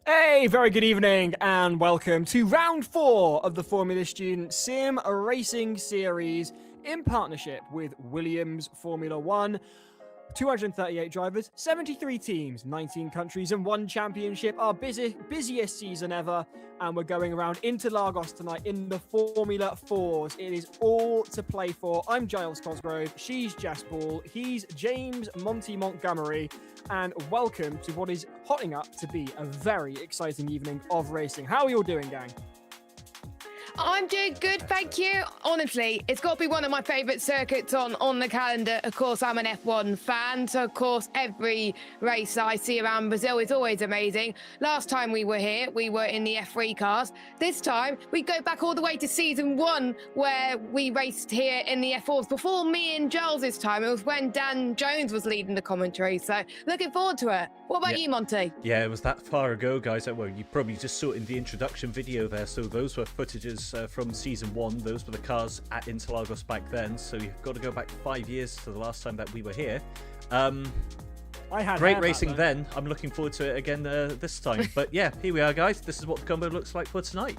Hey, very good evening and welcome to round 4 of the Formula Student Sim Racing Series in partnership with Williams Formula One. 238 drivers, 73 teams, 19 countries and 1 championship, our busiest season ever, and we're going around Interlagos tonight in the Formula 4s. It is all to play for. I'm Giles Cosgrove, she's Jess Ball, he's James Montgomery, and welcome to what is hotting up to be a very exciting evening of racing. How are you all doing, gang? I'm doing good, thank you. Honestly, it's got to be one of my favourite circuits on the calendar. Of course, I'm an F1 fan, so of course every race I see around Brazil is always amazing. Last time we were here, we were in the F3 cars. This time, we go back all the way to season 1, where we raced here in the F4s. Before me and Giles this time, it was when Dan Jones was leading the commentary, so looking forward to it. What about you, Monty? Yeah, it was that far ago, guys. Well, you probably just saw it in the introduction video there, so those were footages from season 1. Those were the cars at Interlagos back then, so you've got to go back 5 years to the last time that we were here. I had great racing then. I'm looking forward to it again this time. But yeah, here we are, guys. This is what the combo looks like for tonight.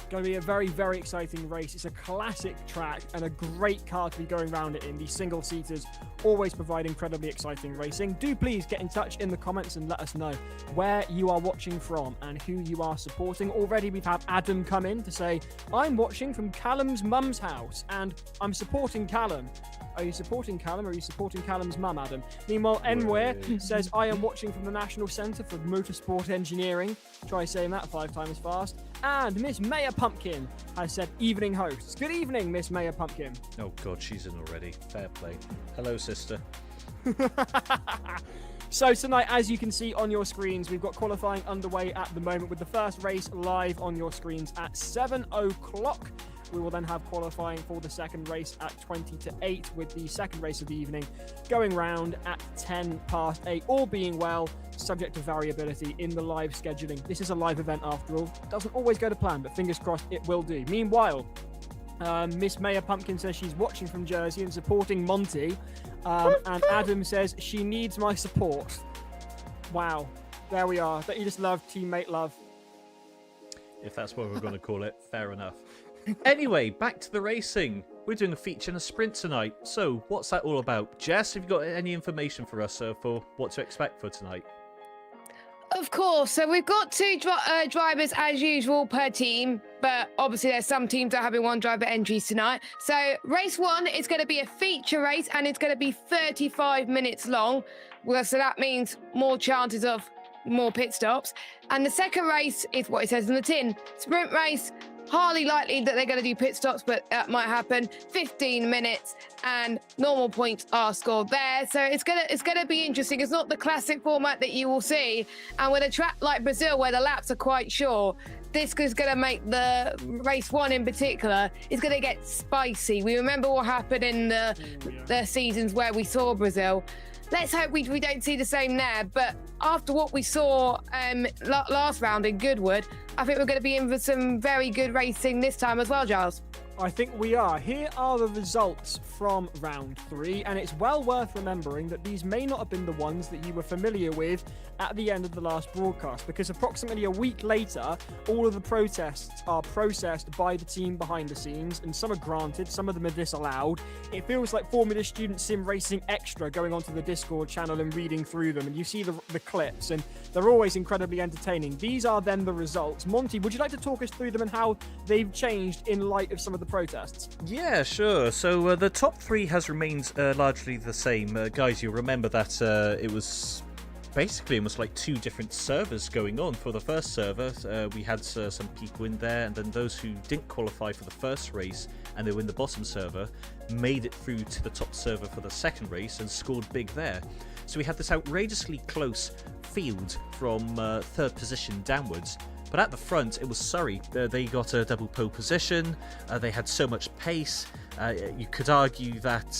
Going to be a very, very exciting race. It's a classic track and a great car to be going around it in. These single-seaters always provide incredibly exciting racing. Do please get in touch in the comments and let us know where you are watching from and who you are supporting. Already we've had Adam come in to say, I'm watching from Callum's mum's house and I'm supporting Callum. Are you supporting Callum or are you supporting Callum's mum, Adam? Meanwhile, Enware says, I am watching from the National Centre for Motorsport Engineering. Try saying that 5 times fast. And Miss Mayor Pumpkin has said, evening hosts. Good evening, Miss Mayor Pumpkin. Oh, God, she's in already. Fair play. Hello, sister. So tonight, as you can see on your screens, we've got qualifying underway at the moment with the first race live on your screens at 7 o'clock. We will then have qualifying for the second race at 20 to 8 with the second race of the evening going round at 10 past 8, all being well, subject to variability in the live scheduling. This is a live event after all. It doesn't always go to plan, but fingers crossed it will do. Meanwhile, Miss Mayor Pumpkin says she's watching from Jersey and supporting Monty. And Adam says she needs my support. Wow. There we are. Don't you just love teammate love? If that's what we're going to call it, fair enough. Anyway, back to the racing. We're doing a feature and a sprint tonight. So, what's that all about? Jess, have you got any information for us for what to expect for tonight? Of course, so we've got 2 drivers as usual per team, but obviously there's some teams that are having 1 driver entries tonight. So race 1 is going to be a feature race and it's going to be 35 minutes long. Well, so that means more chances of more pit stops. And the second race is what it says in the tin. Sprint race, hardly likely that they're going to do pit stops, but that might happen. 15 minutes and normal points are scored there. So it's gonna be interesting. It's not the classic format that you will see. And with a track like Brazil where the laps are quite short, this is going to make the race 1 in particular is going to get spicy. We remember what happened in the seasons where we saw Brazil. Let's hope we don't see the same there. But after what we saw last round in Goodwood, I think we're going to be in for some very good racing this time as well, Giles. I think we are. Here are the results from round 3, and it's well worth remembering that these may not have been the ones that you were familiar with at the end of the last broadcast, because approximately a week later, all of the protests are processed by the team behind the scenes, and some are granted, some of them are disallowed. It feels like Formula Student Sim Racing Extra going onto the Discord channel and reading through them, and you see the clips, and they're always incredibly entertaining. These are then the results. Monty, would you like to talk us through them and how they've changed in light of some of the protests? Yeah, sure. So the top 3 has remained largely the same. Guys, you'll remember that it was basically almost like 2 different servers going on. For the first server, we had some people in there, and then those who didn't qualify for the first race and they were in the bottom server made it through to the top server for the second race and scored big there. So we had this outrageously close field from 3rd position downwards. But at the front, it was Surrey. They got a double pole position. They had so much pace. You could argue that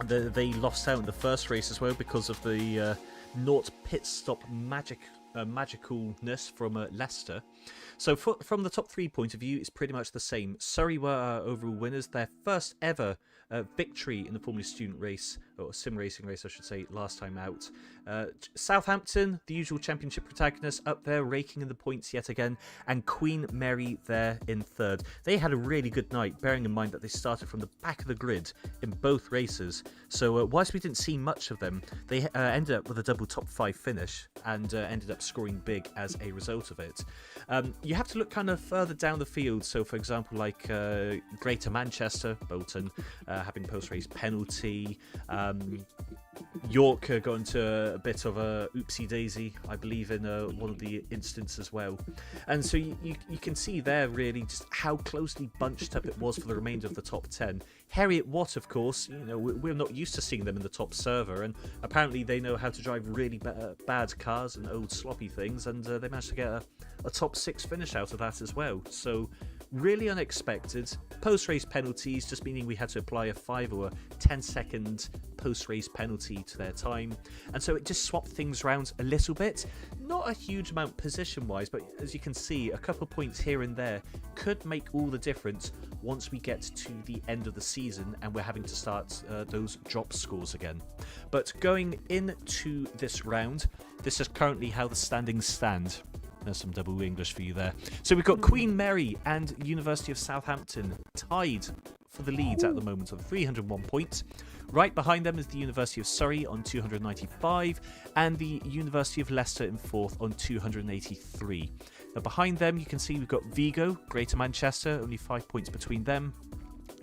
they lost out in the first race as well because of the not pit stop magicalness from Leicester. So from the top 3 point of view, it's pretty much the same. Surrey were overall winners. Their first ever victory in the Formula Student race or sim racing race, I should say, last time out. Southampton, the usual championship protagonist, up there raking in the points yet again, and Queen Mary there in third. They had a really good night, bearing in mind that they started from the back of the grid in both races. So whilst we didn't see much of them, they ended up with a double top 5 finish and ended up scoring big as a result of it. You have to look kind of further down the field. So, for example, like Greater Manchester, Bolton, having post-race penalty. York got into a bit of a oopsie daisy, I believe, in one of the instances as well. And so you can see there really just how closely bunched up it was for the remainder of the top 10. Heriot Watt, of course, we're not used to seeing them in the top server, and apparently they know how to drive really bad cars and old sloppy things, and they managed to get a top 6 finish out of that as well. So really unexpected. Post-race penalties, just meaning we had to apply a 5 or a 10-second post-race penalty to their time. And so it just swapped things around a little bit. Not a huge amount position-wise, but as you can see, a couple points here and there could make all the difference once we get to the end of the season and we're having to start those drop scores again. But going into this round, this is currently how the standings stand. There's some double English for you there. So we've got Queen Mary and University of Southampton tied for the leads at the moment on 301 points. Right behind them is the University of Surrey on 295 and the University of Leicester in 4th on 283. Now behind them you can see we've got Vigo, Greater Manchester, only 5 points between them.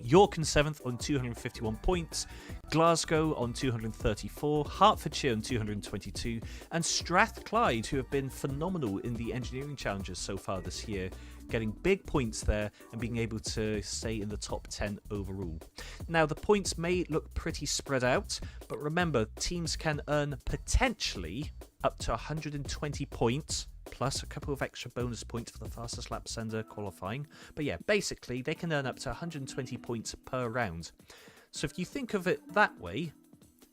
York in 7th on 251 points, Glasgow on 234, Hertfordshire on 222, and Strathclyde, who have been phenomenal in the engineering challenges so far this year, getting big points there and being able to stay in the top 10 overall. Now, the points may look pretty spread out, but remember, teams can earn potentially up to 120 points plus a couple of extra bonus points for the fastest lap sender qualifying. But yeah, basically they can earn up to 120 points per round. So if you think of it that way,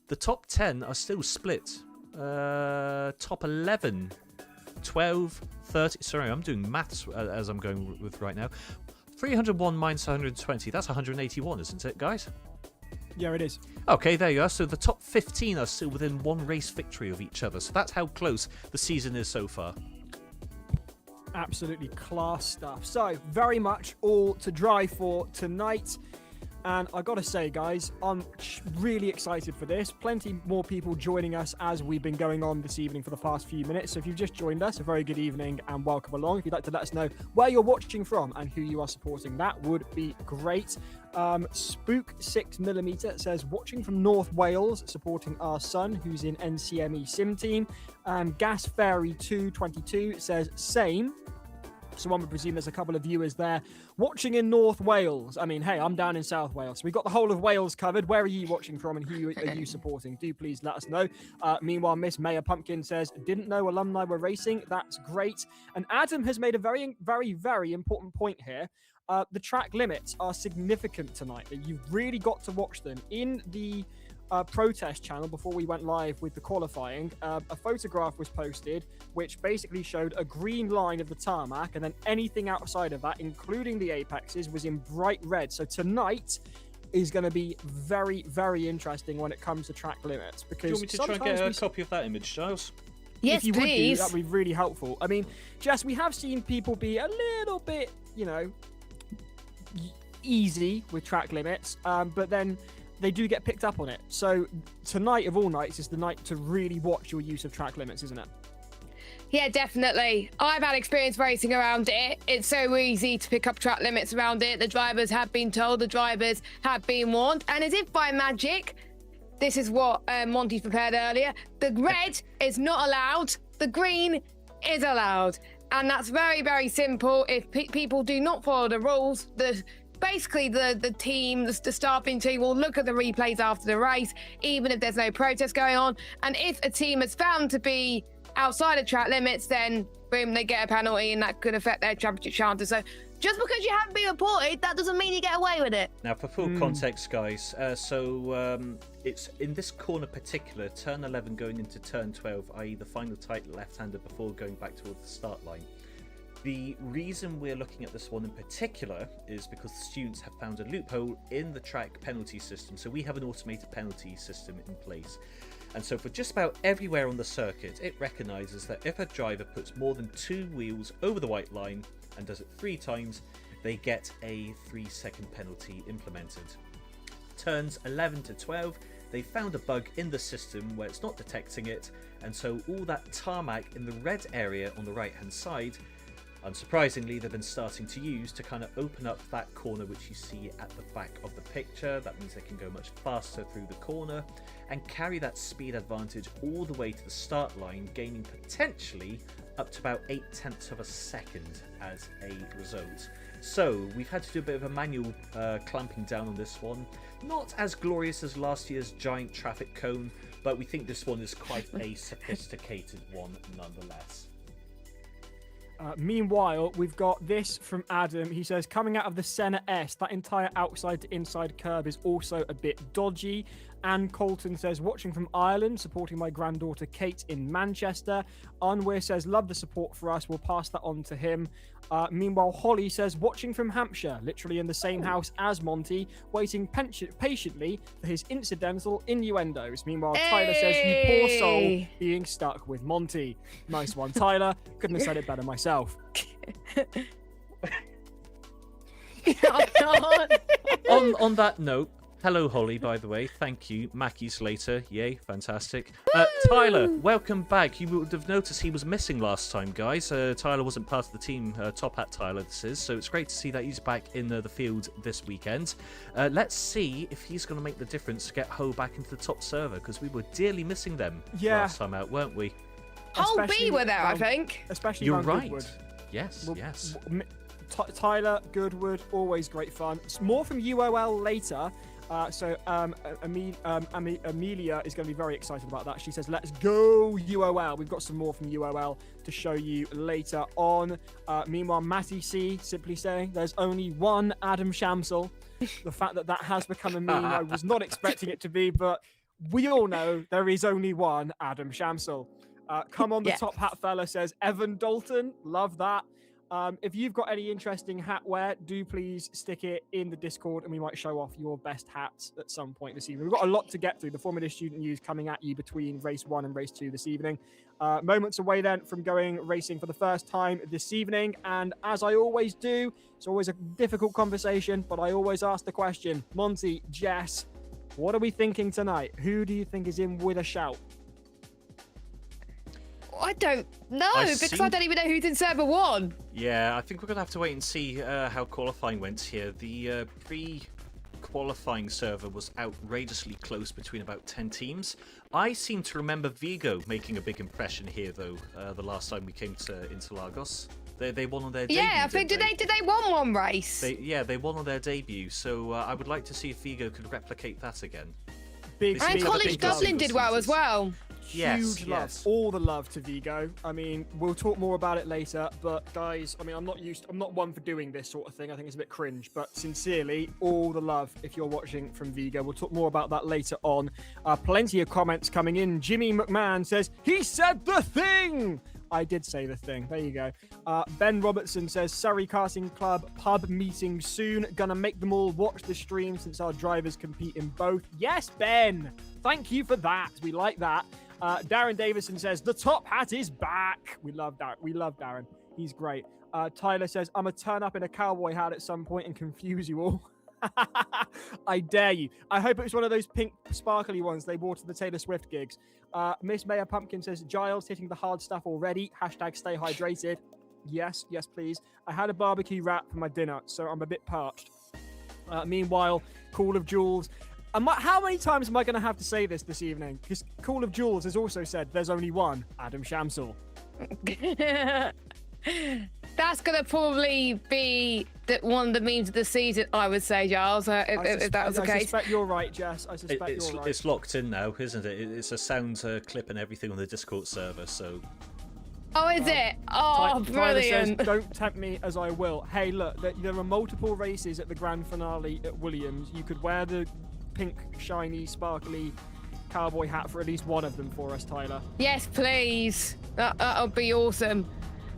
the top 10 are still split. Top 11, 12, 30... Sorry, I'm doing maths as I'm going with right now. 301 minus 120, that's 181, isn't it, guys? Yeah, it is. Okay, there you are. So the top 15 are still within one race victory of each other. So that's how close the season is so far. Absolutely class stuff. So, very much all to drive for tonight. And I gotta say, guys, I'm really excited for this. Plenty more people joining us as we've been going on this evening for the past few minutes. So if you've just joined us, a very good evening and welcome along. If you'd like to let us know where you're watching from and who you are supporting, that would be great. Spook 6mm says, watching from North Wales, supporting our son who's in NCME Sim Team. Gas Fairy 222 says, same. So one would presume there's a couple of viewers there watching in North Wales. I mean, hey, I'm down in South Wales. So we've got the whole of Wales covered. Where are you watching from and who are you supporting? Do please let us know. Meanwhile, Miss Mayor Pumpkin says, didn't know alumni were racing. That's great. And Adam has made a very, very, very important point here. The track limits are significant tonight. You've really got to watch them. In the protest channel before we went live with the qualifying, a photograph was posted which basically showed a green line of the tarmac, and then anything outside of that, including the apexes, was in bright red. So tonight is going to be very, very interesting when it comes to track limits. Because do you want me to try and get a copy of that image, Giles? Yes, if you please. Would do, that would be really helpful. I mean, Jess, we have seen people be a little bit, easy with track limits, but then they do get picked up on it. So tonight of all nights is the night to really watch your use of track limits, isn't it? Yeah, definitely. I've had experience racing around it. It's so easy to pick up track limits around it. The drivers have been told, the drivers have been warned. And as if by magic, this is what Monty's prepared earlier, the red is not allowed, the green is allowed. And that's very, very simple. If people do not follow the rules, basically the team, the staffing team will look at the replays after the race, even if there's no protest going on. And if a team is found to be outside of track limits, then boom, they get a penalty, and that could affect their championship chances. So just because you haven't been reported, that doesn't mean you get away with it. Now, for full context, guys, it's in this corner particular, turn 11 going into turn 12, i.e. the final tight left-hander before going back towards the start line. The reason we're looking at this one in particular is because the students have found a loophole in the track penalty system. So we have an automated penalty system in place. And so for just about everywhere on the circuit, it recognises that if a driver puts more than 2 wheels over the white line and does it 3 times, they get a 3-second penalty implemented. Turns 11 to 12, they found a bug in the system where it's not detecting it, and so all that tarmac in the red area on the right hand side, unsurprisingly, they've been starting to use to kind of open up that corner which you see at the back of the picture. That means they can go much faster through the corner and carry that speed advantage all the way to the start line, gaining potentially up to about 0.8 of a second as a result. So we've had to do a bit of a manual clamping down on this one. Not as glorious as last year's giant traffic cone, but we think this one is quite a sophisticated one nonetheless. Meanwhile, we've got this from Adam. He says, coming out of the Senna S, that entire outside to inside curb is also a bit dodgy. And Colton says, watching from Ireland, supporting my granddaughter Kate in Manchester. Unweir says, love the support for us. We'll pass that on to him. Meanwhile, Holly says, watching from Hampshire, literally in the same house as Monty, waiting patiently for his incidental innuendos. Meanwhile, Tyler says, you poor soul, being stuck with Monty. Nice one, Tyler. Couldn't have said it better myself. On that note, hello, Holly, by the way. Thank you. Mackie's later. Yay, fantastic. Tyler, welcome back. You would have noticed he was missing last time, guys. Tyler wasn't part of the team. Top Hat Tyler, this is. So it's great to see that he's back in the field this weekend. Let's see if he's going to make the difference to get Ho back into the top server, because we were dearly missing them last time out, weren't we? Whole B were there, I think. Especially You're around right. Goodwood. Yes, yes. Tyler, Goodwood, always great fun. More from UOL later. Amelia is going to be very excited about that. She says, let's go UOL. We've got some more from UOL to show you later on. Meanwhile, Matty C simply saying, there's only one Adam Shamsel. The fact that has become a meme, I was not expecting it to be, but we all know there is only one Adam Shamsel. Come on, the top hat fella says, Evan Dalton. Love that. If you've got any interesting hat wear, do please stick it in the Discord and we might show off your best hats at some point this evening. We've got a lot to get through. The Formula Student News coming at you between race 1 and race 2 this evening. Moments away then from going racing for the first time this evening. And as I always do, it's always a difficult conversation, but I always ask the question, Monty, Jess, what are we thinking tonight? Who do you think is in with a shout? I don't know, because I don't even know who's in server 1. Yeah, I think we're going to have to wait and see how qualifying went here. The pre-qualifying server was outrageously close between about 10 teams. I seem to remember Vigo making a big impression here, though, the last time we came to Interlagos. They won on their debut. Yeah, I think, did they won one race? They won on their debut, so I would like to see if Vigo could replicate that again. And College Dublin did well as well. Huge love, all the love to Vigo. I mean, we'll talk more about it later, but guys, I mean, I'm not one for doing this sort of thing. I think it's a bit cringe, but sincerely, all the love if you're watching from Vigo. We'll talk more about that later on. Plenty of comments coming in. Jimmy McMahon says, he said the thing! I did say the thing. There you go. Ben Robertson says, Surrey Karting Club pub meeting soon. Gonna make them all watch the stream since our drivers compete in both. Yes, Ben! Thank you for that. We like that. Darren Davison says, the top hat is back. We love Darren. He's great. Tyler says, I'm going to turn up in a cowboy hat at some point and confuse you all. I dare you. I hope it was one of those pink sparkly ones they wore to the Taylor Swift gigs. Miss Mayor Pumpkin says, Giles hitting the hard stuff already. Hashtag stay hydrated. Yes, please. I had a barbecue wrap for my dinner, so I'm a bit parched. Meanwhile, Call of Jules. How many times am I going to have to say this evening? Because Call of Jules has also said there's only one Adam Shamsel. That's going to probably be one of the memes of the season, I would say, Giles, if that was the case. I suspect you're right, Jess. I suspect you're right. It's locked in now, isn't it? It's a sound clip and everything on the Discord server, so... Oh, is it? Oh, brilliant. Says, don't tempt me as I will. Hey, look, there are multiple races at the grand finale at Williams. You could wear the pink, shiny, sparkly cowboy hat for at least one of them for us, Tyler. Yes, please. That'll be awesome.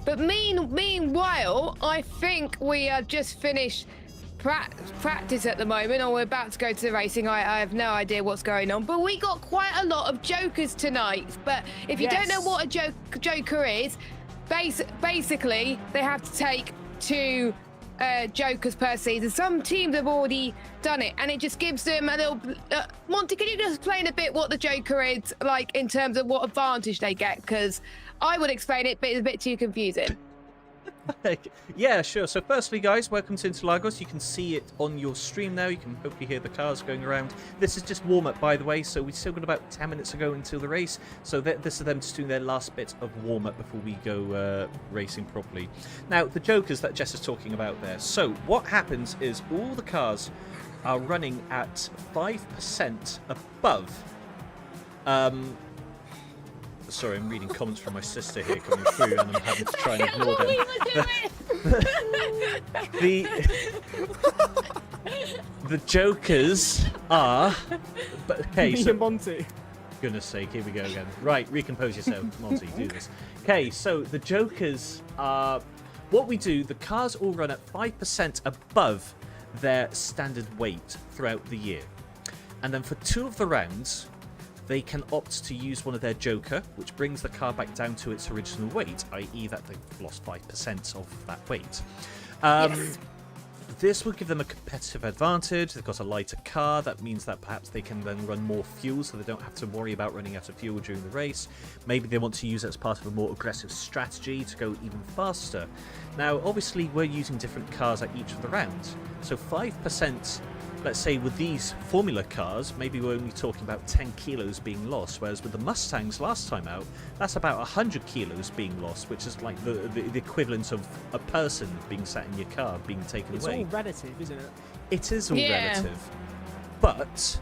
But meanwhile, I think we have just finished practice at the moment, or we're about to go to the racing. I have no idea what's going on, but we got quite a lot of jokers tonight. But if you don't know what a joker is, basically they have to take 2 jokers per season. Some teams have already done it, and it just gives them a little Monty, can you just explain a bit what the joker is, like in terms of what advantage they get? Because I would explain it, but it's a bit too confusing. Yeah, sure. So firstly, guys, welcome to Interlagos. You can see it on your stream now. You can hopefully hear the cars going around. This is just warm-up, by the way, so we've still got about 10 minutes to go until the race. So this is them just doing their last bit of warm-up before we go racing properly. Now, the jokers that Jess is talking about there. So what happens is all the cars are running at 5% above... Sorry, I'm reading comments from my sister here coming through, and I'm having to try and ignore them. The jokers are... Okay, so... Monty. Goodness sake, here we go again. Right, recompose yourself, Monty, do this. Okay, so the jokers are... What we do, the cars all run at 5% above their standard weight throughout the year. And then for 2 of the rounds... they can opt to use one of their joker, which brings the car back down to its original weight, i.e. that they've lost 5% of that weight. Yes. This will give them a competitive advantage. They've got a lighter car. That means that perhaps they can then run more fuel, so they don't have to worry about running out of fuel during the race. Maybe they want to use it as part of a more aggressive strategy to go even faster. Now, obviously, we're using different cars at each of the rounds. So 5%... let's say with these Formula cars, maybe we're only talking about 10 kilos being lost, whereas with the Mustangs last time out, that's about 100 kilos being lost, which is like the equivalent of a person being sat in your car being taken away. It's all relative, isn't it? It is all relative. But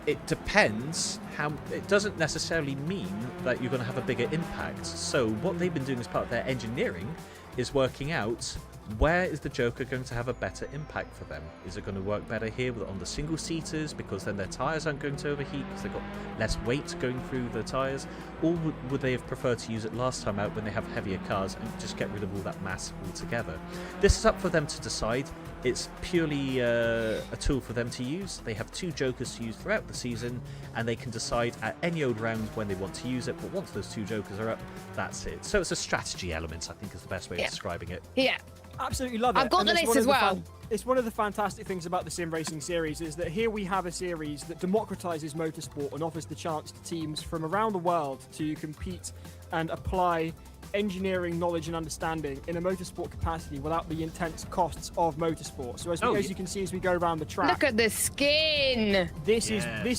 it depends how... It doesn't necessarily mean that you're going to have a bigger impact. So what they've been doing as part of their engineering is working out... where is the joker going to have a better impact for them? Is it going to work better here on the single seaters because then their tyres aren't going to overheat because they've got less weight going through the tyres? Or would they have preferred to use it last time out when they have heavier cars and just get rid of all that mass altogether? This is up for them to decide. It's purely a tool for them to use. They have 2 jokers to use throughout the season, and they can decide at any old round when they want to use it, but once those 2 jokers are up, that's it. So it's a strategy element, I think, is the best way of describing it. Yeah. Absolutely love it. I've got the list as well. It's one of the fantastic things about the sim racing series is that here we have a series that democratizes motorsport and offers the chance to teams from around the world to compete and apply engineering knowledge and understanding in a motorsport capacity without the intense costs of motorsport. So as you can see as we go around the track, look at the skin. This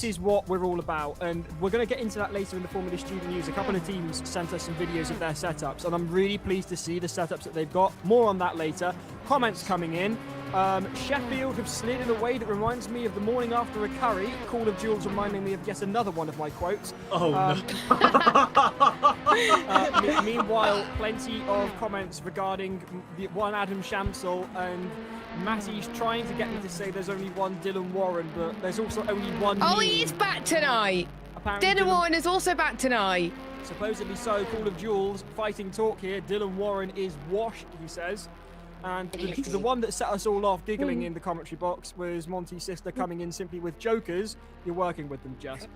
is what we're all about, and we're going to get into that later in the Formula Student News. A couple of teams sent us some videos of their setups, and I'm really pleased to see the setups that they've got. More on that later. Comments coming in. Sheffield have slid in a way that reminds me of the morning after a curry. Call of Jules reminding me of yet another one of my quotes. No. Meanwhile, plenty of comments regarding the one Adam Shamsel, and Matty's trying to get me to say there's only one Dylan Warren, but there's also only one. Oh, he is back tonight. Apparently Dylan Warren is also back tonight. Supposedly so. Call of Jules fighting talk here. Dylan Warren is washed, he says. And the one that set us all off giggling in the commentary box was Monty's sister coming in simply with jokers. You're working with them, Jess.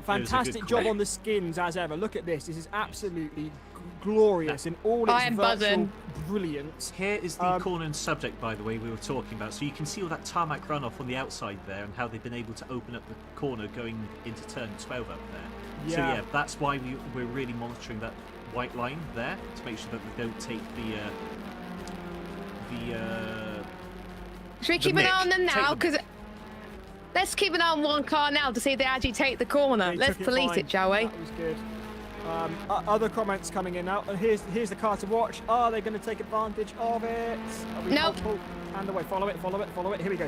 Fantastic job on the skins as ever. Look at this. This is absolutely glorious in all its virtual brilliance. Here is the corner and subject, by the way, we were talking about. So you can see all that tarmac runoff on the outside there and how they've been able to open up the corner going into turn 12 up there. Yeah. So yeah, that's why we're really monitoring that white line there to make sure that they don't take Should we keep an eye on them now? Because let's keep an eye on one car now to see if they actually take the corner. Let's police it, shall we? That was good. Other comments coming in now. And here's the car to watch. Are they going to take advantage of it? Nope. And away. Follow it. Here we go.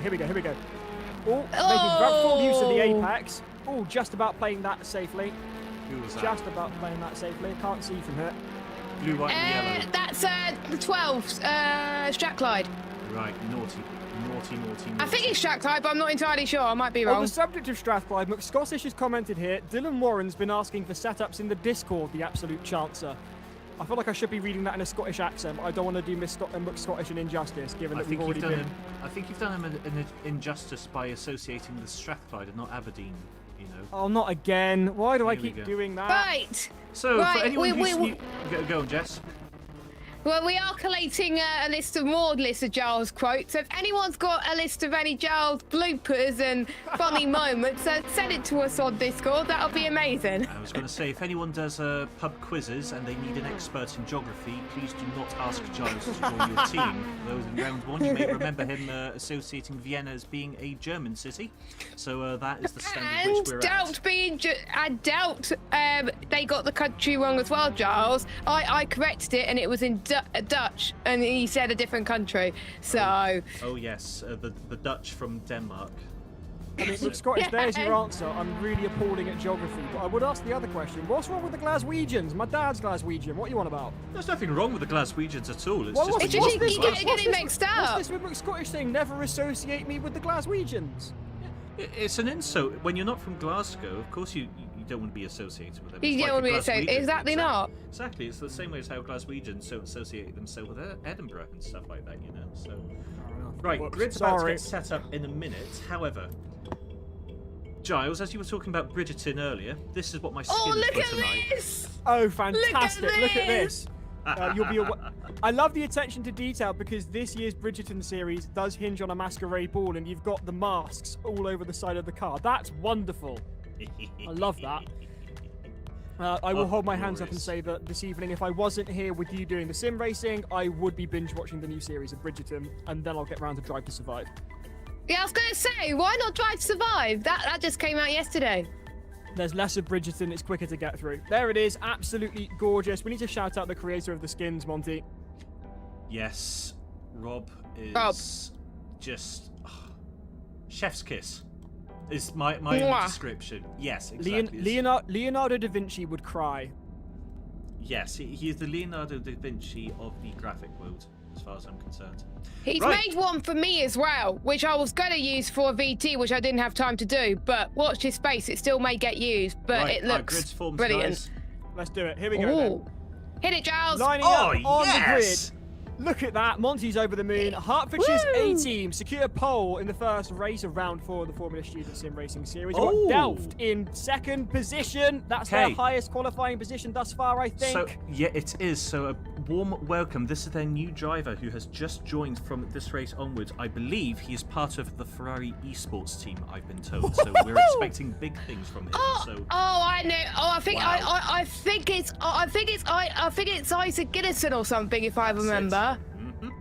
Oh, making full use of the apex. Oh, just about playing that safely. Who was that? Just about playing that safely. Can't see from here. Blue, white, and yellow. That's the 12, Strathclyde. Right, naughty Naughty, naughty, naughty. I think it's Strathclyde, but I'm not entirely sure. I might be wrong. On the subject of Strathclyde, McScottish has commented here, Dylan Warren's been asking for setups in the Discord, the absolute chancer. I feel like I should be reading that in a Scottish accent, but I don't want to do McScottish an injustice, given that we've already been... I think you've done him an injustice by associating with Strathclyde and not Aberdeen, you know. Oh, not again. Why do I Here we keep go. doing that? Right. So, Right, for anyone who's we- new... Go on, Jess. Well, we are collating a list of Giles quotes. So if anyone's got a list of any Giles bloopers and funny moments, send it to us on Discord. That'll be amazing. I was going to say, if anyone does pub quizzes and they need an expert in geography, please do not ask Giles to join your team. Those in round one, you may remember him associating Vienna as being a German city. So that is the standard which we're at. I doubt they got the country wrong as well, Giles. I corrected it and it was in Dutch, and he said a different country. So. Oh yes, the Dutch from Denmark. I mean, look, Scottish, there's your answer. I'm really appalling at geography, but I would ask the other question. What's wrong with the Glaswegians? My dad's Glaswegian. What are you on about? There's nothing wrong with the Glaswegians at all. It's Well, just It's the just Muslims. you get it mixed up. What's this with McScottish saying, never associate me with the Glaswegians? It's an insult. When you're not from Glasgow, of course you don't want to be associated with them. You It's don't like want to a be associated. Glaswegian. Exactly not. Exactly. It's the same way as how Glaswegians don't associate themselves with Edinburgh and stuff like that, you know. So, right, Whoops, grid's about to sorry. get set up in a minute. However, Giles, as you were talking about Bridgerton earlier, this is what my skin Oh, is look for at tonight. this! Oh, fantastic. Look at this! this. You'll be I love the attention to detail because this year's Bridgerton series does hinge on a masquerade ball and you've got the masks all over the side of the car. That's wonderful. I love that. I will hold my hands up and glorious. say that this evening, if I wasn't here with you doing the sim racing, I would be binge watching the new series of Bridgerton, and then I'll get round to Drive to Survive. Yeah, I was going to say, why not Drive to Survive? That just came out yesterday. There's less of Bridgerton, it's quicker to get through. There it is, absolutely gorgeous. We need to shout out the creator of the skins, Monty. Yes, Rob is Rob. just chef's kiss. Is my only Mwah. description. Yes, exactly. Leonardo da Vinci would cry. Yes, he is the Leonardo da Vinci of the graphic world, as far as I'm concerned. He's Right. made one for me as well, which I was going to use for a VT, which I didn't have time to do. But watch this space, it still may get used, but Right, it our looks grid's formed, brilliant. guys. Let's do it. Here we go then. Ooh. Hit it, Giles. Lining Oh, up on yes! the grid. Look at that. Monty's over the moon. Hertfordshire's Woo! A-team secure pole in the first race of round 4 of the Formula Student Sim Racing Series. We've Oh. got Delft in second position. That's their Okay. highest qualifying position thus far, I think. So, yeah, it is. So, a warm welcome. This is their new driver who has just joined from this race onwards. I believe he is part of the Ferrari eSports team, I've been told. So, we're expecting big things from him. So, I know. Oh, I think Wow. I think it's Isaac Ginnison or something, if I remember.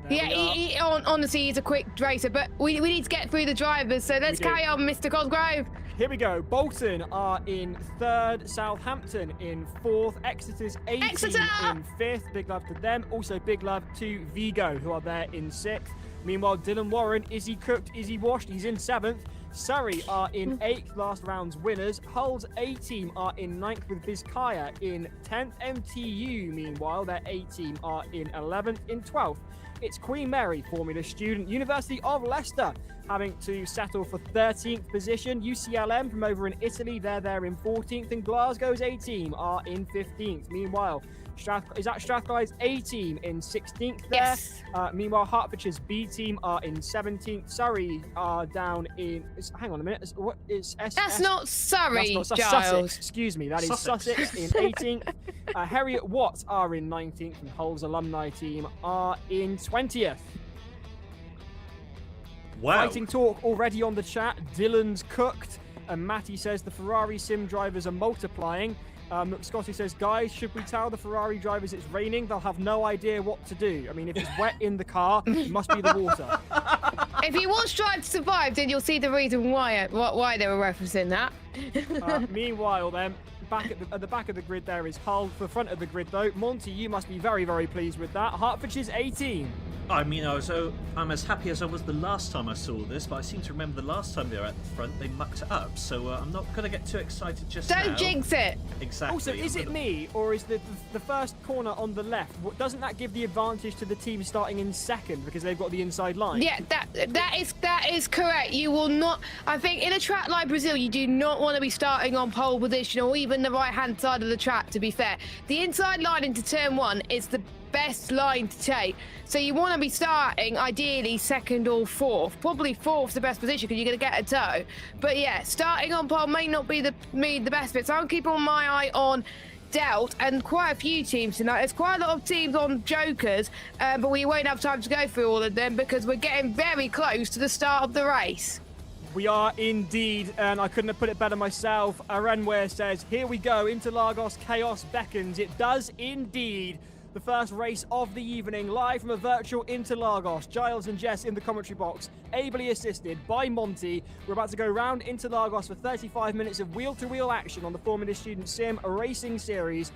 Yeah, he honestly, he's a quick racer, but we need to get through the drivers, so let's We do. carry on, Mr. Cosgrove. Here we go. Bolton are in 3rd, Southampton in 4th, Exeter's A-team Exeter! in 5th. Big love to them. Also big love to Vigo, who are there in 6th. Meanwhile, Dylan Warren, is he cooked? Is he washed? He's in 7th. Surrey are in 8th, last round's winners. Hull's A-team are in 9th with Vizcaya in 10th. MTU, meanwhile, their A-team are in 11th. In 12th, it's Queen Mary, Formula Student, University of Leicester, having to settle for 13th position. UCLM from over in Italy, they're there in 14th. And Glasgow's A-team are in 15th. Meanwhile, Strathclyde's A-team in 16th there. Yes. Meanwhile, Hertfordshire's B-team are in 17th. Surrey are down in... hang on a minute. What is SS? That's not Surrey, That's not Giles. Sussex. Excuse me. That is Sussex. Sussex in 18th. Heriot Watt are in 19th. And Hull's alumni team are in 20th. wow. Fighting talk already on the chat. Dylan's cooked. And Matty says the Ferrari sim drivers are multiplying. Scotty says, guys, should we tell the Ferrari drivers it's raining? They'll have no idea what to do. I mean, if it's wet in the car, it must be the water. If you watch Drive to Survive, then you'll see the reason why they were referencing that. Meanwhile, then, at the back of the grid there is Hull. For the front of the grid, though, Monty, you must be very, very pleased with that. Hertfordshire's A-team I mean, I'm as happy as I was the last time I saw this, but I seem to remember the last time they were at the front, they mucked it up. So I'm not going to get too excited just now. Don't jinx it. Exactly. Also, is it me, or is the first corner on the left? Doesn't that give the advantage to the team starting in second because they've got the inside line? Yeah, that is correct. You will not. I think in a track like Brazil, you do not want to be starting on pole position or even the right-hand side of the track. To be fair, the inside line into turn 1 is the best line to take. So you want to be starting ideally second or fourth. Probably fourth's the best position because you're going to get a toe. But yeah, starting on pole may not be the best bit. So I'm keeping my eye on Delt and quite a few teams tonight. There's quite a lot of teams on Jokers, but we won't have time to go through all of them because we're getting very close to the start of the race. We are indeed, and I couldn't have put it better myself. Arenware says, here we go, Interlagos chaos beckons. It does indeed. The first race of the evening, live from a virtual Interlagos. Giles and Jess in the commentary box, ably assisted by Monty. We're about to go round Interlagos for 35 minutes of wheel-to-wheel action on the Formula Student Sim Racing Series,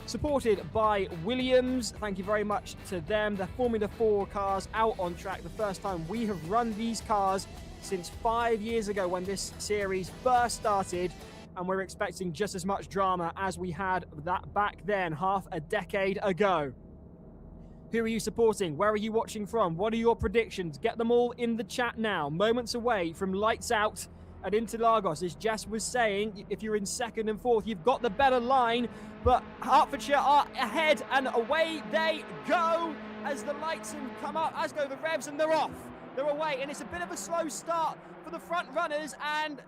supported by Williams. Thank you very much to them. The Formula 4 cars out on track. The first time we have run these cars since 5 years ago when this series first started. And we're expecting just as much drama as we had that back then, half a decade ago. Who are you supporting? Where are you watching from? What are your predictions? Get them all in the chat now. Moments away from lights out at Interlagos. As Jess was saying, if you're in second and fourth, you've got the better line. But Hertfordshire are ahead, and away they go as the lights come up, as go the revs, and they're off. They're away, and it's a bit of a slow start for the front runners, and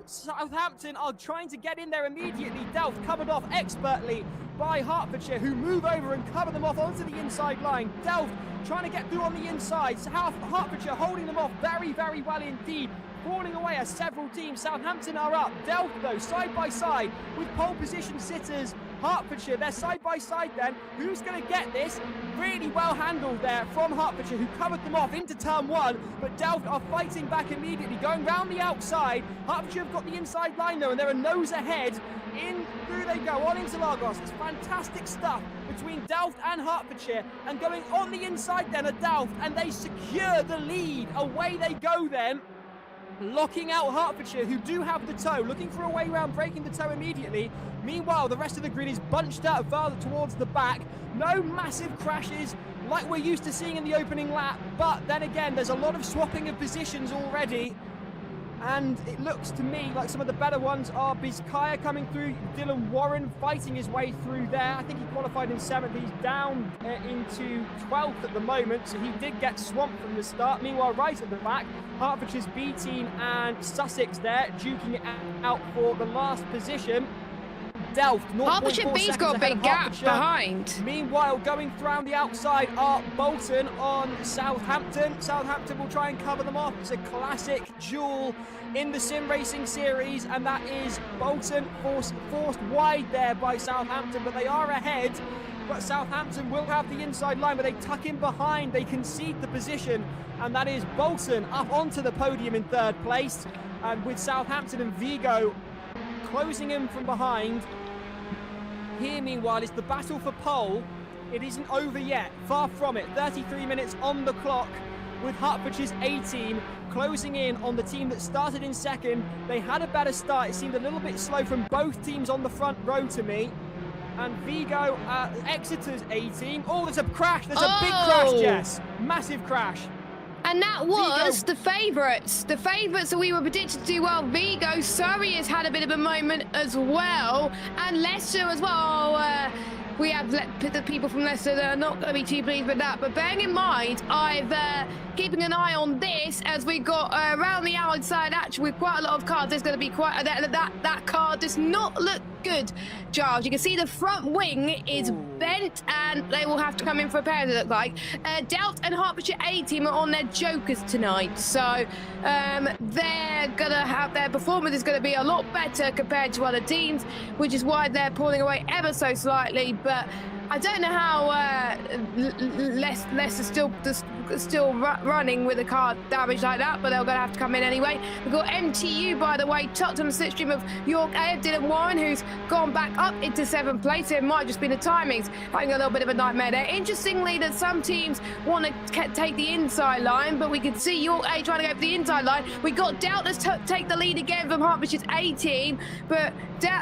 Southampton are trying to get in there immediately. Delft covered off expertly by Hertfordshire, who move over and cover them off onto the inside line. Delft trying to get through on the inside. Hertfordshire holding them off very, very well indeed. Falling away as several teams. Southampton are up. Delft, though, side by side with pole position sitters Hertfordshire. They're side by side then. Who's going to get this? Really well handled there from Hertfordshire, who covered them off into turn 1. But Delft are fighting back immediately, going round the outside. Hertfordshire have got the inside line, though, and they're a nose ahead. In through they go on Interlagos. It's fantastic stuff between Delft and Hertfordshire, and going on the inside then are Delft, and they secure the lead. Away they go then, locking out Hertfordshire, who do have the toe, looking for a way round, breaking the toe immediately. Meanwhile, the rest of the grid is bunched out farther towards the back. No massive crashes like we're used to seeing in the opening lap, but then again, there's a lot of swapping of positions already. And it looks to me like some of the better ones are Bizkaya coming through, Dylan Warren fighting his way through there. I think he qualified in 7th. He's down into 12th at the moment, so he did get swamped from the start. Meanwhile, right at the back, Hertfordshire's B team and Sussex there, duking it out for the last position. Delft, Hertfordshire B's got a big gap behind. Meanwhile, going around the outside are Bolton on Southampton. Southampton will try and cover them off. It's a classic duel in the sim racing series, and that is Bolton forced wide there by Southampton, but they are ahead. But Southampton will have the inside line, but they tuck in behind. They concede the position, and that is Bolton up onto the podium in 3rd place, and with Southampton and Vigo closing in from behind. Here, meanwhile, is the battle for pole. It isn't over yet, far from it. 33 minutes on the clock with Hertfordshire's A team closing in on the team that started in 2nd. They had a better start. It seemed a little bit slow from both teams on the front row to me. And Vigo, Exeter's A team. Oh, there's a crash. There's a big crash, Jess. Massive crash. And that was the favourites. The favourites that we were predicted to do well. Vigo, Surrey has had a bit of a moment as well. And Leicester as well. We have the people from Leicester that are not going to be too pleased with that. But bearing in mind, I've keeping an eye on this as we got around the outside action with quite a lot of cards. There's going to be quite that card does not look good, Giles. You can see the front wing is bent, and they will have to come in for repairs, it looks like. Delft and Hertfordshire A team are on their jokers tonight, so they're gonna have their performance is going to be a lot better compared to other teams, which is why they're pulling away ever so slightly. But I don't know how Leicester still still running with a car damaged like that, but they're going to have to come in anyway. We've got MTU, by the way, tucked on the slipstream of York A, Dylan Warren, who's gone back up into 7th place. So it might just be the timings having a little bit of a nightmare there. Interestingly, that some teams want to take the inside line, but we can see York A trying to go for the inside line. We got Doubters take the lead again from Hertfordshire's A team, but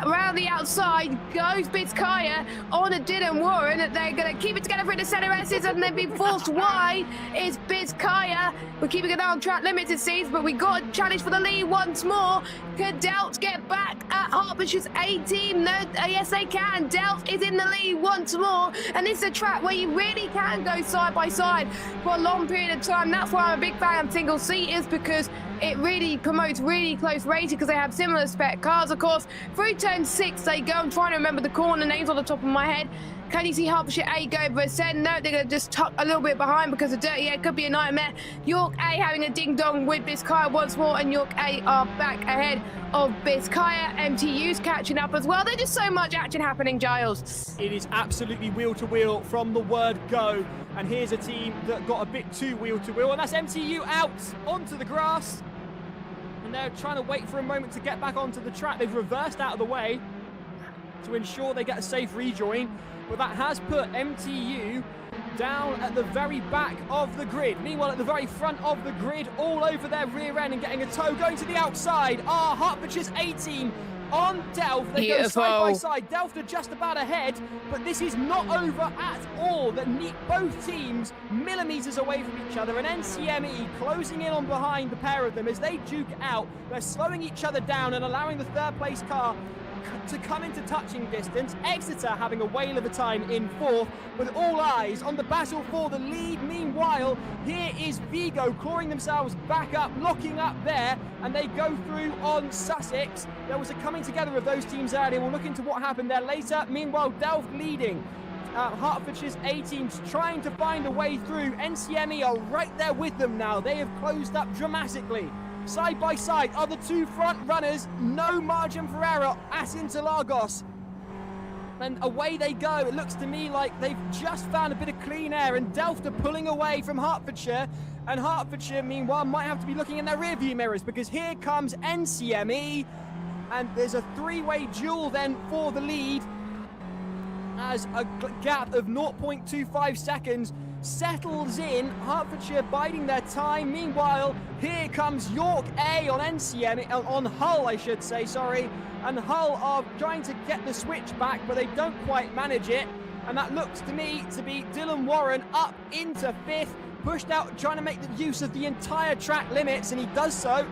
around the outside goes Bizkaya on a Dylan Warren. They're going to keep it together for the centre S's, and they've been forced wide. Is Bizkaya. We're keeping an eye on track limits, it seems, but we got a challenge for the lead once more. Can Doubts get back at Hertfordshire's A team? No, yes they can. Doubts is in the lead once more, and this is a track where you really can go side by side for a long period of time. That's why I'm a big fan of single seaters, because it really promotes really close racing, because they have similar spec cars. Of course, through turn 6 they go. I'm trying to remember the corner names on the top of my head. Can you see Hertfordshire A go for ascend? No, they're going to just tuck a little bit behind because of Dirty Air. Could be a nightmare. York A having a ding-dong with Bizkaya once more, and York A are back ahead of Bizkaya. MTU's catching up as well. There's just so much action happening, Giles. It is absolutely wheel-to-wheel from the word go. And here's a team that got a bit too wheel-to-wheel, and that's MTU out onto the grass. And they're trying to wait for a moment to get back onto the track. They've reversed out of the way to ensure they get a safe rejoin. But that has put MTU down at the very back of the grid. Meanwhile, at the very front of the grid, all over their rear end and getting a tow, going to the outside, are Hertfordshire's A team on Delft. They go side by side. Delft are just about ahead, but this is not over at all. Both teams millimetres away from each other, and NCME closing in on behind the pair of them as they duke it out. They're slowing each other down and allowing the third place car to come into touching distance. Exeter having a whale of a time in 4th, with all eyes on the battle for the lead. Meanwhile, here is Vigo clawing themselves back up, locking up there, and they go through on Sussex. There was a coming together of those teams earlier. We'll look into what happened there later. Meanwhile, Delft leading. Hertfordshire's A teams trying to find a way through. NCME are right there with them now. They have closed up dramatically. Side by side are the two front runners. No margin for error at Interlagos. And away they go. It looks to me like they've just found a bit of clean air, and Delft are pulling away from Hertfordshire. And Hertfordshire, meanwhile, might have to be looking in their rearview mirrors, because here comes NCME. And there's a three-way duel then for the lead, as a gap of 0.25 seconds settles in. Hertfordshire biding their time. Meanwhile, here comes York A on NCM, on Hull, I should say, sorry. And Hull are trying to get the switch back, but they don't quite manage it. And that looks to me to be Dylan Warren up into 5th, pushed out, trying to make the use of the entire track limits, and he does so,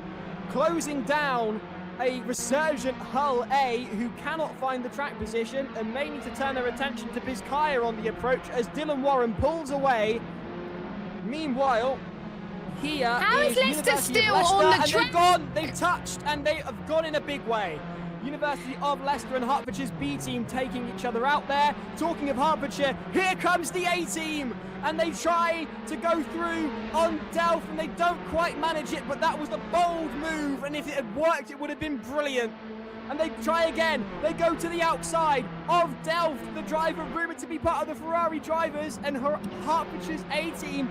closing down a resurgent Hull A who cannot find the track position and may need to turn their attention to Bizkaya on the approach as Dylan Warren pulls away. Meanwhile, here is Leicester still on the track. They've touched, and they have gone in a big way. University of Leicester and Hertfordshire's B team taking each other out there. Talking of Hertfordshire, here comes the A team, and they try to go through on Delft, and they don't quite manage it, but that was a bold move, and if it had worked, it would have been brilliant. And they try again. They go to the outside of Delft, the driver rumoured to be part of the Ferrari drivers, and Hertfordshire's A team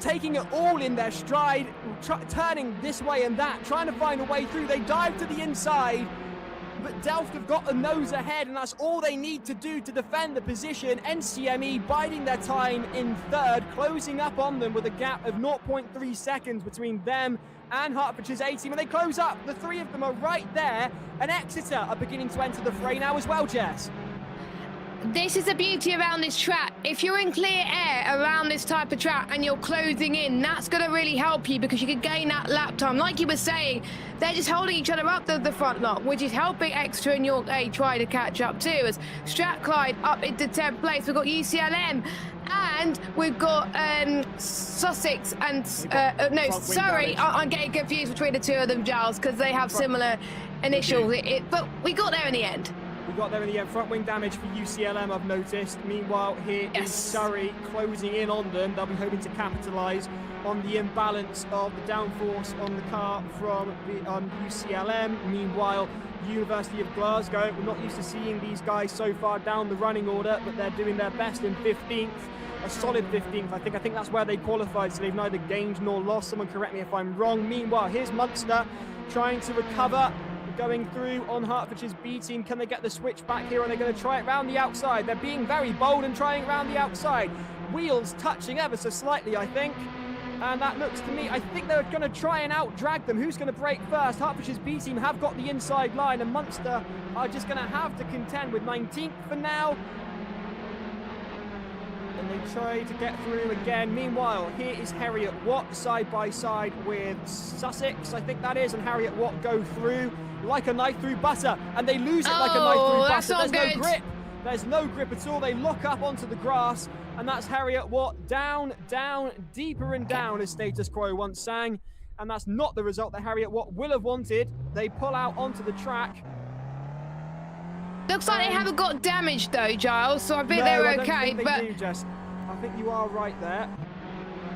taking it all in their stride, turning this way and that, trying to find a way through. They dive to the inside, but Delft have got the nose ahead, and that's all they need to do to defend the position. NCME biding their time in 3rd, closing up on them with a gap of 0.3 seconds between them and Hertfordshire's A team, and they close up. The three of them are right there, and Exeter are beginning to enter the fray now as well, Jess. This is the beauty around this track. If you're in clear air around this type of track and you're closing in, that's going to really help you, because you can gain that lap time. Like you were saying, they're just holding each other up the front lot, which is helping Exeter and York A try to catch up too. As Strathclyde up into 10th place, we've got UCLM, and we've got Sussex and Surrey. I'm getting confused between the two of them, Giles, because they have similar initials. But we got there in the end. We got there in the end. Front wing damage for UCLM, I've noticed. Meanwhile, here is Surrey closing in on them. They'll be hoping to capitalise on the imbalance of the downforce on the car from UCLM. Meanwhile, University of Glasgow, we're not used to seeing these guys so far down the running order, but they're doing their best in 15th. a solid 15th. I think that's where they qualified, so they've neither gained nor lost. Someone correct me if I'm wrong. Meanwhile, here's Munster trying to recover, going through on Hertfordshire's B team. Can they get the switch back here? Or are they going to try it round the outside? They're being very bold and trying round the outside. Wheels touching ever so slightly, I think. And that looks to me, I think they're going to try and out-drag them. Who's going to break first? Hertfordshire's B team have got the inside line, and Munster are just going to have to contend with 19th for now. And they try to get through again. Meanwhile, here is Harriet Watt side by side with Sussex, I think that is, and Harriet Watt go through like a knife through butter, and they lose it like a knife through that's butter. not There's good. no grip. There's no grip at all. They lock up onto the grass, and that's Harriet Watt down, down, deeper and down, as Status Quo once sang. And that's not the result that Harriet Watt will have wanted. They pull out onto the track. Looks like they haven't got damaged though, Giles, so I think No, they're I don't okay. think they But do, Jess. I think you are right there.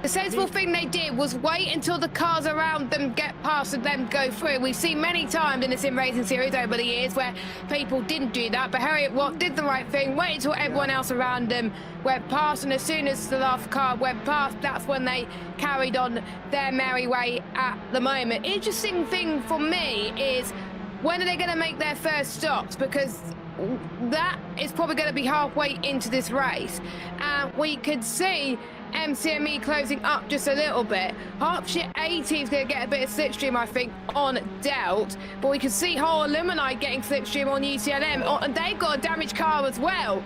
the sensible thing they did was wait until the cars around them get past and then go through. We've seen many times in the sim racing series over the years where people didn't do that, but Harriet Watt did the right thing, waited until everyone else around them went past, and as soon as the last car went past, that's when they carried on their merry way at the moment. Interesting thing for me is, when are they going to make their first stops? Because that is probably going to be halfway into this race. And we could see MCME closing up just a little bit. Hertfordshire A team's going to get a bit of slipstream, I think, on Delt. But we can see Hull Alumni getting slipstream on UCLM. And they've got a damaged car as well.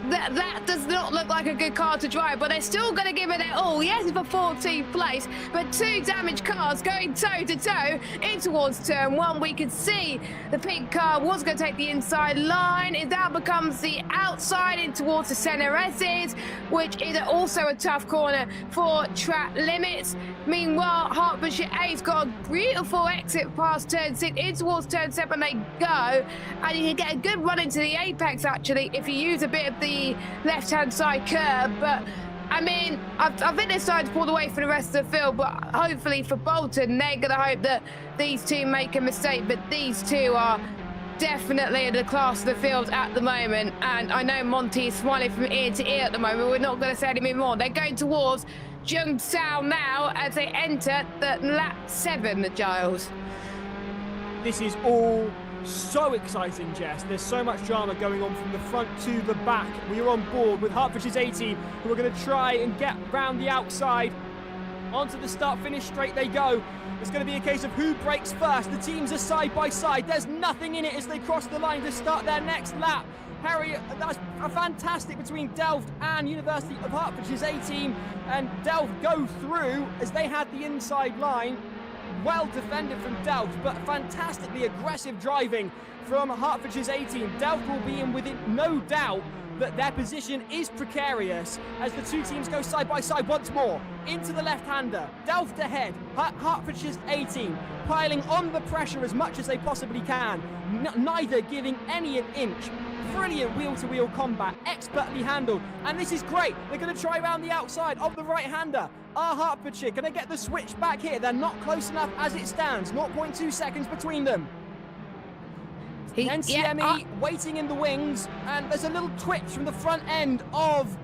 That does not look like a good car to drive, but they're still going to give it their all. Yes, it's for 14th place, but two damaged cars going toe-to-toe in towards turn one. We could see the pink car was going to take the inside line. It now becomes the outside in towards the centre S's, which is also a tough corner for track limits. Meanwhile, Hertfordshire A's got a beautiful exit past turn 6 in towards turn 7. They go, and you can get a good run into the apex, actually, if you use a bit of the left-hand side curve. But I mean, I think they're starting to pull away for the rest of the field, but hopefully for Bolton, they're going to hope that these two make a mistake. But these two are definitely in the class of the field at the moment, and I know Monty is smiling from ear to ear at the moment. We're not going to say anything more. They're going towards Jungsao now as they enter the lap 7, Giles. This is all so exciting, Jess. There's so much drama going on from the front to the back. We are on board with Hertfordshire's A team, who are going to try and get round the outside. Onto the start-finish straight they go. It's going to be a case of who breaks first. The teams are side by side. There's nothing in it as they cross the line to start their next lap. Harriet, that's a fantastic between Delft and University of Hertfordshire's A team, and Delft go through as they had the inside line. Well defended from Delft, but fantastically aggressive driving from Hertfordshire's A team. Delft will be in within no doubt that their position is precarious as the two teams go side by side once more into the left-hander. Delft ahead, Hertfordshire's A team piling on the pressure as much as they possibly can, neither giving any an inch. Brilliant wheel-to-wheel combat, expertly handled, and this is great. They're going to try around the outside of the right-hander. Are Hertfordshire going to get the switch back here? They're not close enough as it stands. 0.2 seconds between them. NCME waiting in the wings, and there's a little twitch from the front end of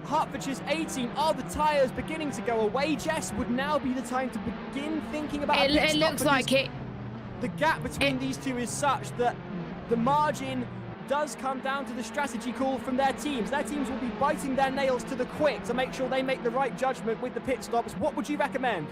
Hertfordshire's A team. Are the tyres beginning to go away, Jess? Would now be the time to begin thinking about a pit stop? It looks like it. The gap between these two is such that the margin does come down to the strategy call from their teams. Their teams will be biting their nails to the quick to make sure they make the right judgment with the pit stops. What would you recommend?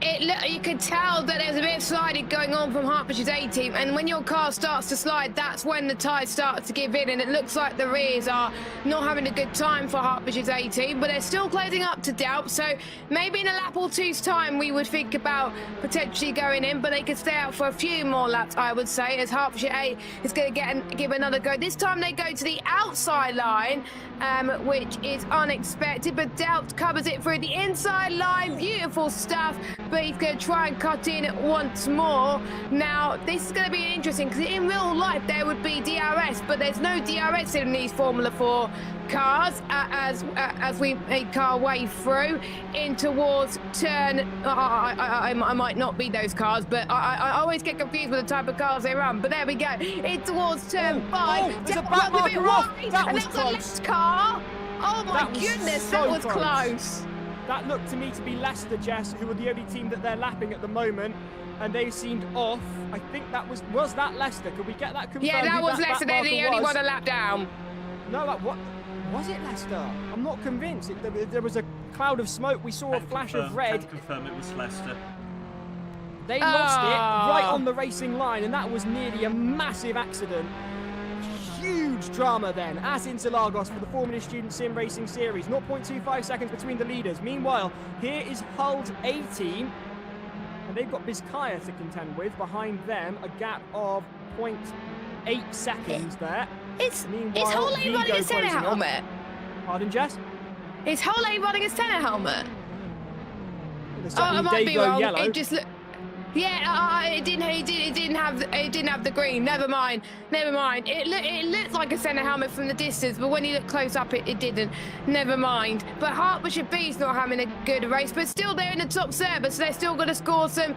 You could tell that there's a bit of sliding going on from Hertfordshire's A team, and when your car starts to slide, that's when the tyres start to give in, and it looks like the rears are not having a good time for Hertfordshire's A team, but they're still closing up to Delft, so maybe in a lap or two's time we would think about potentially going in, but they could stay out for a few more laps, I would say, as Hertfordshire A is going to give another go. This time they go to the outside line, which is unexpected, but Delft covers it through the inside line. Beautiful stuff, but he's going to try and cut in once more. Now, this is going to be interesting, because in real life there would be DRS, but there's no DRS in these Formula 4 cars as we make our way through in towards turn. I might not be those cars, but I always get confused with the type of cars they run. But there we go. In towards turn 5. There's a back marker off. That and was there's close. a left car. Oh my That was goodness, so that was close. close. That looked to me to be Leicester, Jess, who are the only team that they're lapping at the moment, and they seemed off. I think that was that Leicester? Could we get that confirmed? Yeah, that who was Leicester. They're the marker only was? one a lap down. No, what was it, Leicester? I'm not convinced. There was a cloud of smoke. We saw a flash of red. Can confirm it was Leicester. They lost it right on the racing line, and that was nearly a massive accident. Huge drama then at Interlagos for the Formula Student Sim Racing Series. 0.25 seconds between the leaders. Meanwhile, here is Hull's A team, and they've got Vizcaya to contend with. Behind them, a gap of 0.8 seconds there. Is Meanwhile, Hull Vigo running a centre closing up. helmet? Pardon, Jess? Is Hull running a centre helmet? There's Oh, I certainly might be Dago wrong. yellow. It just looked. Yeah, it didn't have the green. Never mind. It looked like a centre helmet from the distance, but when you look close up, it didn't. Never mind. But Hertfordshire B's not having a good race, but still they're in the top server, so they're still going to score some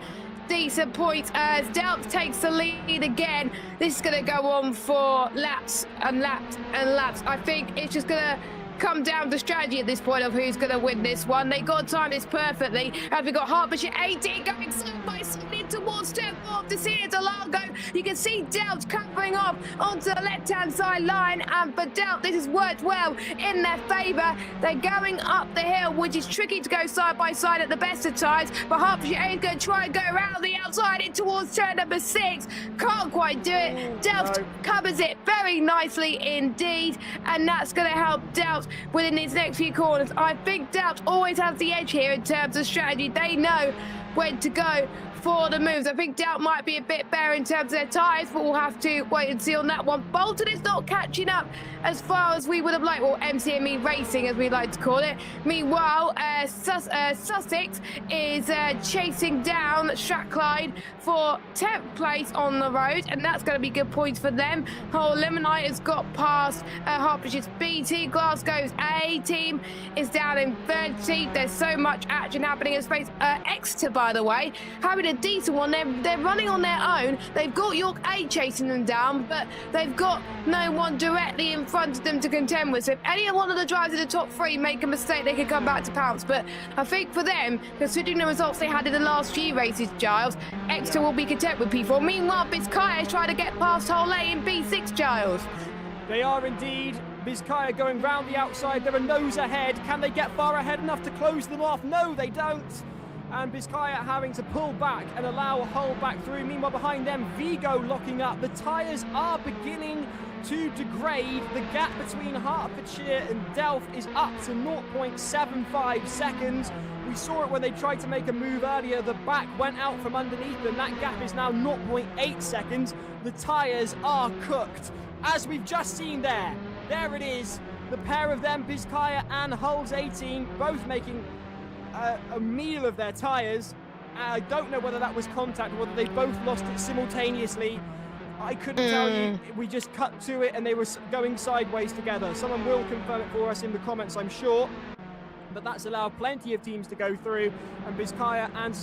decent points as Delft takes the lead again. This is going to go on for laps and laps and laps. I think it's just going to come down to strategy at this point of who's going to win this one. They got to time this perfectly. As we got Hertfordshire 18 going side by side in towards turn 4 to see Interlagos. You can see Delft covering off onto the left-hand side line, and for Delft, this has worked well in their favour. They're going up the hill, which is tricky to go side by side at the best of times, but Hertfordshire 8 is going to try and go around the outside in towards turn number 6. Can't quite do it. Delft covers it very nicely indeed, and that's going to help Delft within these next few corners. I think Delft always has the edge here in terms of strategy. They know when to go for the moves. I think Delft might be a bit better in terms of their tyres, but we'll have to wait and see on that one. Bolton is not catching up as far as we would have liked, or MCME Racing as we like to call it. Meanwhile, Sussex is chasing down Strathclyde for 10th place on the road, and that's going to be good points for them. Hull Limonite has got past Hertfordshire's B team. Glasgow's A team is down in 3rd seat. There's so much action happening in space. Exeter, by the way, having a decent one. They're running on their own. They've got York 8 chasing them down, but they've got no one directly in front of them to contend with. So if any one of the drivers in the top 3 make a mistake, they could come back to pounce. But I think for them, considering the results they had in the last few races, Giles, Exeter will be content with P4. Meanwhile, Vizcaya is trying to get past Hull A in B6, Giles. They are indeed. Vizcaya going round the outside. They're a nose ahead. Can they get far ahead enough to close them off? No, they don't. And Vizcaya having to pull back and allow Hull back through. Meanwhile, behind them, Vigo locking up. The tyres are beginning to degrade. The gap between Hertfordshire and Delft is up to 0.75 seconds. We saw it when they tried to make a move earlier. The back went out from underneath them. That gap is now 0.8 seconds. The tyres are cooked. As we've just seen there. There it is. The pair of them, Vizcaya and Hull's 18, both making a meal of their tyres. I don't know whether that was contact or whether they both lost it simultaneously. I couldn't tell you. We just cut to it and they were going sideways together. Someone will confirm it for us in the comments, I'm sure. But that's allowed plenty of teams to go through, and Vizcaya and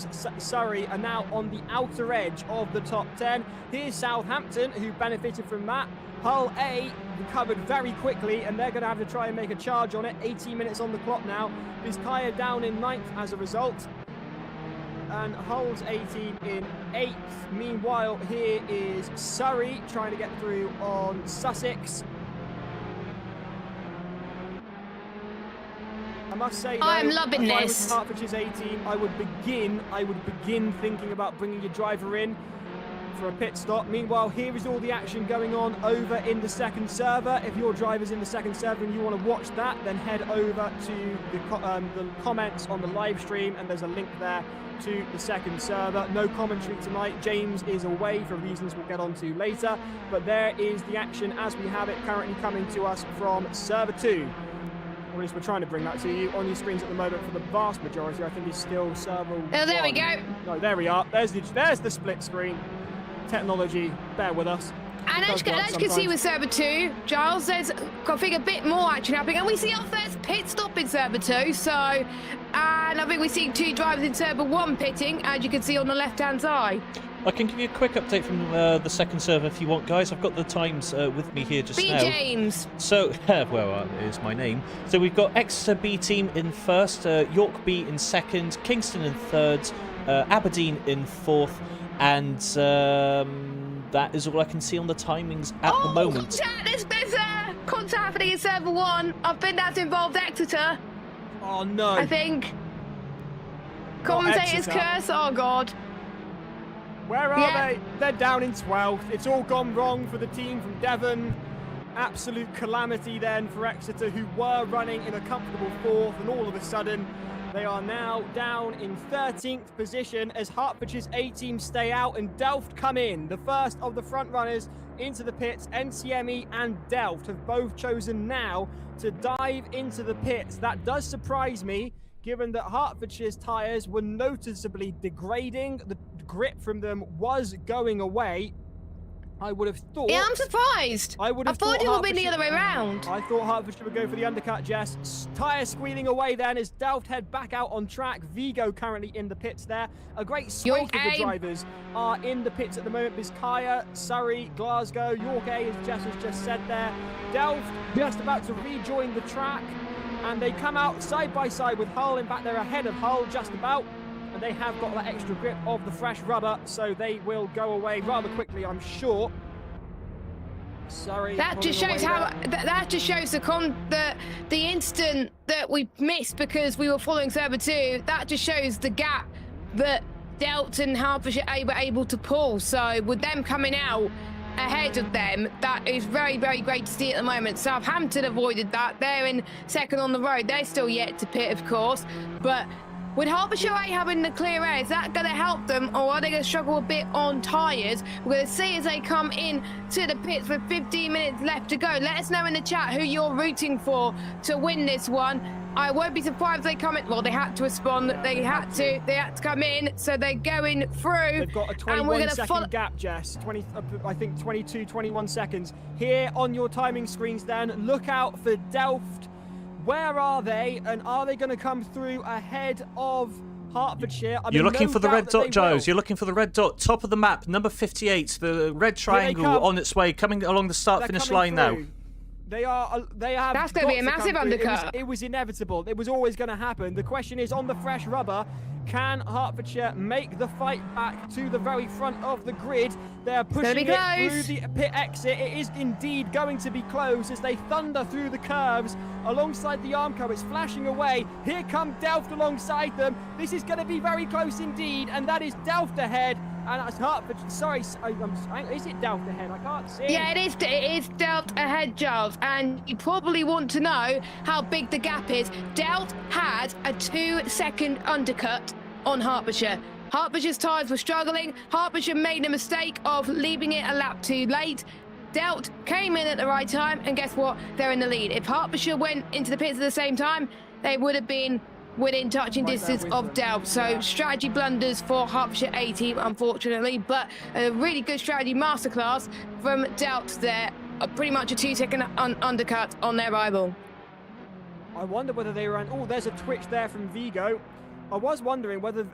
Surrey are now on the outer edge of the top 10. Here's Southampton, who benefited from that. Hull A recovered very quickly, and they're going to have to try and make a charge on it. 18 minutes on the clock now. Vizcaya down in 9th as a result. And Hull's 18 in 8th. Meanwhile, here is Surrey trying to get through on Sussex. I must say, though, I'm loving if I this. was Hertfordshire's 18, I would begin thinking about bringing your driver in for a pit stop. Meanwhile, here is all the action going on over in the second server. If your driver's in the second server and you want to watch that, then head over to the comments on the live stream, and there's a link there to the second server. No commentary tonight. James is away for reasons we'll get onto later, but there is the action as we have it currently coming to us from server 2. Or at least we're trying to bring that to you. On your screens at the moment for the vast majority, I think is still server 1. Oh, there we go. No, there we are. There's the split screen. Technology, bear with us. And as you can see with server 2, Giles, there's I think a bit more action happening, and we see our first pit stop in server 2. So, and I think we see 2 drivers in server 1 pitting, as you can see on the left-hand side. I can give you a quick update from the second server if you want, guys. I've got the times with me here just B now. James. So, well, is my name. So we've got Exeter B team in first, York B in second, Kingston in third, Aberdeen in fourth, and that is all I can see on the timings at the moment. Contact! There's contact happening in server 1. I think that's involved Exeter. Oh no. I think. Not Commentators Exeter. curse. Oh god. Where are they? They're down in 12th. It's all gone wrong for the team from Devon. Absolute calamity then for Exeter, who were running in a comfortable 4th, and all of a sudden they are now down in 13th position as Hertfordshire's A team stay out and Delft come in. The first of the front runners into the pits, NCME and Delft have both chosen now to dive into the pits. That does surprise me, given that Hertfordshire's tyres were noticeably degrading. The grip from them was going away. I would have thought... Yeah, I'm surprised. I would have thought it would be the other way around. I thought Hertfordshire would go for the undercut, Jess. Tyre squealing away then as Delft head back out on track. Vigo currently in the pits there. A great swathe of the drivers are in the pits at the moment. Biscaya, Surrey, Glasgow, York A, as Jess has just said there. Delft just about to rejoin the track. And they come out side by side with Hull. In fact, they're ahead of Hull just about. And they have got that extra grip of the fresh rubber, so they will go away rather quickly, I'm sure. Sorry. That just shows how that just shows the instant that we missed because we were following server 2. That just shows the gap that Delft and Hertfordshire were able to pull. So with them coming out ahead of them, that is very, very great to see at the moment. Southampton avoided that. They're in second on the road. They're still yet to pit, of course, but with Hertfordshire having the clear air, is that going to help them, or are they going to struggle a bit on tyres? We're going to see as they come in to the pits with 15 minutes left to go. Let us know in the chat who you're rooting for to win this one. I won't be surprised if they come in. Well, they had to respond. Yeah, they had to come in, so they're going through. They've got a 21-second gap, Jess. 20, I think 22, 21 seconds. Here on your timing screens then, look out for Delft. Where are they, and are they going to come through ahead of Hertfordshire? You're looking for the red dot, Giles. You're looking for the red dot, top of the map, number 58, the red triangle on its way, coming along the start-finish line now. They have. That's going to be a massive undercut. It was inevitable. It was always going to happen. The question is, on the fresh rubber, can Hertfordshire make the fight back to the very front of the grid? They're pushing it through the pit exit. It is indeed going to be close as they thunder through the curves alongside the Armco. It's flashing away. Here come Delft alongside them. This is going to be very close indeed, and that is Delft ahead. And that's Hertfordshire. Sorry, is it Delft ahead? I can't see. Yeah, it is Delft ahead, Giles. And you probably want to know how big the gap is. Delft had a 2-second undercut on Hertfordshire. Hertfordshire's tyres were struggling. Hertfordshire made a mistake of leaving it a lap too late. Delft came in at the right time, and guess what? They're in the lead. If Hertfordshire went into the pits at the same time, they would have been within touching distance of Delft. So strategy blunders for Hertfordshire A team, unfortunately, but a really good strategy masterclass from Delft there. Pretty much a 2-second undercut on their rival. I wonder whether they were... Oh, there's a twitch there from Vigo. I was wondering whether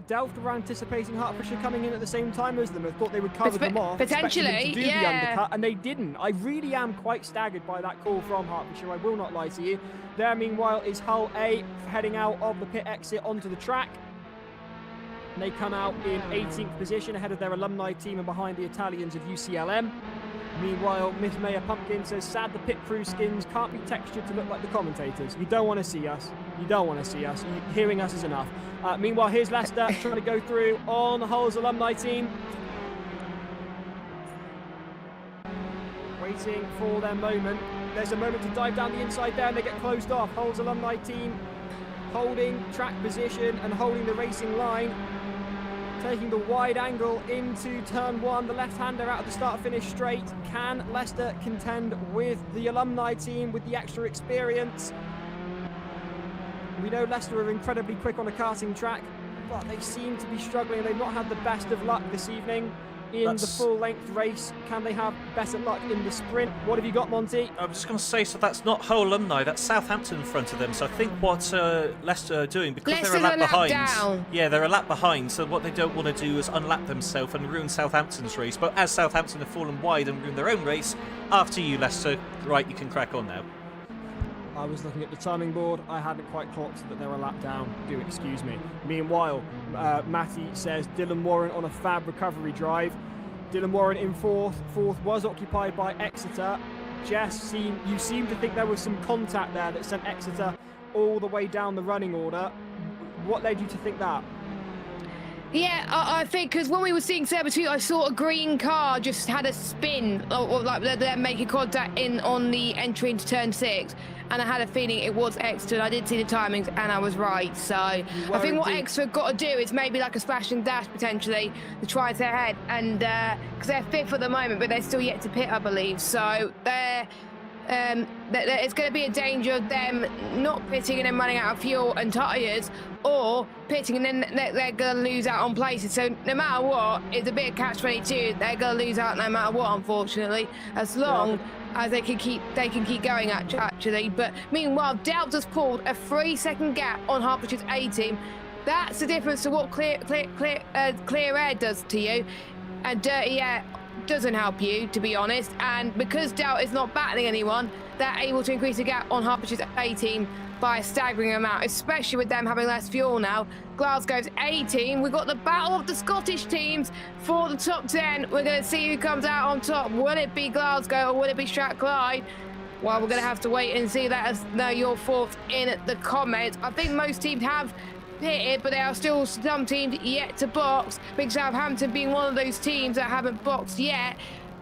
Delft were anticipating Hertfordshire coming in at the same time as them. I thought they would cover them off, potentially, them to do the undercut, and they didn't. I really am quite staggered by that call from Hertfordshire, I will not lie to you. There, meanwhile, is Hull A heading out of the pit exit onto the track. And they come out in 18th position ahead of their alumni team and behind the Italians of UCLM. Meanwhile, Miss Mayor Pumpkin says, sad the pit crew skins can't be textured to look like the commentators. You don't want to see us. You don't want to see us. Hearing us is enough. Meanwhile, here's Leicester trying to go through on Hull's alumni team. Waiting for their moment. There's a moment to dive down the inside there and they get closed off. Hull's alumni team holding track position and holding the racing line. Taking the wide angle into turn 1, the left-hander out of the start-finish straight. Can Leicester contend with the alumni team with the extra experience? We know Leicester are incredibly quick on a karting track, but they seem to be struggling. They've not had the best of luck this evening. in the full-length race? Can they have better luck in the sprint? What have you got, Monty? I'm just going to say, so that's not Hull Alumni, that's Southampton in front of them. So I think what Leicester are doing, because they're a lap behind. Down. Yeah, they're a lap behind, so what they don't want to do is unlap themselves and ruin Southampton's race. But as Southampton have fallen wide and ruined their own race, after you, Leicester, right, you can crack on now. I was looking at the timing board. I hadn't quite clocked that they were a lap down. Do excuse me. Meanwhile, Matty says Dylan Warren on a fab recovery drive. Dylan Warren in fourth. Fourth was occupied by Exeter. Jess, you seem to think there was some contact there that sent Exeter all the way down the running order. What led you to think that? Yeah, I think because when we were seeing Saber 2, I saw a green car just had a spin, or like they're making contact on the entry into turn 6, and I had a feeling it was Exeter. I did see the timings, and I was right. So I think what Exeter got to do is maybe like a splash and dash potentially to try to ahead, and because they're 5th at the moment, but they're still yet to pit, I believe. So it's going to be a danger of them not pitting and then running out of fuel and tyres, or pitting and then they're going to lose out on places. So no matter what, it's a bit of catch-22. They're going to lose out no matter what, unfortunately, as long as they can keep going actually. But meanwhile, Doubt has pulled a 3-second gap on Hertfordshire's A team. That's the difference to what clear air does to you, and dirty air doesn't help you, to be honest. And because Doubt is not battling anyone, they're able to increase the gap on Hertfordshire's A team by a staggering amount, especially with them having less fuel now. Glasgow's A team, we've got the battle of the Scottish teams for the top 10. We're going to see who comes out on top. Will it be Glasgow or will it be Strathclyde? Well, we're going to have to wait and see. Let us know your thoughts in the comments. I think most teams have pitted, but there are still some teams yet to box. Big Southampton being one of those teams that haven't boxed yet.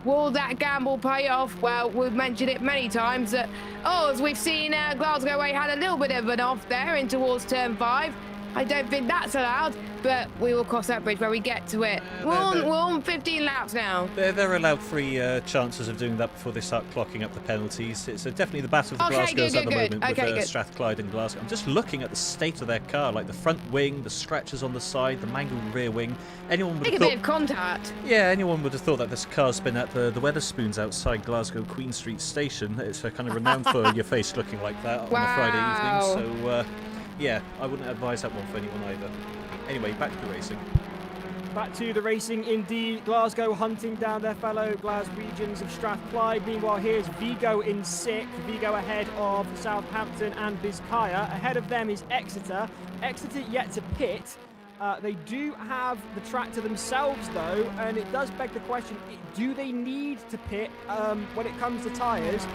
Will that gamble pay off? Well, we've mentioned it many times that, as we've seen Glasgow Way had a little bit of an off there in towards turn 5. I don't think that's allowed, but we will cross that bridge when we get to it. We're on 15 laps now. They're allowed 3 chances of doing that before they start clocking up the penalties. It's definitely the battle of the Glasgows at the moment with Strathclyde and Glasgow. I'm just looking at the state of their car, like the front wing, the scratches on the side, the mangled rear wing. Anyone would have thought, a bit of contact. Yeah, anyone would have thought that this car's been at the Wetherspoons outside Glasgow Queen Street Station. It's kind of renowned for your face looking like that on a Friday evening. So, yeah, I wouldn't advise that one for anyone either. Anyway, back to the racing. Back to the racing indeed. Glasgow hunting down their fellow Glaswegians of Strathclyde. Meanwhile, here's Vigo in 6th. Vigo ahead of Southampton and Vizcaya. Ahead of them is Exeter. Exeter yet to pit. They do have the track to themselves, though, and it does beg the question, do they need to pit when it comes to tyres?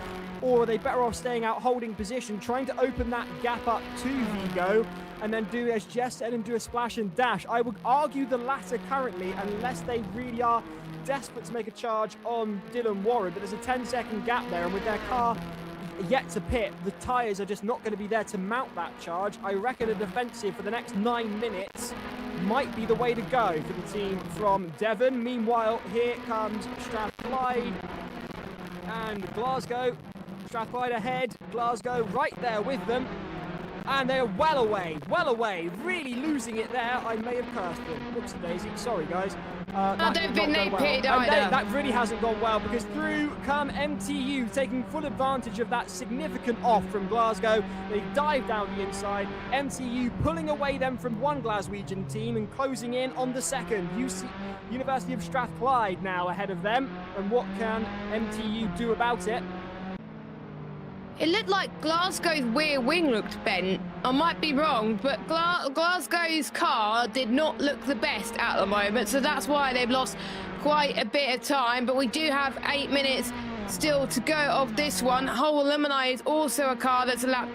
Or are they better off staying out holding position, trying to open that gap up to Vigo, and then do, as Jess said, and do a splash and dash? I would argue the latter currently, unless they really are desperate to make a charge on Dylan Warren. But there's a 10-second gap there, and with their car yet to pit, the tyres are just not going to be there to mount that charge. I reckon a defensive for the next 9 minutes might be the way to go for the team from Devon. Meanwhile, here comes Strathclyde and Glasgow. Strathclyde ahead, Glasgow right there with them, and they're well away, really losing it there. I may have cursed them. Whoopsie daisy, sorry guys. I don't think they pitted either. That really hasn't gone well, because through come MTU, taking full advantage of that significant off from Glasgow. They dive down the inside, MTU pulling away them from one Glaswegian team and closing in on the second. University of Strathclyde now ahead of them, and what can MTU do about it? It looked like Glasgow's rear wing looked bent. I might be wrong, but Glasgow's car did not look the best at the moment, so that's why they've lost quite a bit of time. But we do have 8 minutes still to go of this one. Hull Alumni is also a car that's a lap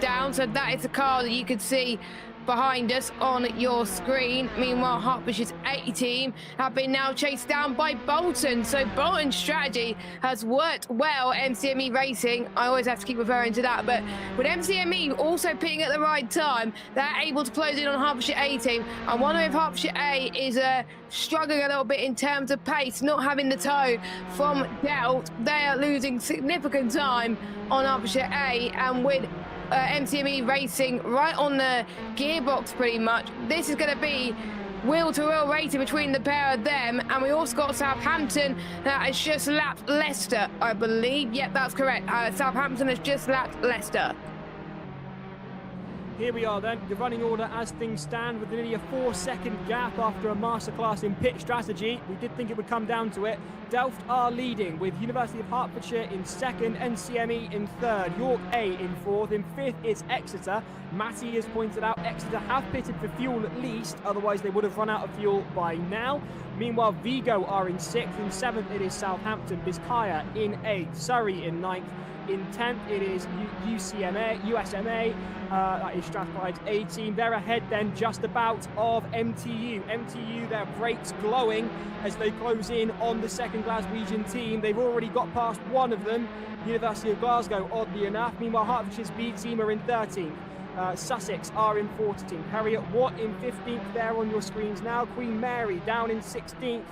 down, so that is a car that you could see behind us on your screen. Meanwhile, Hertfordshire's A team have been now chased down by Bolton. So Bolton's strategy has worked well. MCME Racing, I always have to keep referring to that, but with MCME also pitting at the right time, they're able to close in on Hertfordshire A team. I wonder if Hertfordshire A is struggling a little bit in terms of pace, not having the toe from Delt. They are losing significant time on Hertfordshire A, and with MCME Racing right on the gearbox pretty much, this is going to be wheel-to-wheel racing between the pair of them. And we also got Southampton that has just lapped Leicester, I believe. Yep, that's correct. Southampton has just lapped Leicester. Here we are then, the running order as things stand, with nearly a 4-second gap after a masterclass in pit strategy. We did think it would come down to it. Delft are leading, with University of Hertfordshire in second, NCME in third, York A in fourth. In fifth is Exeter. Matty has pointed out Exeter have pitted for fuel at least, otherwise they would have run out of fuel by now. Meanwhile, Vigo are in sixth. In seventh, it is Southampton. Vizcaya in eighth. Surrey in ninth. In 10th, it is USMA, that is Strathclyde's A team. They're ahead then just about of MTU. MTU, their brakes glowing as they close in on the second Glaswegian team. They've already got past one of them, University of Glasgow, oddly enough. Meanwhile, Hertfordshire's B team are in 13th. Sussex are in 14th. Harriet Watt in 15th there on your screens now. Queen Mary down in 16th.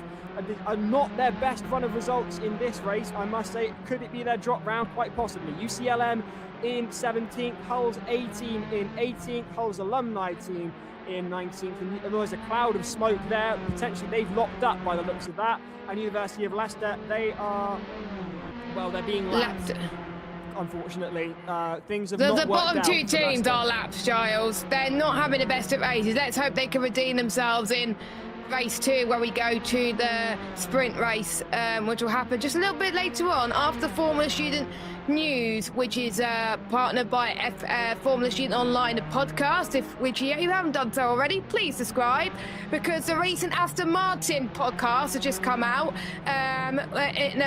Are not their best run of results in this race, I must say. Could it be their drop round? Quite possibly. UCLM in 17th, Hull's A team in 18th, Hull's alumni team in 19th, and there's a cloud of smoke there. Potentially they've locked up by the looks of that. And University of Leicester, they are, well, they're being lapped. Unfortunately, things have not worked out. The bottom two teams are lapped, Giles. They're not having the best of races. Let's hope they can redeem themselves in race 2, where we go to the sprint race, which will happen just a little bit later on after Formula Student News, which is partnered by Formula Student Online, a podcast. Which you haven't done so already, please subscribe, because the recent Aston Martin podcast has just come out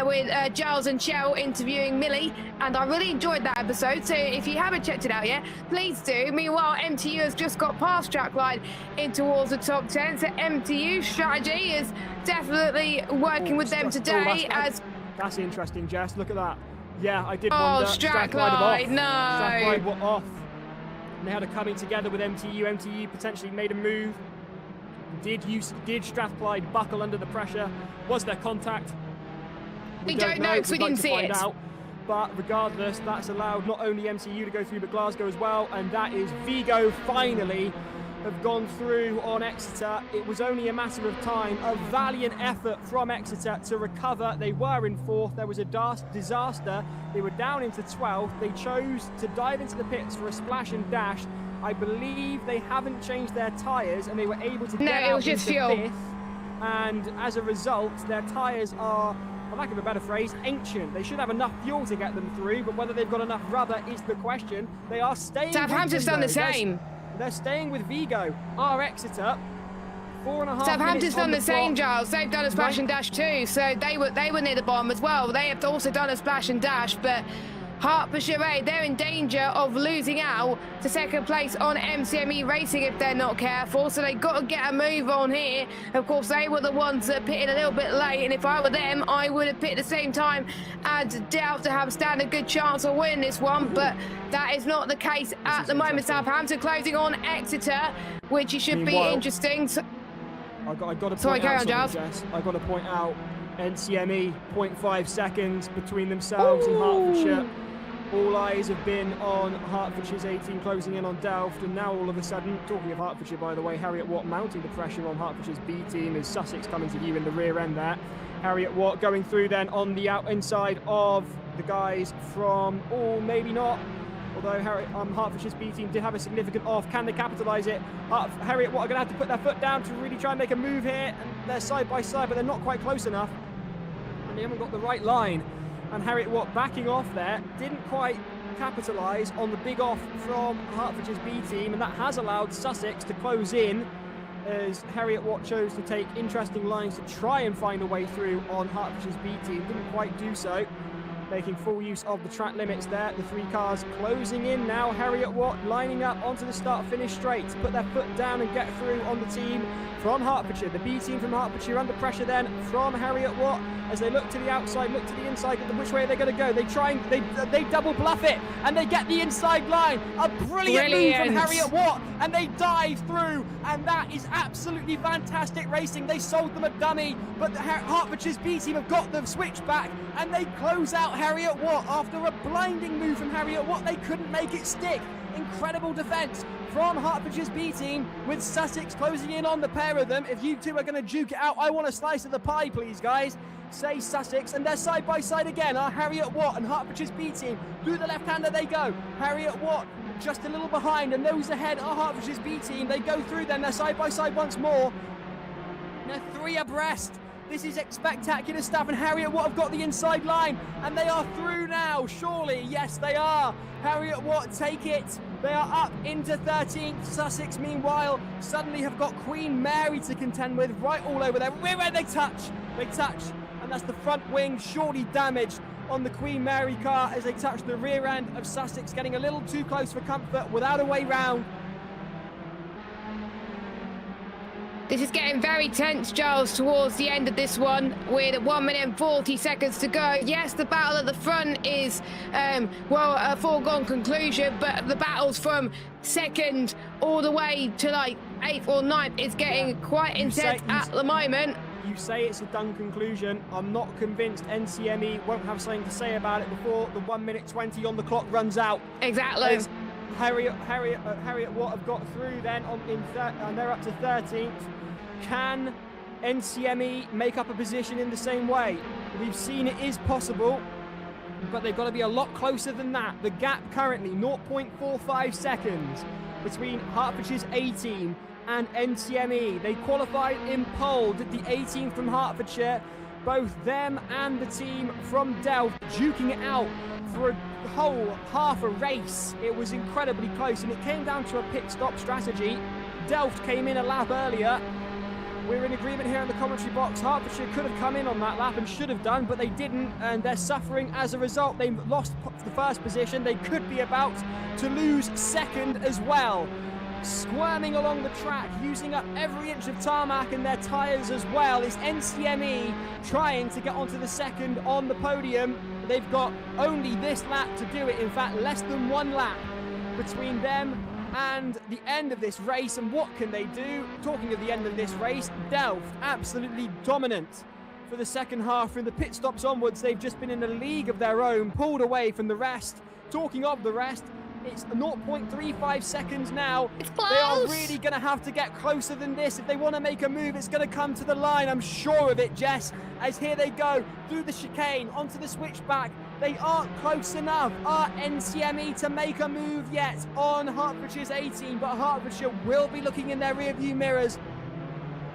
with Giles and Shell interviewing Millie, and I really enjoyed that episode, so if you haven't checked it out yet, please do. Meanwhile, MTU has just got past Strathclyde in towards the top 10, so MTU strategy is definitely working with them today. That's interesting, Jess. Look at that. Yeah, I did wonder. Strathclyde, no. Strathclyde were off. And they had a coming together with MTU. MTU potentially made a move. Did Strathclyde buckle under the pressure? Was there contact? We don't know because we didn't see it. But regardless, that's allowed not only MTU to go through, but Glasgow as well. And that is Vigo finally have gone through on Exeter. It was only a matter of time. A valiant effort from Exeter to recover. They were in fourth. There was a disaster. They were down into 12th. They chose to dive into the pits for a splash and dash. I believe they haven't changed their tyres, and they were able to get out into fifth. And as a result, their tyres are, for lack of a better phrase, ancient. They should have enough fuel to get them through, but whether they've got enough rubber is the question. They are staying. Southampton's done the same. They're staying with Vigo. Our Exeter, 4.5 Southampton's done the same, Giles. They've done a splash and dash too, so they were near the bottom as well. They have also done a splash and dash, but Hertfordshire, they're in danger of losing out to second place on MCME Racing if they're not careful, so they've got to get a move on here. Of course, they were the ones that pitted a little bit late, and if I were them, I would have pitted at the same time and doubt to stand a good chance of winning this one, but that is not the case at the moment. Southampton closing on Exeter, which should be interesting. I got to Sorry, carry on, Giles. I got to point out NCME 0.5 seconds between themselves and Hertfordshire. All eyes have been on Hertfordshire's A team closing in on Delft, and now all of a sudden, talking of Hertfordshire by the way, Harriet Watt mounting the pressure on Hertfordshire's B team as Sussex coming to view in the rear end there. Harriet Watt going through then on the inside of the guys from, maybe not, although Hertfordshire's B team did have a significant off. Can they capitalise it? Harriet Watt are going to have to put their foot down to really try and make a move here, and they're side by side, but they're not quite close enough, and they haven't got the right line. And Harriet Watt backing off there, didn't quite capitalise on the big off from Hertfordshire's B team, and that has allowed Sussex to close in as Harriet Watt chose to take interesting lines to try and find a way through on Hertfordshire's B team. Didn't quite do so, making full use of the track limits there. The three cars closing in now. Harriet Watt lining up onto the start-finish straight to put their foot down and get through on the team from Hertfordshire. The B team from Hertfordshire under pressure then from Harriet Watt as they look to the outside, look to the inside. Which way are they going to go? They double bluff it and they get the inside line. A brilliant move from Harriet Watt, and they dive through, and that is absolutely fantastic racing. They sold them a dummy, but the Hertfordshire's B team have got them switched back, and they close out Harriet Watt after a blinding move from Harriet Watt. They couldn't make it stick. Incredible defence from Hertfordshire's B team, with Sussex closing in on the pair of them. If you two are going to duke it out, I want a slice of the pie, please, guys. Say Sussex, and they're side by side again. Are Harriet Watt and Hertfordshire's B team. Through the left-hander they go. Harriet Watt just a little behind, and those ahead are Hertfordshire's B team. They go through them. They're side by side once more. They're 3 abreast. This is spectacular stuff, and Harriet Watt have got the inside line, and they are through now, surely. Yes, they are. Harriet Watt take it. They are up into 13th. Sussex, meanwhile, suddenly have got Queen Mary to contend with right all over their rear end. They touch, and that's the front wing surely damaged on the Queen Mary car as they touch the rear end of Sussex, getting a little too close for comfort without a way round. This is getting very tense, Giles, towards the end of this one, with 1 minute and 40 seconds to go. Yes, the battle at the front is, a foregone conclusion, but the battles from second all the way to, 8th or 9th is getting quite intense at the moment. You say it's a done conclusion. I'm not convinced NCME won't have something to say about it before the 1 minute 20 on the clock runs out. Exactly. As Harriet Watt have got through then, and they're up to 13th. Can NCME make up a position in the same way? We've seen it is possible, but they've got to be a lot closer than that. The gap currently 0.45 seconds between Hertfordshire's A team and NCME. They qualified in pole, the A team from Hertfordshire, both them and the team from Delft duking it out for a whole half a race. It was incredibly close, and it came down to a pit stop strategy. Delft came in a lap earlier. We're in agreement here in the commentary box. Hertfordshire could have come in on that lap and should have done, but they didn't, and they're suffering as a result. They lost the first position. They could be about to lose second as well. Squirming along the track, using up every inch of tarmac and their tyres as well, is NCME trying to get onto the second on the podium. They've got only this lap to do it. In fact, less than 1 lap between them and the end of this race. And what can they do? Talking of the end of this race, Delft absolutely dominant for the second half. From the pit stops onwards, they've just been in a league of their own, pulled away from the rest. Talking of the rest, it's 0.35 seconds now. It's close. They are really going to have to get closer than this. If they want to make a move, it's going to come to the line. I'm sure of it, Jess, as here they go through the chicane onto the switchback. They aren't close enough. Are NCME to make a move yet on Hertfordshire's A team? But Hertfordshire will be looking in their rearview mirrors.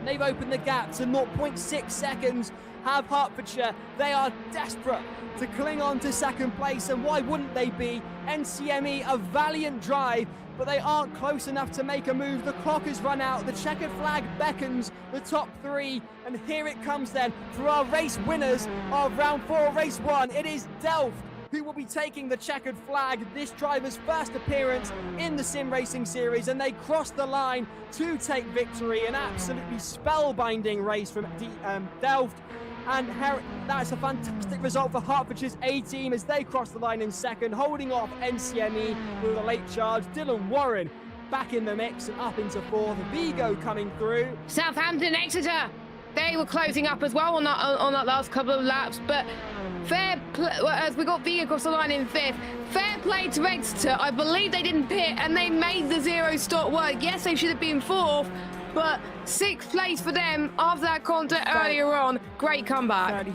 They've opened the gap to 0.6 seconds. Have Hertfordshire. They are desperate to cling on to second place, and why wouldn't they be? NCME, a valiant drive, but they aren't close enough to make a move. The clock has run out. The checkered flag beckons the top 3, and here it comes then for our race winners of round 4 of race 1. It is Delft who will be taking the checkered flag, this driver's first appearance in the sim racing series, and they cross the line to take victory. An absolutely spellbinding race from Delft. And that's a fantastic result for Hertfordshire's A team as they cross the line in second, holding off NCME with a late charge. Dylan Warren back in the mix and up into 4th. Vigo coming through. Southampton, Exeter, they were closing up as well on that last couple of laps, but as we got Vigo across the line in 5th. Fair play to Exeter. I believe they didn't pit and they made the 0 stop work. Yes, they should have been 4th, but 6th place for them after that contact earlier on. Great comeback.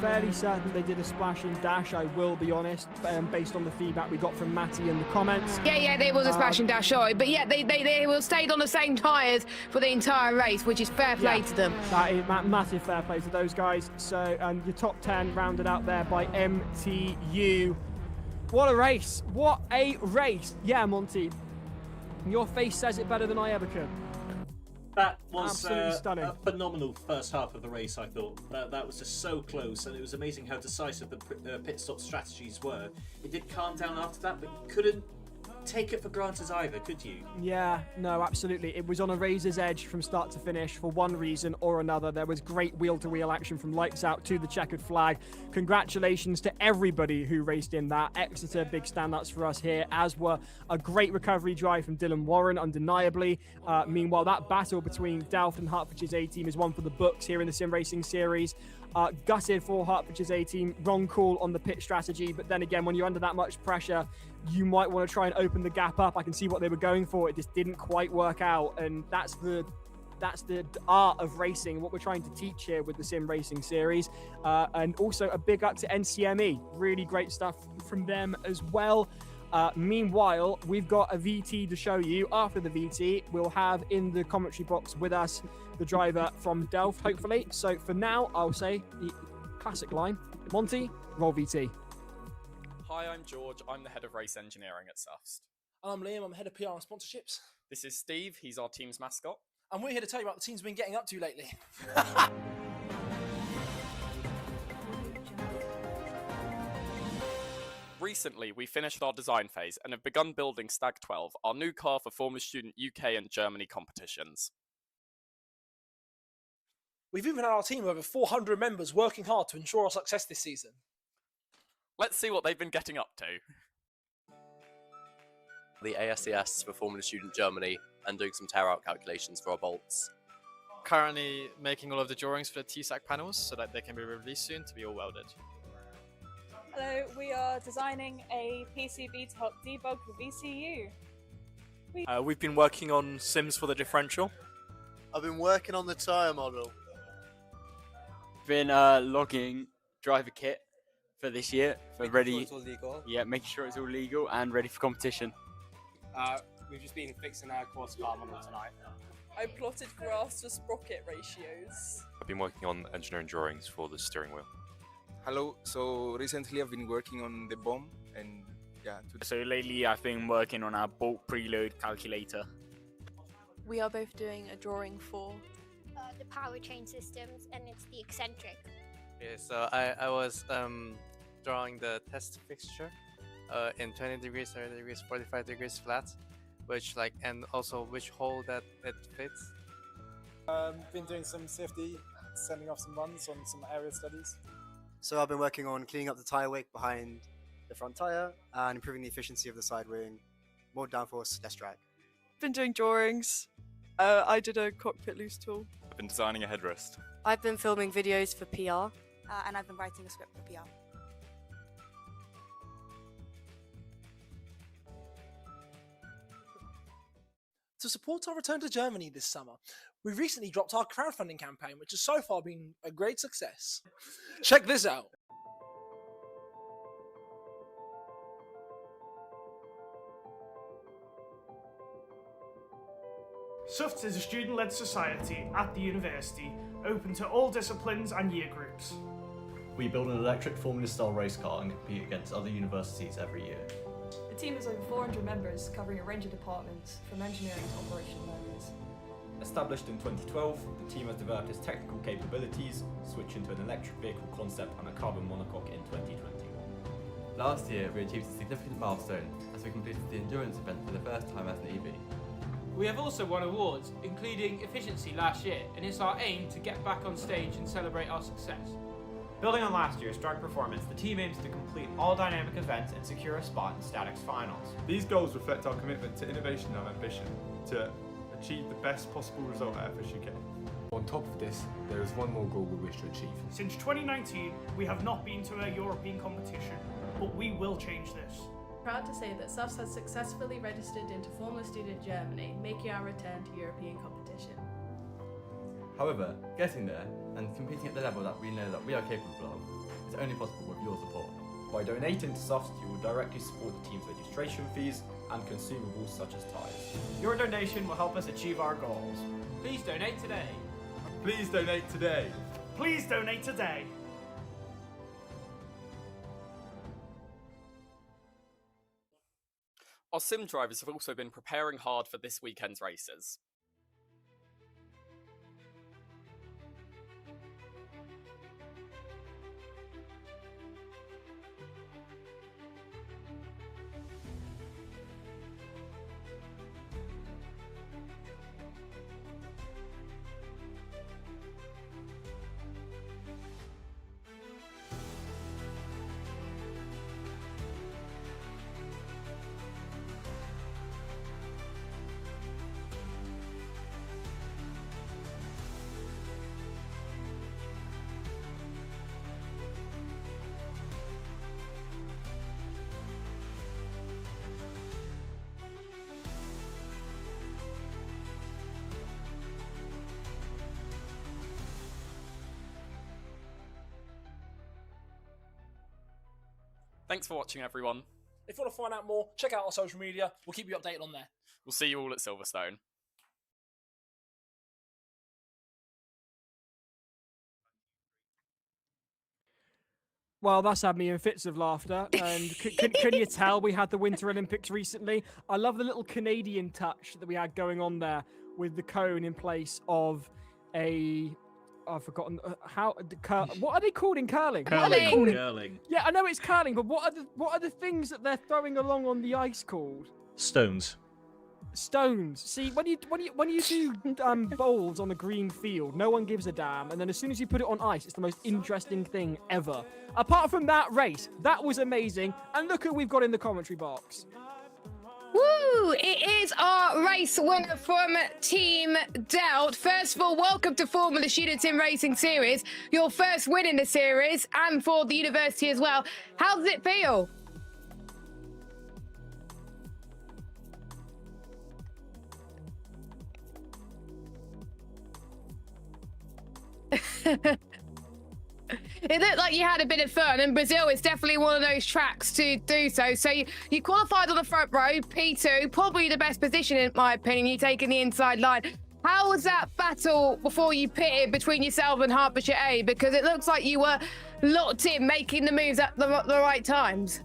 Fairly certain they did a splash and dash, I will be honest, based on the feedback we got from Matty in the comments. Yeah, there was a splash and dash, sorry. But yeah, they will stayed on the same tyres for the entire race, which is fair play to them. That is massive fair play to those guys. So your top 10 rounded out there by MTU. What a race. What a race. Yeah, Monty, your face says it better than I ever could. That was absolutely stunning. A phenomenal first half of the race, I thought. That was just so close, and it was amazing how decisive the pit stop strategies were. It did calm down after that, but you couldn't take it for granted either, could you? Yeah, no, absolutely. It was on a razor's edge from start to finish for one reason or another. There was great wheel-to-wheel action from lights out to the checkered flag. Congratulations to everybody who raced in that. Exeter, big standouts for us here, as were a great recovery drive from Dylan Warren, undeniably. Meanwhile, that battle between Delft and Hertfordshire's A team is one for the books here in the sim racing series. Gutted for Hertforda's A team. Wrong call on the pit strategy, but then again, when you're under that much pressure, you might want to try and open the gap up. I can see what they were going for. It just didn't quite work out, and that's the art of racing, what we're trying to teach here with the Sim Racing series. And also a big up to NCME. Really great stuff from them as well. Meanwhile, we've got a VT to show you. After the VT, we'll have in the commentary box with us the driver from Delft, hopefully. So for now, I'll say the classic line. Monty, roll VT. Hi, I'm George. I'm the head of race engineering at Sufst. I'm Liam. I'm head of PR and sponsorships. This is Steve. He's our team's mascot. And we're here to tell you about the teams we've been getting up to lately. Recently, we finished our design phase and have begun building Stag 12, our new car for Formula Student UK and Germany competitions. We've even had our team of over 400 members working hard to ensure our success this season. Let's see what they've been getting up to. The ASCS for Formula Student Germany and doing some tear-out calculations for our bolts. Currently making all of the drawings for the TSAC panels so that they can be released soon to be all welded. Hello, we are designing a PCB to help debug the VCU. We've been working on sims for the differential. I've been working on the tyre model. Been logging driver kit for this year for making sure it's all legal. Yeah, making sure it's all legal and ready for competition. We've just been fixing our quad car model tonight. I plotted graphs for sprocket ratios. I've been working on engineering drawings for the steering wheel. Hello, so recently I've been working on the bomb and So lately I've been working on our bolt preload calculator. We are both doing a drawing for the power chain systems, and it's the eccentric. Okay, so I was drawing the test fixture in 20 degrees, 30 degrees, 45 degrees flat, and also which hole that it fits. Been doing some safety, sending off some runs on some area studies. So I've been working on cleaning up the tyre wake behind the front tyre and improving the efficiency of the side wing. More downforce, less drag. been doing drawings. I did a cockpit loose tool. I've been designing a headrest. I've been filming videos for PR. And I've been writing a script for PR. To support our return to Germany this summer, we recently dropped our crowdfunding campaign, which has so far been a great success. Check this out. SUFT is a student-led society at the university, open to all disciplines and year groups. We build an electric Formula-style race car and compete against other universities every year. The team has over 400 members covering a range of departments, from engineering to operational areas. Established in 2012, the team has developed its technical capabilities, switching to an electric vehicle concept and a carbon monocoque in 2021. Last year, we achieved a significant milestone as we completed the endurance event for the first time as an EV. We have also won awards, including efficiency last year, and it's our aim to get back on stage and celebrate our success. Building on last year's drag performance, the team aims to complete all dynamic events and secure a spot in Statics finals. These goals reflect our commitment to innovation and ambition to achieve the best possible result at FS UK. On top of this, there is one more goal we wish to achieve. Since 2019, we have not been to a European competition, but we will change this. Proud to say that SUFS has successfully registered into Formula Student Germany, making our return to European competition. However, getting there and competing at the level that we know that we are capable of is only possible with your support. By donating to SUFT, you will directly support the team's registration fees and consumables such as tyres. Your donation will help us achieve our goals. Please donate today. Please donate today. Please donate today. Our sim drivers have also been preparing hard for this weekend's races. Thanks for watching, everyone. If you want to find out more, check out our social media. We'll keep you updated on there. We'll see you all at Silverstone. Well, that's had me in fits of laughter. And can you tell we had the Winter Olympics recently? I love the little Canadian touch that we had going on there with the cone in place of a... I've forgotten what are they called in curling? Curling. Yeah, I know it's curling, but what are the things that they're throwing along on the ice called? Stones. Stones. See, when you do bowls on a green field, no one gives a damn, and then as soon as you put it on ice, it's the most interesting thing ever. Apart from that race, that was amazing, and look who we've got in the commentary box. Woo! It is our race winner from Team Delt. First of all, welcome to Formula Students in Racing Series, your first win in the series, and for the university as well. How does it feel? It looked like you had a bit of fun, and Brazil is definitely one of those tracks to do so. So you qualified on the front row, P2, probably the best position in my opinion, you taking the inside line. How was that battle before you pitted between yourself and Hertfordshire A? Because it looks like you were locked in, making the moves at the right times.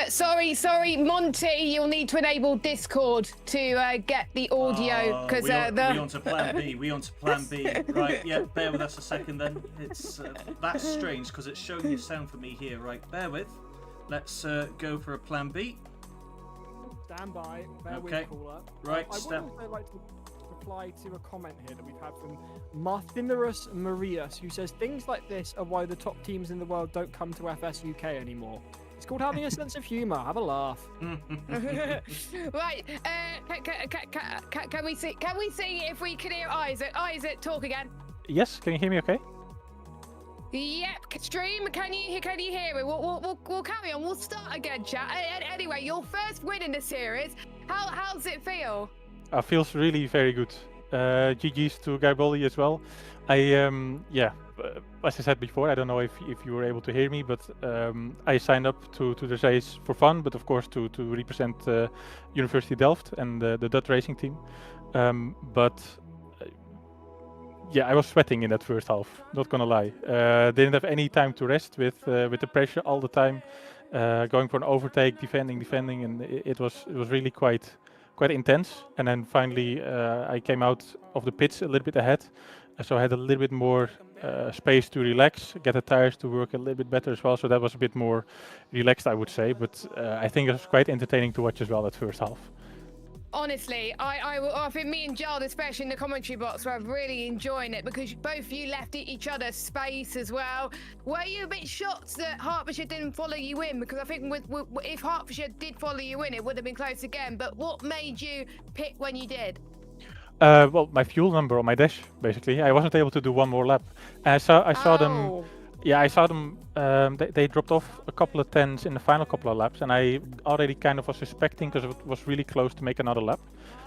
Sorry, Monty, you'll need to enable Discord to get the audio, because we on to plan B. We on to plan B. Right, yeah, bear with us a second then. It's that's strange because it's showing you sound for me here. Right, bear with. Let's go for a plan B. Stand by. Bear Okay. with caller. Right, I would step. also like to reply to a comment here that we've had from Marthinarus Marius, who says things like this are why the top teams in the world don't come to FS UK anymore. It's called having a sense of humour. Have a laugh. Right, can we see if we can hear Isaac talk again? Yes, can you hear me okay? Yep, stream, can you hear it? We'll carry on, we'll start again, chat. Anyway, your first win in the series, how's it feel? Feels really very good. GG's to Garibaldi as well. As I said before, I don't know if you were able to hear me, but I signed up to the race for fun, but of course to represent University Delft and the Dutch racing team. I was sweating in that first half, not gonna lie. Didn't have any time to rest with the pressure all the time, going for an overtake, defending, and it was really quite intense. And then finally I came out of the pits a little bit ahead, so I had a little bit more space to relax, get the tires to work a little bit better as well, so that was a bit more relaxed, I would say. But I think it was quite entertaining to watch as well, that first half. Honestly, I think me and Giles, especially in the commentary box, were really enjoying it because both you left each other space as well. Were you a bit shocked that Hertfordshire didn't follow you in? Because I think if Hertfordshire did follow you in, it would have been close again. But what made you pick when you did? Well, my fuel number on my dash, basically. I wasn't able to do one more lap. I saw them. Yeah, I saw them. They dropped off a couple of tens in the final couple of laps, and I already kind of was suspecting, because it was really close to make another lap.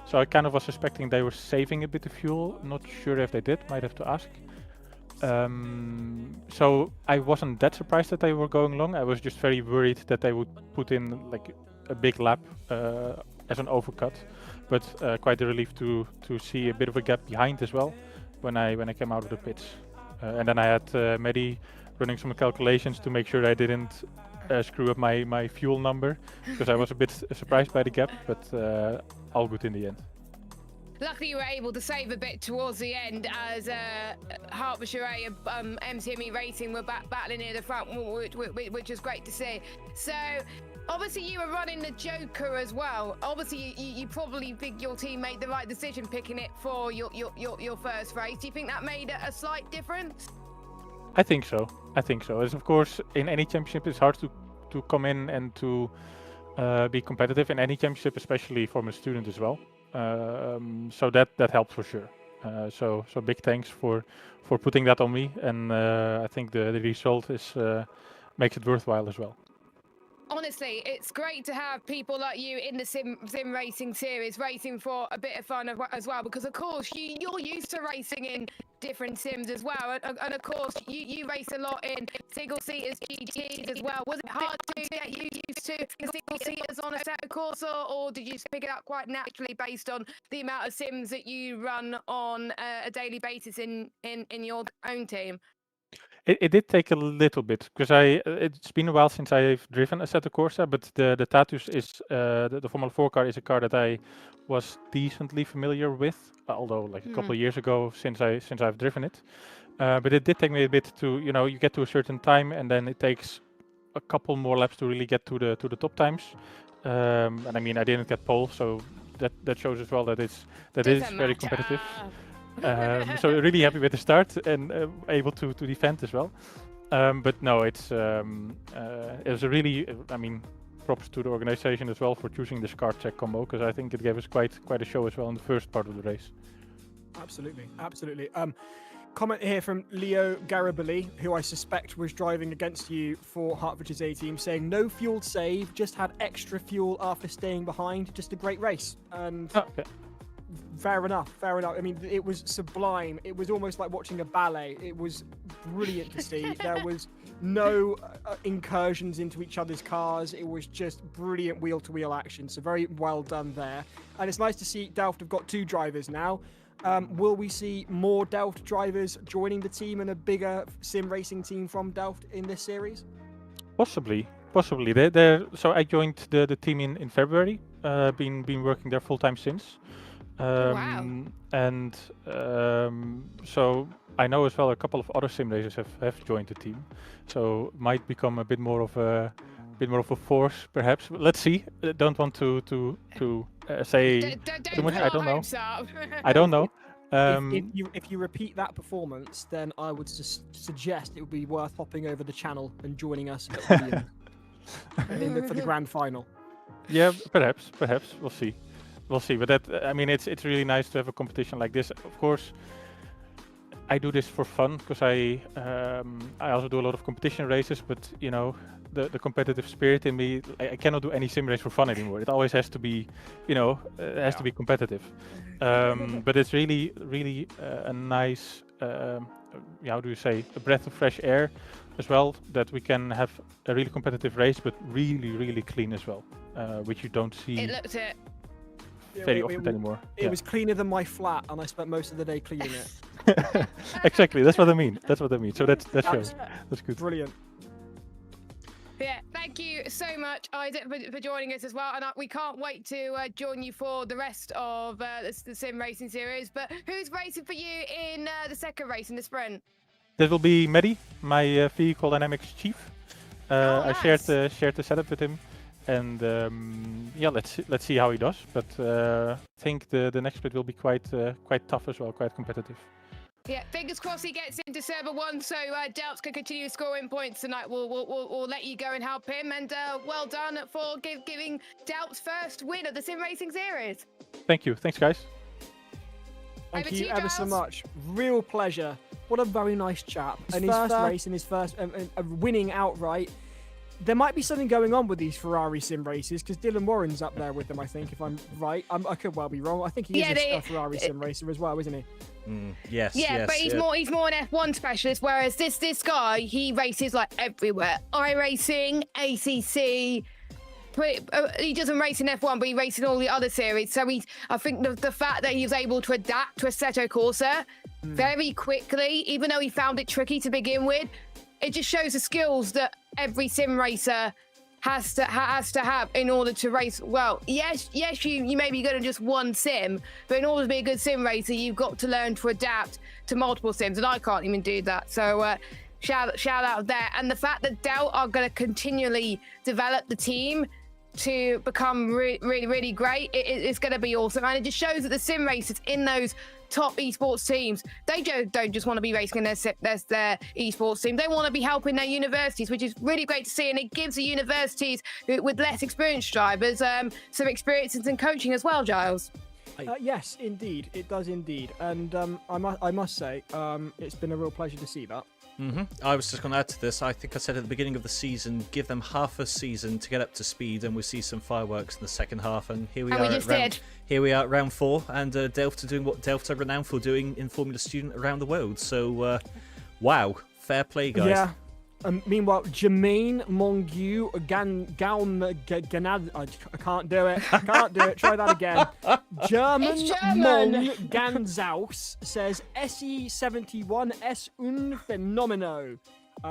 So I kind of was suspecting they were saving a bit of fuel. Not sure if they did. Might have to ask. So I wasn't that surprised that they were going long. I was just very worried that they would put in like a big lap as an overcut. But quite a relief to see a bit of a gap behind as well when I came out of the pits. And then I had Mehdi running some calculations to make sure I didn't screw up my fuel number, because I was a bit surprised by the gap, but all good in the end. Luckily, you were able to save a bit towards the end as Hertfordshire A and MCME Racing were battling near the front, which was great to see. So, obviously, you were running the Joker as well. Obviously, you probably think your team made the right decision picking it for your first race. Do you think that made a slight difference? I think so. As of course, in any championship, it's hard to come in and to be competitive in any championship, especially from a student as well. So that helped for sure. So big thanks for putting that on me, and I think the result is makes it worthwhile as well. honestly, it's great to have people like you in the sim racing series, racing for a bit of fun as well, because of course you're used to racing in different sims as well, and of course you race a lot in single seaters, GTs as well. Was it hard to get you used to single seaters on a set course, or did you just pick it up quite naturally based on the amount of sims that you run on a daily basis in your own team? It did take a little bit because it's been a while since I've driven a Assetto Corsa, but the Tatuus is the Formula 4 car is a car that I was decently familiar with, although like a couple of years ago since I've driven it. But it did take me a bit to, you get to a certain time and then it takes a couple more laps to really get to the top times. And I mean, I didn't get pole, so that shows as well that it is very competitive. So really happy with the start and able to defend as well. But no, it was a really, I mean, props to the organization as well for choosing this car check combo, because I think it gave us quite a show as well in the first part of the race. Absolutely, absolutely. Comment here from Leo Garibali, who I suspect was driving against you for Hertfordage's A team, saying no fuel save, just had extra fuel after staying behind. Just a great race. And fair enough, fair enough. I mean, it was sublime. It was almost like watching a ballet. It was brilliant to see. There was no incursions into each other's cars. It was just brilliant wheel-to-wheel action. So very well done there. And it's nice to see Delft have got 2 drivers now. Will we see more Delft drivers joining the team and a bigger sim racing team from Delft in this series? Possibly. So I joined the team in February. Been working there full time since. Wow. And so I know as well a couple of other sim racers have joined the team. So might become a bit more of a force, perhaps. Let's see. Don't want to say too much. I don't know. I don't know. If you repeat that performance, then I would suggest it would be worth hopping over the channel and joining us at for the grand final. Yeah, perhaps. We'll see. But I mean, it's really nice to have a competition like this. Of course, I do this for fun because I also do a lot of competition races. But the competitive spirit in me, I cannot do any sim race for fun anymore. It always has to be, to be competitive. But it's really a nice, how do you say, a breath of fresh air as well, that we can have a really competitive race, but really clean as well, which you don't see. It looked it. Very often anymore. It was cleaner than my flat, and I spent most of the day cleaning it. Exactly, that's what I mean. So that shows. That's good. Brilliant. Yeah, thank you so much, Isaac, for joining us as well. And we can't wait to join you for the rest of the sim racing series. But who's racing for you in the second race in the sprint? That will be Mehdi, my vehicle dynamics chief. I shared the setup with him. And yeah, let's see how he does. But I think the next split will be quite tough as well, quite competitive. Yeah, fingers crossed he gets into server 1, so Delft can continue scoring points tonight. We'll let you go and help him. And well done for giving Delft's first win of the sim racing series. Thank you. Thanks, guys. Thank you ever so much. Real pleasure. What a very nice chap. And his first race and his first winning outright. There might be something going on with these Ferrari sim races, because Dylan Warren's up there with them, I think, if I'm right. I could well be wrong. I think he is a Ferrari sim racer as well, isn't he? Yes. Yeah, but he's more an F1 specialist, whereas this guy, he races like everywhere. iRacing, ACC. He doesn't race in F1, but he races in all the other series. So I think the fact that he was able to adapt to Assetto Corsa very quickly, even though he found it tricky to begin with, it just shows the skills that every sim racer has to have in order to race well. Yes, you may be good at just one sim, but in order to be a good sim racer, you've got to learn to adapt to multiple sims, and I can't even do that. So shout out there. And the fact that Delft are going to continually develop the team to become really great, it's going to be awesome. And it just shows that the sim racers in those top esports teams, they don't just want to be racing in their esports team. They want to be helping their universities, which is really great to see. And it gives the universities with less experienced drivers some experience and some coaching as well, Giles. Yes, indeed. It does indeed. And I must say, it's been a real pleasure to see that. I was just going to add to this. I think I said at the beginning of the season, give them half a season to get up to speed, and we see some fireworks in the second half. And here we are. Here we are at round 4, and Delft are doing what Delft are renowned for doing in Formula Student around the world. So, wow, fair play, guys. Yeah. Meanwhile, Jermaine Mongu Ganad. I can't do it. I can't do it. Try that again. German Mong Ganzaus says SE71 es un fenomeno,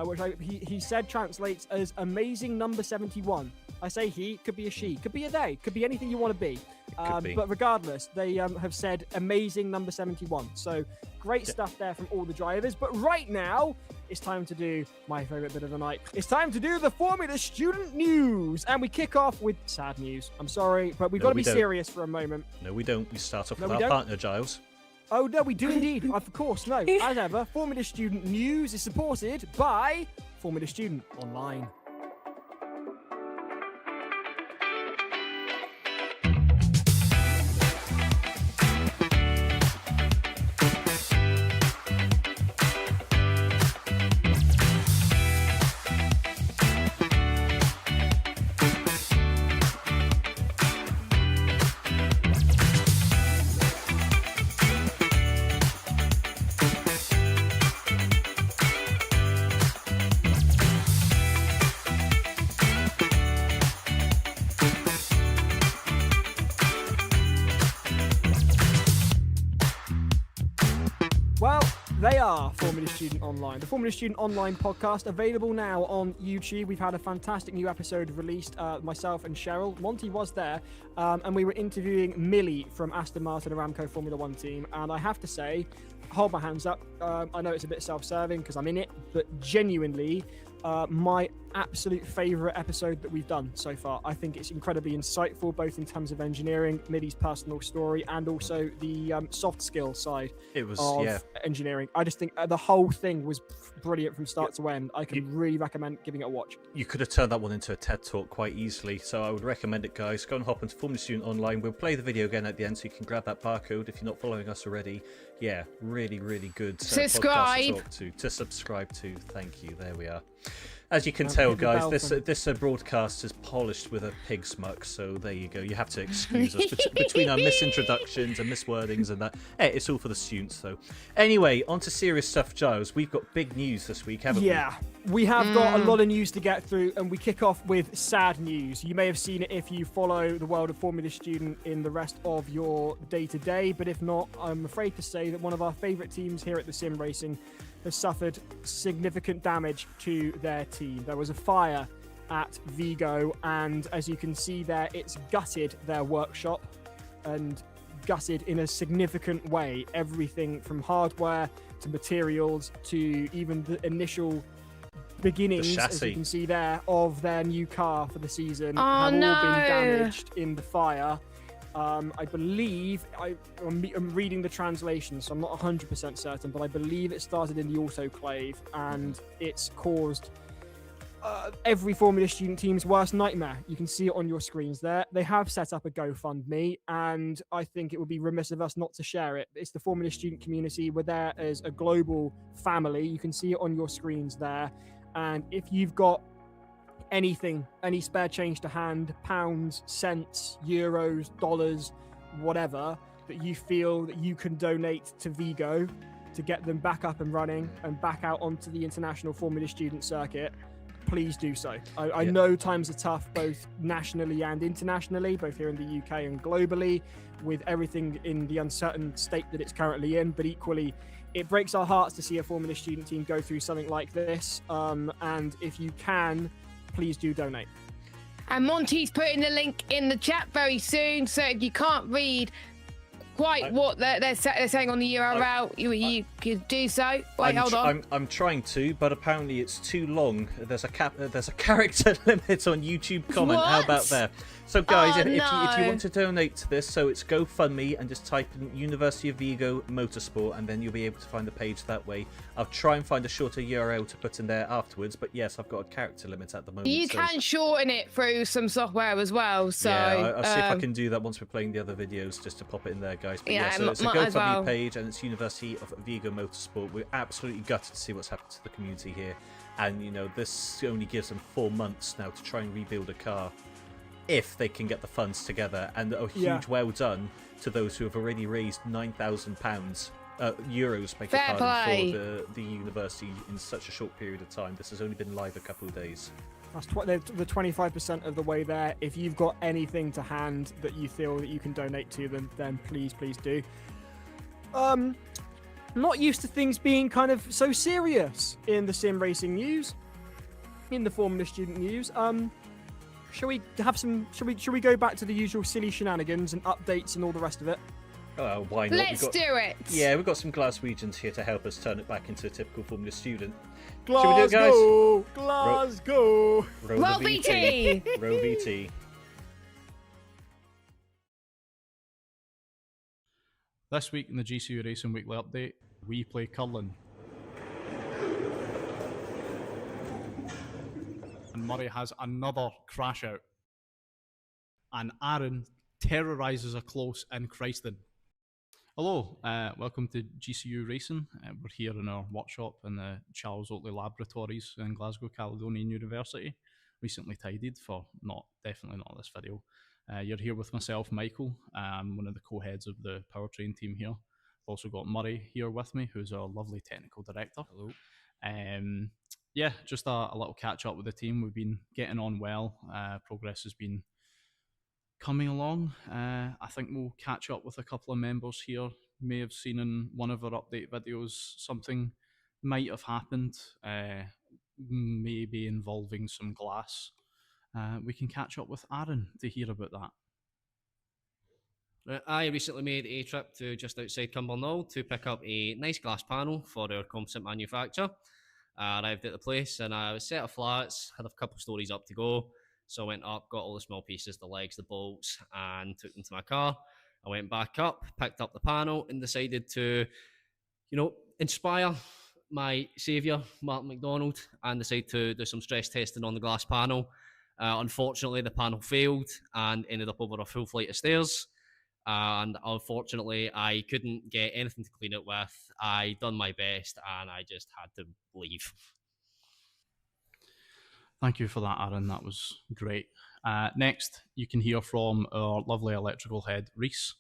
which he said translates as amazing number 71. I say he, could be a she, could be a they, could be anything you want to be. But regardless, they have said amazing number 71. So great stuff there from all the drivers. But right now, it's time to do my favourite bit of the night. It's time to do the Formula Student news. And we kick off with sad news. I'm sorry, but we've got to be serious for a moment. No, we don't. We start off with our partner, Giles. Oh, no, we do indeed. Of course, no. As ever, Formula Student news is supported by Formula Student Online. They are Formula Student Online, the Formula Student Online podcast, available now on YouTube. We've had a fantastic new episode released, myself and Cheryl. Monty was there, and we were interviewing Millie from Aston Martin Aramco Formula 1 team. And I have to say, hold my hands up. I know it's a bit self-serving because I'm in it, but genuinely, my absolute favourite episode that we've done so far. I think it's incredibly insightful, both in terms of engineering, Millie's personal story, and also the soft skill side of engineering. I just think the whole thing was brilliant from start to end. I can really recommend giving it a watch. You could have turned that one into a TED Talk quite easily, so I would recommend it, guys. Go and hop into Formula Student Online. We'll play the video again at the end, so you can grab that barcode if you're not following us already. Yeah, really, really good podcast to subscribe to. Thank you. There we are. As you can tell, guys, this broadcast is polished with a pig smuck, so there you go. You have to excuse us between our misintroductions and miswordings and that. Hey, it's all for the students, though. Anyway, on to serious stuff, Giles. We've got big news this week, haven't we? Yeah, we have got a lot of news to get through, and we kick off with sad news. You may have seen it if you follow the world of Formula Student in the rest of your day-to-day, but if not, I'm afraid to say that one of our favourite teams here at the Sim Racing has suffered significant damage to their team. There was a fire at Vigo, and as you can see there, it's gutted their workshop and gutted in a significant way. Everything from hardware to materials to even the initial beginnings, as you can see there, of their new car for the season have all been damaged in the fire. I believe, I'm reading the translation, so I'm not 100% certain, but I believe it started in the autoclave, and it's caused every Formula Student team's worst nightmare. You can see it on your screens there. They have set up a GoFundMe, and I think it would be remiss of us not to share it. It's the Formula Student community. We're there as a global family. You can see it on your screens there, and if you've got anything, any spare change to hand, pounds, cents, euros, dollars, whatever, that you feel that you can donate to Vigo to get them back up and running and back out onto the international Formula Student circuit, please do so. I know times are tough, both nationally and internationally, both here in the UK and globally, with everything in the uncertain state that it's currently in, but equally, it breaks our hearts to see a Formula Student team go through something like this, and if you can, please do donate. And Monty's putting the link in the chat very soon, so if you can't read quite what they're saying on the URL, you could do so. Wait, hold on. I'm trying to, but apparently it's too long. There's a character limit on YouTube comment. How about that? So guys, if you want to donate to this, so it's GoFundMe, and just type in University of Vigo Motorsport, and then you'll be able to find the page that way. I'll try and find a shorter URL to put in there afterwards, but yes, I've got a character limit at the moment. You can shorten it through some software as well. So yeah, I'll see if I can do that once we're playing the other videos, just to pop it in there, guys. guys. But Yeah, so it's a might as GoFundMe well. page, and it's University of Vigo Motorsport. We're absolutely gutted to see what's happened to the community here, and this only gives them 4 months now to try and rebuild a car, if they can get the funds together. And a huge well done to those who have already raised £9,000. Euros, beg your Fair pardon, play. for the university in such a short period of time. This has only been live a couple of days. That's the 25% of the way there. If you've got anything to hand that you feel that you can donate to them, then please do. Not used to things being kind of so serious in the sim racing news, in the Formula Student news. Shall we have some? Shall we go back to the usual silly shenanigans and updates and all the rest of it? Why not? Let's do it. Yeah, we've got some Glaswegians here to help us turn it back into a typical Formula Student. Glasgow, Shall we do it, guys? Glasgow. Roll BT. Roll BT. This week in the GCU Racing Weekly Update, we play curling. And Murray has another crash out. And Aaron terrorises a close in Christen. Hello, welcome to GCU Racing. We're here in our workshop in the Charles Oakley Laboratories in Glasgow Caledonian University. Recently tidied for definitely not this video. You're here with myself, Michael. I'm one of the co-heads of the powertrain team here. I've also got Murray here with me, who's our lovely technical director. Hello. Yeah, just a little catch up with the team. We've been getting on well. Progress has been coming along. I think we'll catch up with a couple of members here. May have seen in one of our update videos something might have happened, maybe involving some glass. We can catch up with Aaron to hear about that. I recently made a trip to just outside Cumbernauld to pick up a nice glass panel for our composite manufacture. I arrived at the place and I was set of flats, had a couple stories up to go. So I went up, got all the small pieces, the legs, the bolts, and took them to my car. I went back up, picked up the panel, and decided to, inspire my saviour, Martin McDonald, and decided to do some stress testing on the glass panel. Unfortunately, the panel failed and ended up over a full flight of stairs. And unfortunately, I couldn't get anything to clean it with. I done my best, and I just had to leave. Thank you for that, Aaron. That was great. Next, you can hear from our lovely electrical head, Reese,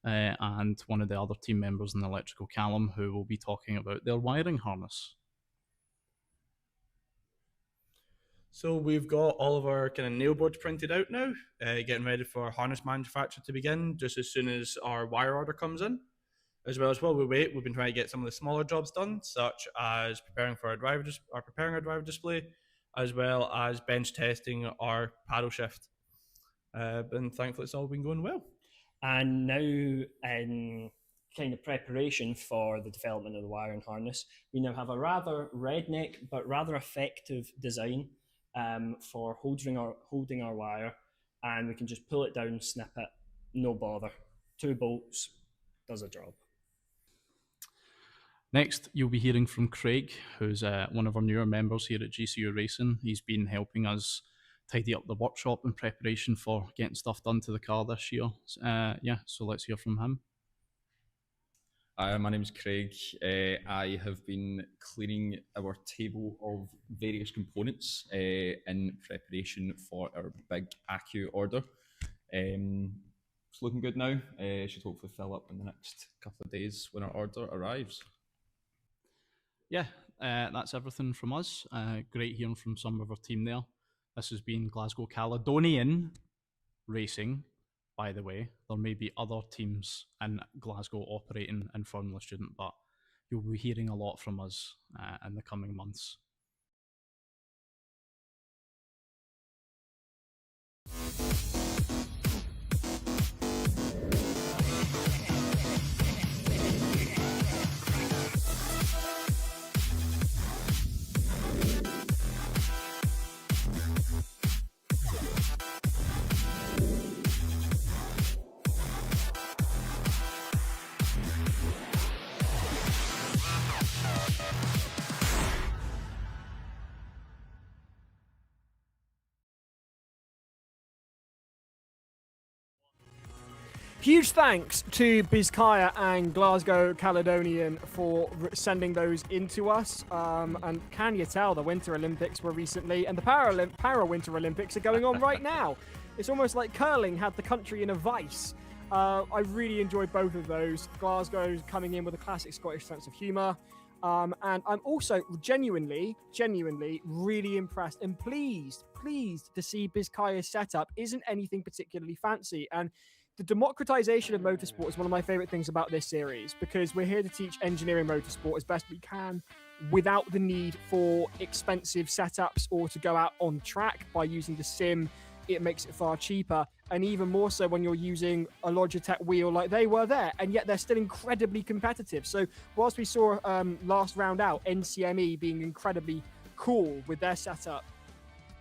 and one of the other team members in the electrical, Callum, who will be talking about their wiring harness. So we've got all of our kind of nail boards printed out now, getting ready for harness manufacture to begin just as soon as our wire order comes in. As well as while we wait, we've been trying to get some of the smaller jobs done, such as preparing for our driver display, as well as bench testing our paddle shift. And thankfully it's all been going well. And now in kind of preparation for the development of the wiring harness, we now have a rather redneck but rather effective design for holding our wire, and we can just pull it down, snip it, no bother. 2 bolts does a job. Next, you'll be hearing from Craig, who's one of our newer members here at GCU Racing. He's been helping us tidy up the workshop in preparation for getting stuff done to the car this year. So let's hear from him. Hi, my name is Craig. I have been cleaning our table of various components in preparation for our big Accu order. It's looking good now. Should hopefully fill up in the next couple of days when our order arrives. Yeah, that's everything from us. Great hearing from some of our team there. This has been Glasgow Caledonian Racing. By the way, there may be other teams in Glasgow operating in Formula Student, but you'll be hearing a lot from us in the coming months. Huge thanks to Bizkaya and Glasgow Caledonian for sending those into us. And can you tell the Winter Olympics were recently, and the Para-Winter Olympics are going on right now. It's almost like curling had the country in a vice. I really enjoyed both of those. Glasgow's coming in with a classic Scottish sense of humour. And I'm also genuinely really impressed and pleased to see Bizkaya's setup isn't anything particularly fancy. And the democratization of motorsport is one of my favorite things about this series, because we're here to teach engineering motorsport as best we can without the need for expensive setups or to go out on track. By using the sim, it makes it far cheaper, and even more so when you're using a Logitech wheel like they were there, and yet they're still incredibly competitive. So whilst we saw last round out NCME being incredibly cool with their setup,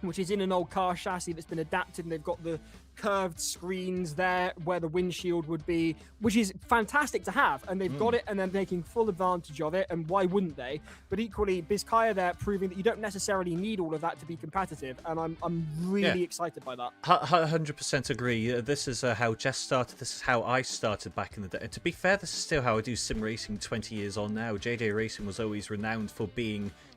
which is in an old car chassis that's been adapted, and they've got the curved screens there where the windshield would be, which is fantastic to have, and they've got it, and they're taking full advantage of it, and why wouldn't they? But equally, Bizkaya there proving that you don't necessarily need all of that to be competitive, and I'm really excited by that. 100% agree. This is how Jess started. This is how I started back in the day. And to be fair, this is still how I do sim racing 20 years on now. JJRacing was always renowned for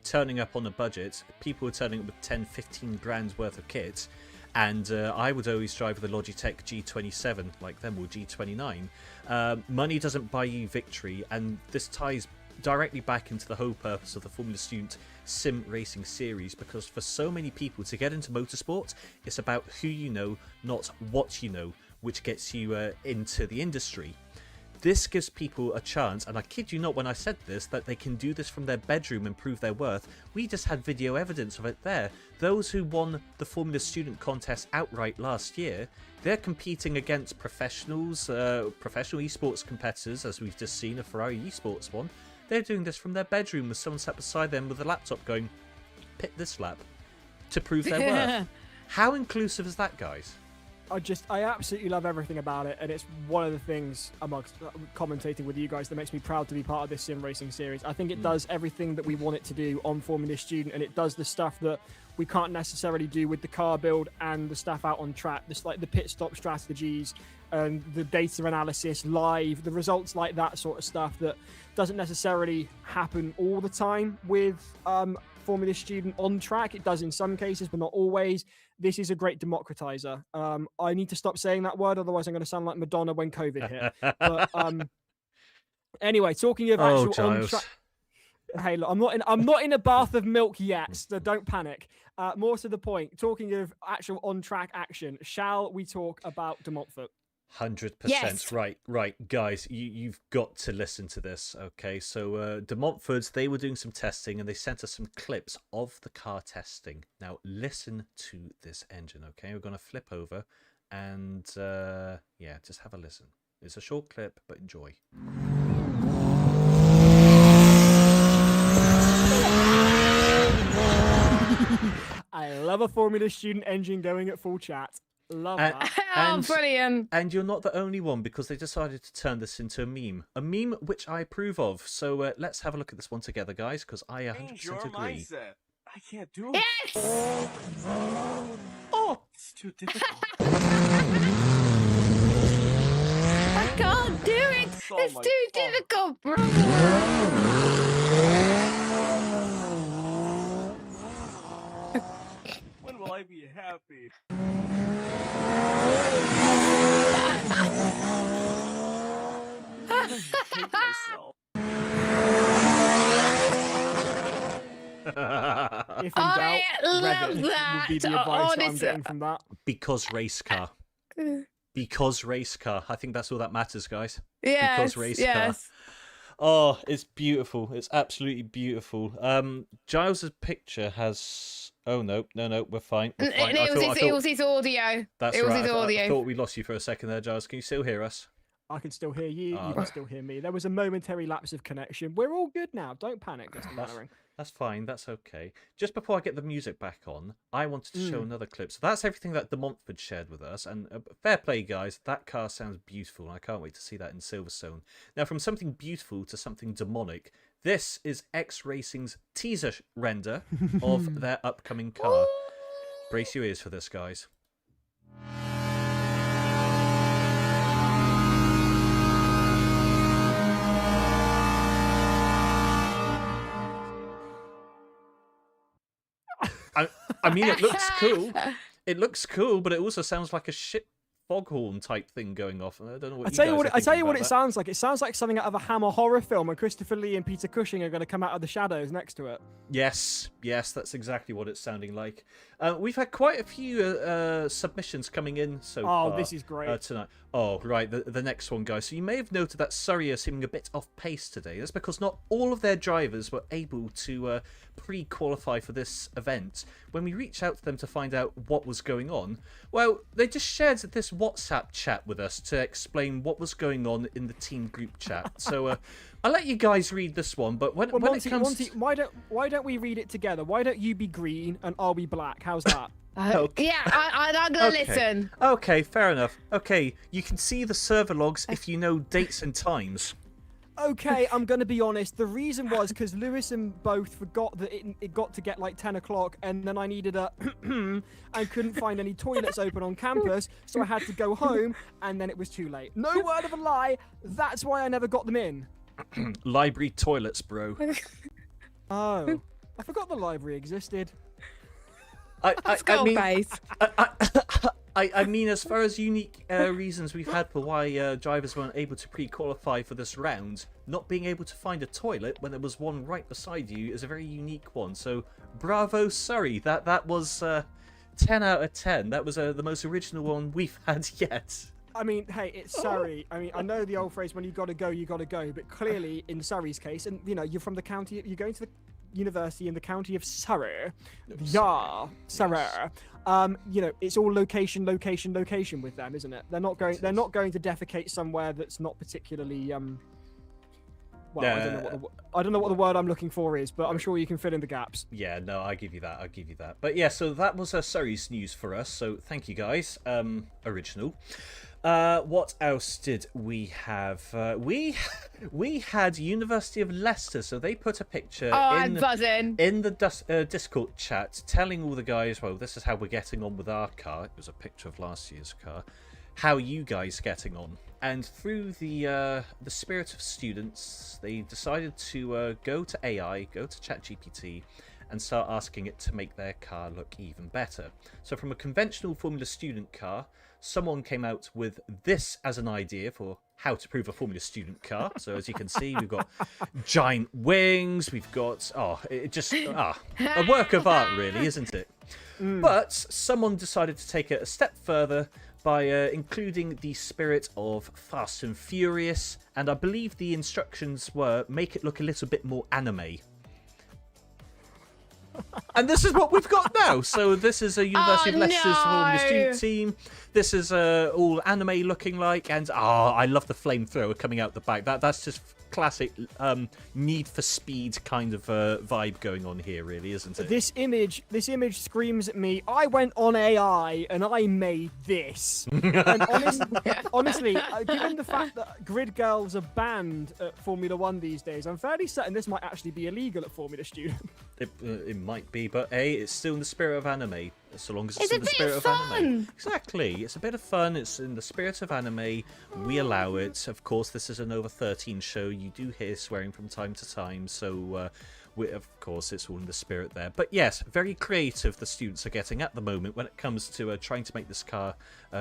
turning up on a budget. People were turning up with 10-15 grand's worth of kit. And I would always drive with a Logitech G27, like them, or G29. Money doesn't buy you victory, and this ties directly back into the whole purpose of the Formula Student Sim Racing series, because for so many people to get into motorsport, it's about who you know, not what you know, which gets you into the industry. This gives people a chance, and I kid you not when I said this, that they can do this from their bedroom and prove their worth. We just had video evidence of it there. Those who won the Formula Student contest outright last year, they're competing against professionals, professional eSports competitors, as we've just seen a Ferrari eSports one. They're doing this from their bedroom with someone sat beside them with a laptop going, pit this lap, to prove their worth. How inclusive is that, guys? I absolutely love everything about it, and it's one of the things amongst commentating with you guys that makes me proud to be part of this sim racing series. I think it does everything that we want it to do on Formula Student, and it does the stuff that we can't necessarily do with the car build and the stuff out on track. This, like the pit stop strategies and the data analysis live, the results like that sort of stuff that doesn't necessarily happen all the time with Formula Student on track. It does in some cases, but not always. This is a great democratizer. I need to stop saying that word, otherwise I'm going to sound like Madonna when COVID hit. But anyway, talking of actual on track. Hey, look, I'm not in a bath of milk yet, so don't panic. More to the point, talking of actual on track action, shall we talk about De Montfort? 100%. Yes. Right, guys, you've got to listen to this. Okay, so De Montfort, they were doing some testing, and they sent us some clips of the car testing. Now listen to this engine. Okay, we're going to flip over, and yeah, just have a listen. It's a short clip, but enjoy. I love a Formula Student engine going at full chat. Love that. Brilliant. And you're not the only one, because they decided to turn this into a meme which I approve of. So let's have a look at this one together, guys, because I 100% agree. Mindset. I can't do it. Yes! Oh, it's too difficult. I can't do it. It's too difficult, bro. When will I be happy? I hate myself. If in doubt, I love Reddit that. would be the advice that I'm getting from that. Because race car. Because race car. I think that's all that matters, guys. Yes, Because race yes. car. Oh, it's beautiful. It's absolutely beautiful. Giles's picture has... Oh, no, we're fine. We're fine. It was his audio. That's it was right. his audio. I thought we lost you for a second there, Giles. Can you still hear us? I can still hear you. You can still hear me. There was a momentary lapse of connection. We're all good now. Don't panic, Mr. Mannering. That's fine. That's okay. Just before I get the music back on, I wanted to show another clip. So that's everything that De Montfort shared with us. And fair play, guys. That car sounds beautiful. I can't wait to see that in Silverstone. Now, from something beautiful to something demonic, this is X-Racing's teaser render of their upcoming car. Brace your ears for this, guys. I mean, it looks cool. It looks cool, but it also sounds like a shit foghorn type thing going off. I don't know what I tell you what it sounds like. It sounds like something out of a Hammer horror film, and Christopher Lee and Peter Cushing are going to come out of the shadows next to it. Yes, that's exactly what it's sounding like. We've had quite a few submissions coming in so far. Oh, this is great. Tonight. Oh, right, the next one, guys. So you may have noted that Surrey are seeming a bit off pace today. That's because not all of their drivers were able to pre-qualify for this event. When we reached out to them to find out what was going on, well, they just shared this WhatsApp chat with us to explain what was going on in the team group chat. So I'll let you guys read this one, but when Monty, it comes Monty, why don't we read it together? Why don't you be green and I'll be black? How's that? Okay. Yeah, I'm going to listen. Okay, fair enough. Okay, you can see the server logs if you know dates and times. Okay, I'm going to be honest. The reason was because Lewis and both forgot that it got to get like 10 o'clock, and then I needed a and couldn't find any toilets open on campus, so I had to go home, and then it was too late. No word of a lie. That's why I never got them in. Library toilets, bro. Oh, I forgot the library existed. I mean, as far as unique reasons we've had for why drivers weren't able to pre-qualify for this round, not being able to find a toilet when there was one right beside you is a very unique one. So, bravo, Surrey. That was 10 out of 10. That was the most original one we've had yet. I mean, hey, it's Surrey. I mean, I know the old phrase, when you gotta go, you gotta go. But clearly, in Surrey's case, and, you know, you're from the county, you're going to the university in the county of Surrey. Yeah, Surrey. You know, it's all location with them, isn't it? They're not going to defecate somewhere that's not particularly well, I don't know what the word I'm looking for is, but I'm sure you can fill in the gaps. Yeah, no, I give you that. But yeah, so that was Surrey's news for us. So thank you guys. Original. What else did we have? We had University of Leicester, so they put a picture in the Discord chat telling all the guys, well, this is how we're getting on with our car. It was a picture of last year's car. How are you guys getting on? And through the spirit of students, they decided to go to AI, go to ChatGPT, and start asking it to make their car look even better. So from a conventional Formula Student car, someone came out with this as an idea for how to prove a Formula Student car. So as you can see, we've got giant wings, we've got, a work of art really, isn't it? But someone decided to take it a step further by including the spirit of Fast and Furious, and I believe the instructions were make it look a little bit more anime. And this is what we've got now. So this is a University of Leicester's Formula Student team. This is all anime looking like, and I love the flamethrower coming out the back. That's just classic Need for Speed kind of vibe going on here, really, isn't it? This image screams at me. I went on AI and I made this. And honestly, given the fact that grid girls are banned at Formula One these days, I'm fairly certain this might actually be illegal at Formula Student. It might be, but it's still in the spirit of anime. So long as it's in the spirit of anime. Exactly. It's a bit of fun. It's in the spirit of anime. We allow it. Of course, this is an over 13 show. You do hear swearing from time to time. So, of course, it's all in the spirit there. But yes, very creative the students are getting at the moment when it comes to trying to make this car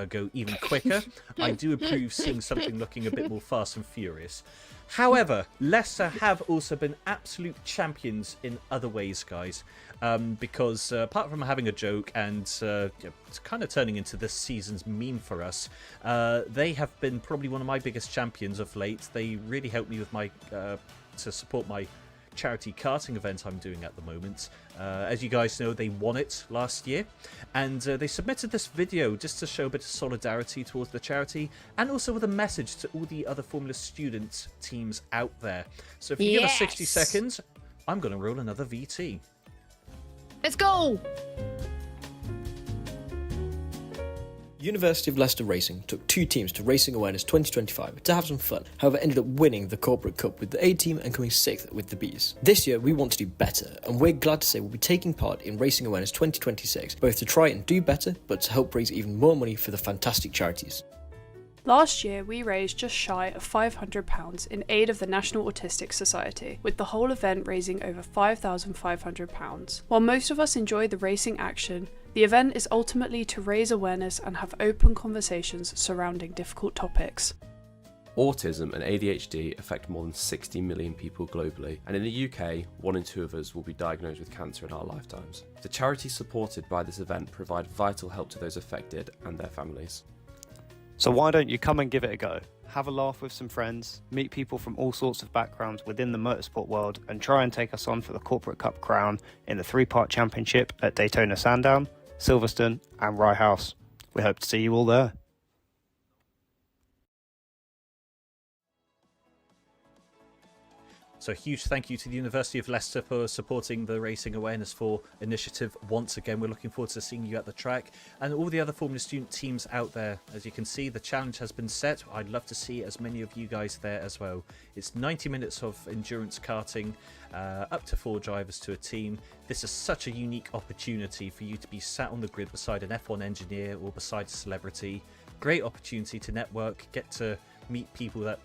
go even quicker. I do approve seeing something looking a bit more Fast and Furious. However, Leicester have also been absolute champions in other ways, guys. Because apart from having a joke and it's kind of turning into this season's meme for us, they have been probably one of my biggest champions of late. They really helped me with my to support my charity karting event I'm doing at the moment. As you guys know, they won it last year, and they submitted this video just to show a bit of solidarity towards the charity, and also with a message to all the other Formula Student teams out there. So if you give us 60 seconds, I'm going to roll another VT. Let's go! University of Leicester Racing took 2 teams to Racing Awareness 2025 to have some fun, however ended up winning the Corporate Cup with the A team and coming 6th with the Bs. This year we want to do better, and we're glad to say we'll be taking part in Racing Awareness 2026, both to try and do better, but to help raise even more money for the fantastic charities. Last year, we raised just shy of £500 in aid of the National Autistic Society, with the whole event raising over £5,500. While most of us enjoy the racing action, the event is ultimately to raise awareness and have open conversations surrounding difficult topics. Autism and ADHD affect more than 60 million people globally, and in the UK, 1 in 2 of us will be diagnosed with cancer in our lifetimes. The charities supported by this event provide vital help to those affected and their families. So why don't you come and give it a go? Have a laugh with some friends, meet people from all sorts of backgrounds within the motorsport world, and try and take us on for the Corporate Cup crown in the 3-part championship at Daytona Sandown, Silverstone and Rye House. We hope to see you all there. So a huge thank you to the University of Leicester for supporting the Racing Awareness 4 initiative once again. We're looking forward to seeing you at the track and all the other Formula Student teams out there. As you can see, the challenge has been set. I'd love to see as many of you guys there as well. It's 90 minutes of endurance karting, up to 4 drivers to a team. This is such a unique opportunity for you to be sat on the grid beside an F1 engineer or beside a celebrity. Great opportunity to network, get to meet people that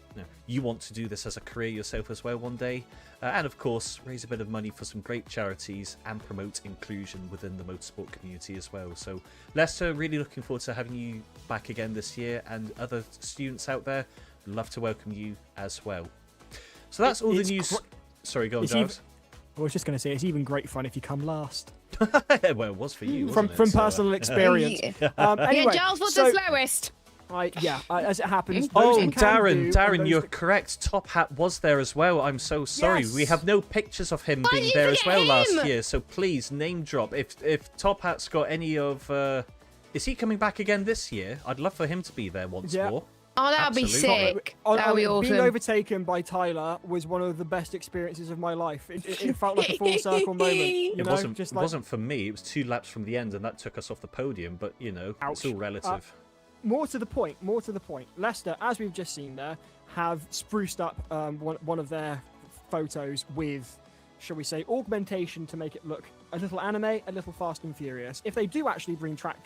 you want to do this as a career yourself as well one day, and of course raise a bit of money for some great charities and promote inclusion within the motorsport community as well. So Leicester, really looking forward to having you back again this year, and other students out there, love to welcome you as well. So that's all the news. Sorry, go on, Giles. I was just going to say, it's even great fun if you come last. Well, it was for you, from personal experience. Anyway, Giles was the slowest. As it happens. Darren, you're correct. Top Hat was there as well. I'm so sorry. Yes. We have no pictures of him being there as well last year. So please name drop. If Top Hat's got any of, is he coming back again this year? I'd love for him to be there once more. Oh, that'd be sick. That'd be awesome. Being overtaken by Tyler was one of the best experiences of my life. It felt like a full circle moment. It wasn't for me. It was 2 laps from the end, and that took us off the podium. But it's all relative. More to the point. Leicester, as we've just seen there, have spruced up one of their photos with, shall we say, augmentation to make it look a little anime, a little Fast and Furious. If they do actually bring track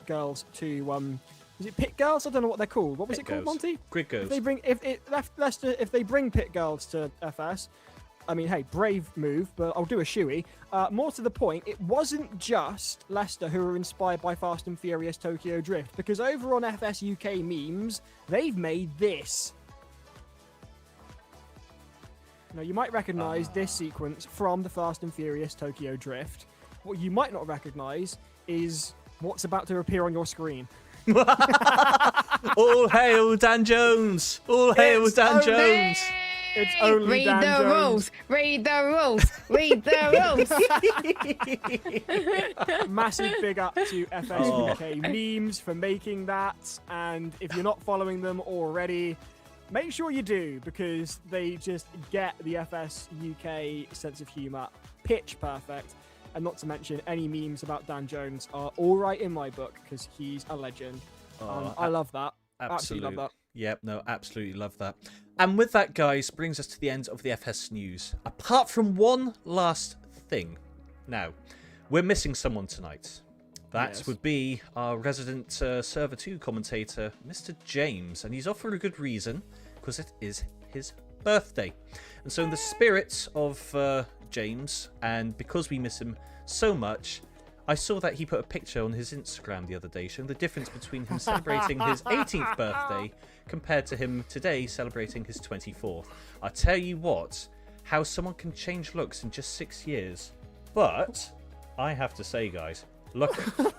girls to, is it pit girls? I don't know what they're called. What was it called, Monty? Grid girls. If they bring pit girls to FS. I mean, hey, brave move, but I'll do a shoey. More to the point, it wasn't just Leicester who were inspired by Fast and Furious Tokyo Drift, because over on FS UK memes, they've made this. Now, you might recognise this sequence from the Fast and Furious Tokyo Drift. What you might not recognise is what's about to appear on your screen. All hail Dan Jones! All hail Dan Jones! It's only Read Dan the Jones. rules. Read the rules. Read the rules. Massive big up to FS UK memes for making that, and if you're not following them already, make sure you do, because they just get the FS UK sense of humour pitch perfect. And not to mention, any memes about Dan Jones are all right in my book, because he's a legend. I love that. Absolutely love that. Yep, no, absolutely love that. And with that, guys, brings us to the end of the FS News. Apart from one last thing. Now, we're missing someone tonight. That would be our resident Server 2 commentator, Mr. James. And he's off for a good reason, because it is his birthday. And so in the spirit of James, and because we miss him so much, I saw that he put a picture on his Instagram the other day showing the difference between him celebrating his 18th birthday compared to him today celebrating his 24th. I tell you what, how someone can change looks in just 6 years. But I have to say, guys, look,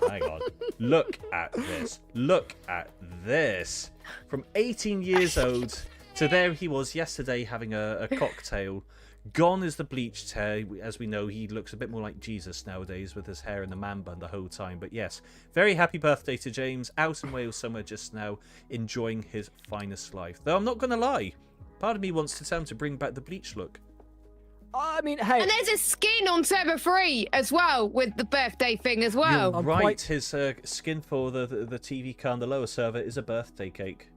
hang on, look at this. Look at this. From 18 years old to there he was yesterday having a cocktail. Gone is the bleached hair. As we know, he looks a bit more like Jesus nowadays with his hair in the man bun the whole time. But yes, very happy birthday to James, out in Wales somewhere just now, enjoying his finest life. Though I'm not going to lie, part of me wants to tell him to bring back the bleach look. I mean, hey. And there's a skin on Server 3 as well with the birthday thing as well. You're right, his skin for the TV car on the lower server is a birthday cake.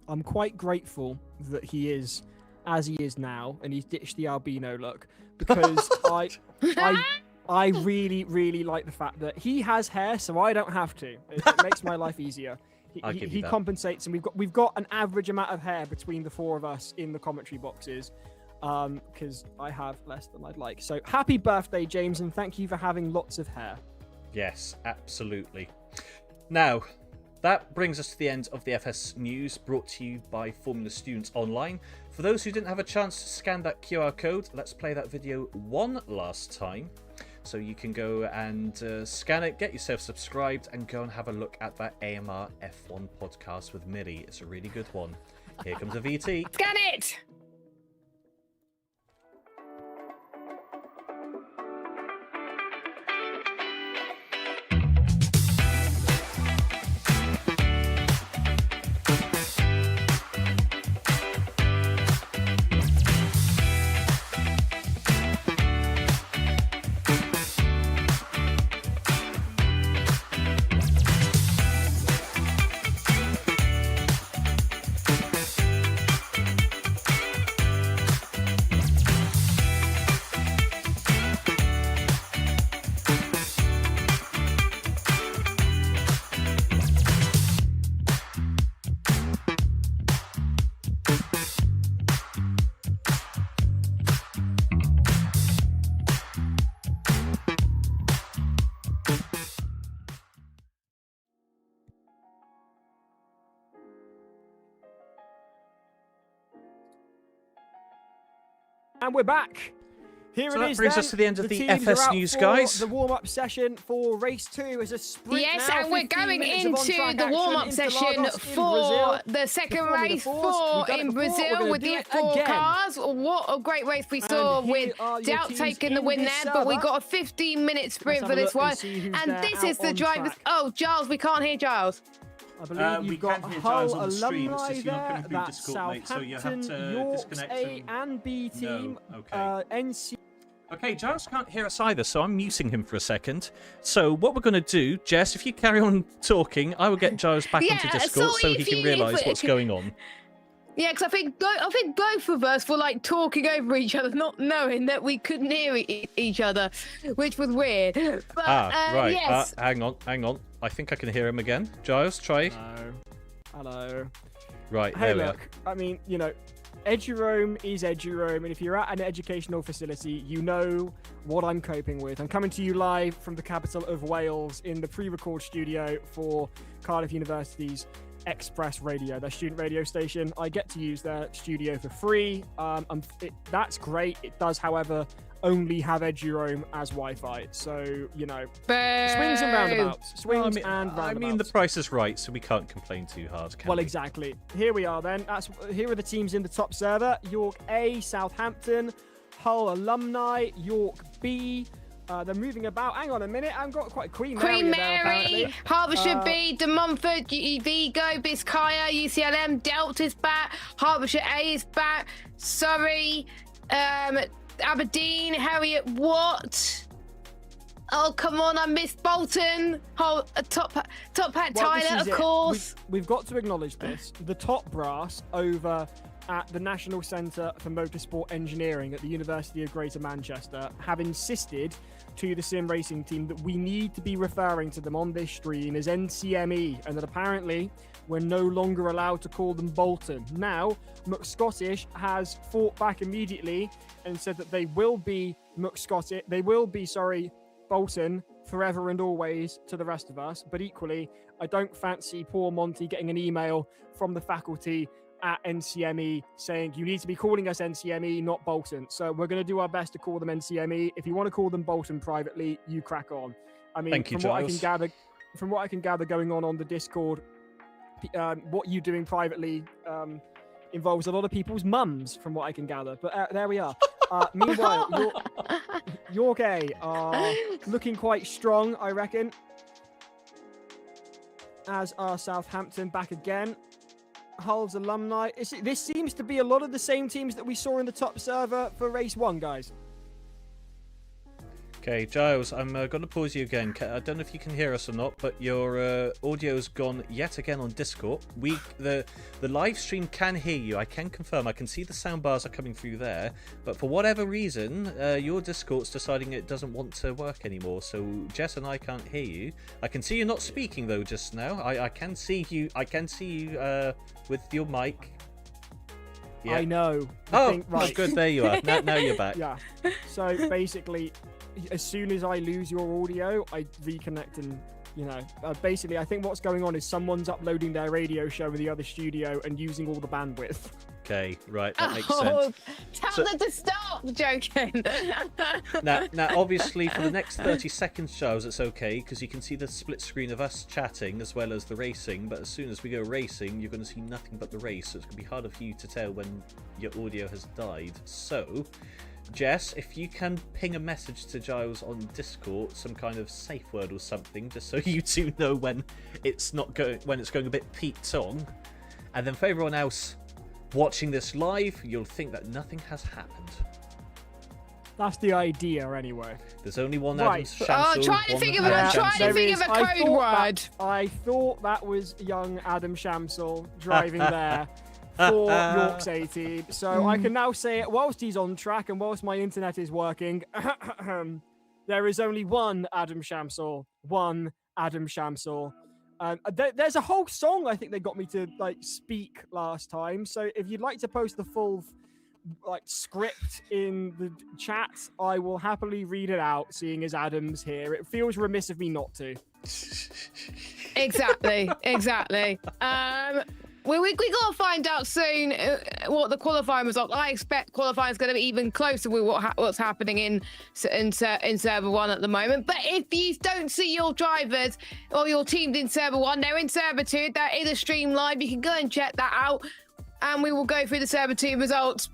I'm quite grateful that he is as he is now, and he's ditched the albino look, because I really, really like the fact that he has hair, so I don't have to. It makes my life easier. He compensates, and we've got an average amount of hair between the four of us in the commentary boxes, because I have less than I'd like. So happy birthday, James, and thank you for having lots of hair. Yes, absolutely. Now, that brings us to the end of the FS News, brought to you by Formula Students Online. For those who didn't have a chance to scan that QR code, let's play that video one last time. So you can go and scan it, get yourself subscribed, and go and have a look at that AMR F1 podcast with Millie. It's a really good one. Here comes a VT. Scan it! And we're back. Here So it that is. brings then. us to the end of the teams FS are out news, for guys. The warm-up session for race 2 is a sprint. Yes, now, and we're 15 going minutes of into on-track the action warm-up in session Interlagos in for Brazil. the second Formula race Force. four We've done it in before. We're Brazil gonna with do the it F4 again. cars. What a great race we saw And here with are your Doubt teams taking the in win this there, but we server. got a 15-minute sprint Let's for have a this look and one. see who's And there this out is the on drivers. track. Oh, Giles, we can't hear Giles. I believe We you've got can hear Hull Giles on the stream, it's alumni just you're not there. coming through That's Discord, mate, so you have Southampton, to York's disconnect A and B team. No, okay. NC. Okay, Giles can't hear us either, so I'm muting him for a second. So what we're going to do, Jess, if you carry on talking, I will get Giles back onto Discord so he can realise what's going on. Yeah, because I think both of us were like talking over each other, not knowing that we couldn't hear each other, which was weird. But, right. Yes. Hang on. I think I can hear him again. Giles, try. Hello. Right, Hey, there we are. look, I mean, you know, Edurome is Edurome, and if you're at an educational facility, you know what I'm coping with. I'm coming to you live from the capital of Wales in the pre-record studio for Cardiff University's Express Radio, their student radio station. I get to use their studio for free. That's great. It does, however, only have Edurome as Wi-Fi, so you know, swings and roundabouts. Swings and roundabouts. I mean, the price is right, so we can't complain too hard, can Well, we? exactly. Here we are then. Here are the teams in the top server. York A, Southampton, Hull Alumni, York B. They're moving about. Hang on a minute. I've got quite Queen Mary there, apparently. Hertfordshire B, De Montfort, Vigo, Biscaya, UCLM, Delta's back, Hertfordshire A is back, Surrey, Aberdeen, Harriet Watt. Oh, come on, I missed Bolton. Oh, Top Hat Tyler, of course. We've got to acknowledge this. The top brass over at the National Centre for Motorsport Engineering at the University of Greater Manchester have insisted to the sim racing team that we need to be referring to them on this stream as NCME, and that apparently we're no longer allowed to call them Bolton. Now, McScottish has fought back immediately and said that they will be Bolton forever and always to the rest of us. But equally, I don't fancy poor Monty getting an email from the faculty at NCME saying you need to be calling us NCME, not Bolton. So we're going to do our best to call them NCME. If you want to call them Bolton privately, you crack on. I mean, Thank you, from what I can gather going on the Discord, what you doing privately involves a lot of people's mums, from what I can gather. But there we are. Meanwhile, York A are looking quite strong, I reckon. As are Southampton back again. Hull's Alumni. This seems to be a lot of the same teams that we saw in the top server for race 1, guys. Okay, Giles, I'm going to pause you again. I don't know if you can hear us or not, but your audio's gone yet again on Discord. The live stream can hear you. I can confirm. I can see the sound bars are coming through there, but for whatever reason, your Discord's deciding it doesn't want to work anymore. So Jess and I can't hear you. I can see you're not speaking though just now. I can see you. I can see you with your mic. Yeah. I know. Right. Good. There you are. Now you're back. Yeah. So basically, as soon as I lose your audio, I reconnect and, basically I think what's going on is someone's uploading their radio show in the other studio and using all the bandwidth. Okay, right, that makes sense. Tell them to stop joking. Now, obviously, for the next 30 seconds, Giles, it's okay, because you can see the split screen of us chatting as well as the racing, but as soon as we go racing, you're going to see nothing but the race, so it's going to be harder for you to tell when your audio has died. So, Jess, if you can ping a message to Giles on Discord, some kind of safe word or something, just so you two know when it's going a bit peaked on, and then for everyone else watching this live, you'll think that nothing has happened. That's the idea, anyway. There's only one Right. Adam Shamsul. I'm trying to think of a code word. I thought that was young Adam Shamsul driving there for York's A team. So I can now say it whilst he's on track and whilst my internet is working. There is only one Adam Shamsul. One Adam Shamsul. There's a whole song I think they got me to speak last time. So if you'd like to post the full script in the chat, I will happily read it out, seeing as Adam's here. It feels remiss of me not to. Exactly. We got to find out soon what the qualifying results. I expect qualifying is going to be even closer with what's happening in Server 1 at the moment. But if you don't see your drivers or your teams in Server 1, they're in Server 2. There is a stream live. You can go and check that out. And we will go through the Server 2 results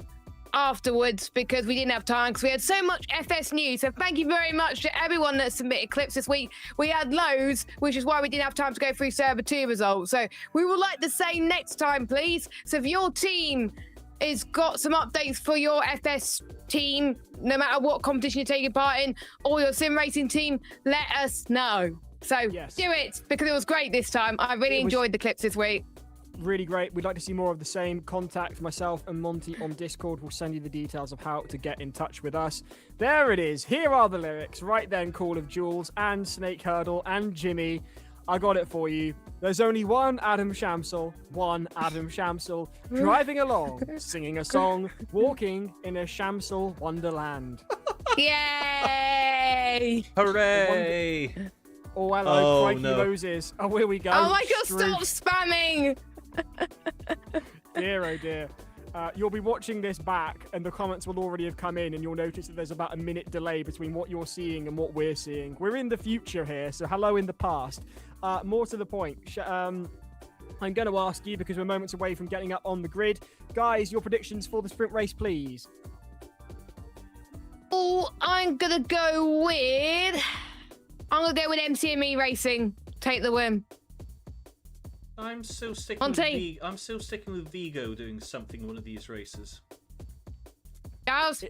afterwards because we didn't have time because we had so much FS news. So thank you very much to everyone that submitted clips this week. We had loads, which is why we didn't have time to go through Server 2 results. So we would like the same next time, please. So if your team has got some updates for your FS team, no matter what competition you're taking part in, or your sim racing team, let us know. So do it because it was great this time. I really enjoyed the clips this week. Really great. We'd like to see more of the same. Contact myself and Monty on Discord. We'll send you the details of how to get in touch with us. There it is. Here are the lyrics. Right then, Call of Jules and Snake Hurdle and Jimmy. I got it for you. There's only one Adam Shamsul. One Adam Shamsul. Driving along, singing a song, walking in a Shamsul wonderland. Yay! Hooray! Oh, hello, Crikey no. Moses. Oh, here we go. Oh my god, stop spamming! Dear, oh dear. You'll be watching this back and the comments will already have come in and you'll notice that there's about a minute delay between what you're seeing and what we're seeing. We're in the future here, so hello in the past. More to the point, I'm going to ask you, because we're moments away from getting up on the grid. Guys, your predictions for the sprint race, please. Oh, I'm going to go with MCME Racing. Take the win. I'm still sticking with Vigo doing something in one of these races. Giles?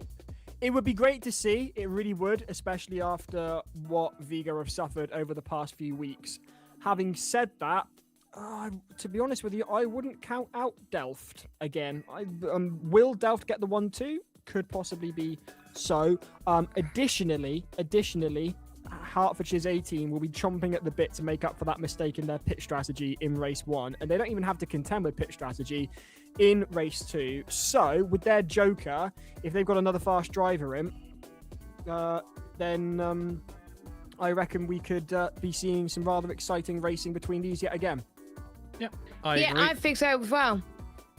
It would be great to see. It really would, especially after what Vigo have suffered over the past few weeks. Having said that, to be honest with you, I wouldn't count out Delft again. Will Delft get the 1-2? Could possibly be so. Additionally, Hertfordshire's A team will be chomping at the bit to make up for that mistake in their pit strategy in race 1, and they don't even have to contend with pit strategy in race 2. So with their joker, if they've got another fast driver in, then I reckon we could be seeing some rather exciting racing between these yet again. Yep, I agree. I think so as well.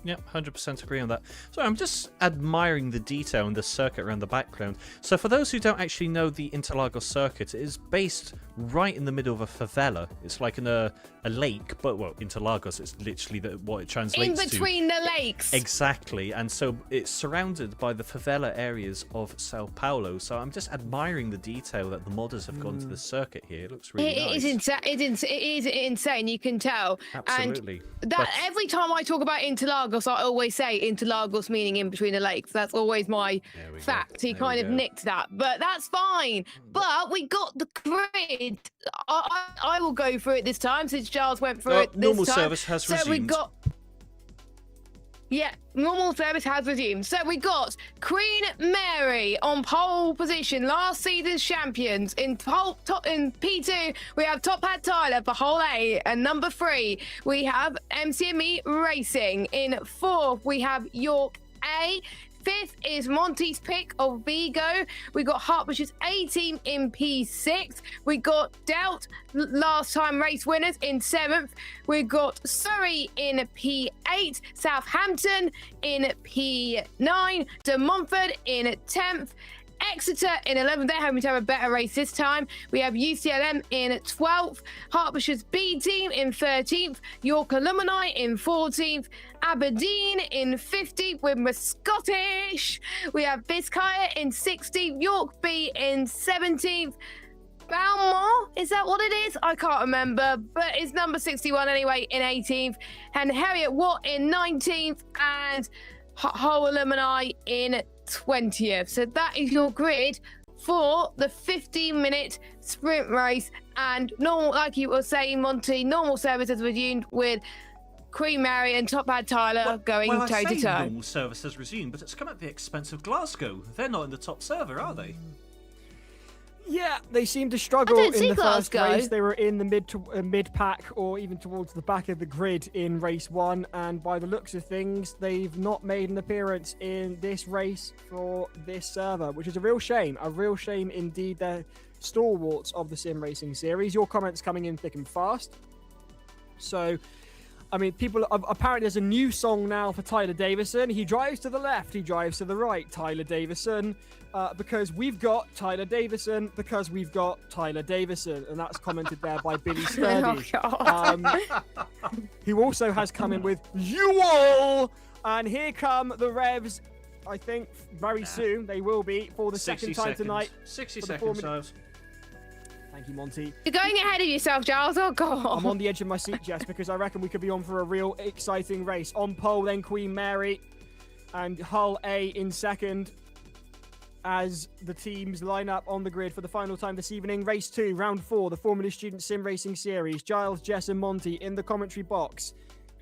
Yep, 100% agree on that. So I'm just admiring the detail in the circuit around the background. So for those who don't actually know the Interlagos circuit, it is based right in the middle of a favela. It's like in a lake, but well, Interlagos is literally what it translates to. In between the lakes. Exactly, and so it's surrounded by the favela areas of Sao Paulo. So I'm just admiring the detail that the modders have gone to the circuit here. It looks really nice. It is insane, you can tell. Absolutely. And every time I talk about Interlagos, Interlagos. I always say Interlagos meaning in between the lakes. That's always my fact. He kind of nicked that, but that's fine. But we got the grid. I will go through it this time since Giles went through it this normal time. service has resumed. So we got... Yeah, normal service has resumed. So we got Queen Mary on pole position, last season's champions. In P2, we have Top Hat Tyler for hole A. And number 3, we have MCME Racing. In 4th, we have York A. 5th is Monty's pick of Vigo. We got Hertfordshire's A team in P6. We got Doubt, last time race winners, in 7th. We got Surrey in P8. Southampton in P9. De Montfort in 10th. Exeter in 11th. They're hoping to have a better race this time. We have UCLM in 12th. Hertfordshire's B team in 13th. York Alumni in 14th. Aberdeen in 50th with my Scottish. We have Biscaya in 60th. York B in 17th. Balmore, is that what it is? I can't remember, but it's number 61 anyway in 18th. And Harriet Watt in 19th. And Hull Alumni in 20th. So that is your grid for the 15-minute sprint race. And normal, like you were saying, Monty, normal service has resumed with Queen Mary and Top Hat Tyler going toe to toe. Normal service has resumed, but it's come at the expense of Glasgow. They're not in the top server, are they? Yeah, they seem to struggle in the first race. They were in the mid pack or even towards the back of the grid in race 1, and by the looks of things, they've not made an appearance in this race for this server, which is a real shame. A real shame indeed. They're stalwarts of the sim racing series. Your comments coming in thick and fast. So, I mean, people, apparently there's a new song now for Tyler Davison. He drives to the left, he drives to the right, Tyler Davison. Because we've got Tyler Davison, because we've got Tyler Davison. And that's commented there by Billy Sturdy. Who also has come in with you all. And here come the revs, I think, very soon. They will be for the second time tonight. 60 seconds, Giles. Thank you, Monty. You're going ahead of yourself, Giles. Oh, God. I'm on the edge of my seat, Jess, because I reckon we could be on for a real exciting race. On pole, then Queen Mary and Hull A in second, as the teams line up on the grid for the final time this evening. Race 2, round 4, the Formula Student Sim Racing Series. Giles, Jess and Monty in the commentary box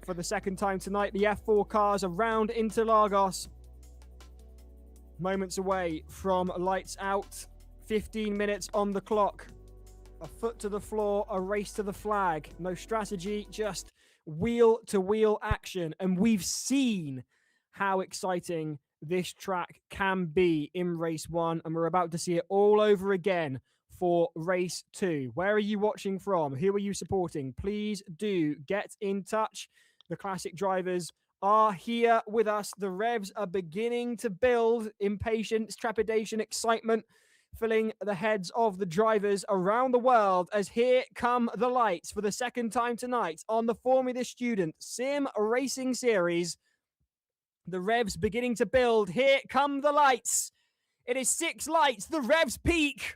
for the second time tonight. The F4 cars around Interlagos. Moments away from lights out. 15 minutes on the clock. A foot to the floor, a race to the flag. No strategy, just wheel-to-wheel action. And we've seen how exciting this track can be in race 1, and we're about to see it all over again for race 2. Where are you watching from? Who are you supporting? Please do get in touch. The classic drivers are here with us. The revs are beginning to build. Impatience, trepidation, excitement filling the heads of the drivers around the world as here come the lights for the second time tonight on the Formula Student Sim Racing Series. The revs beginning to build. Here come the lights. It is 6 lights. The revs peak.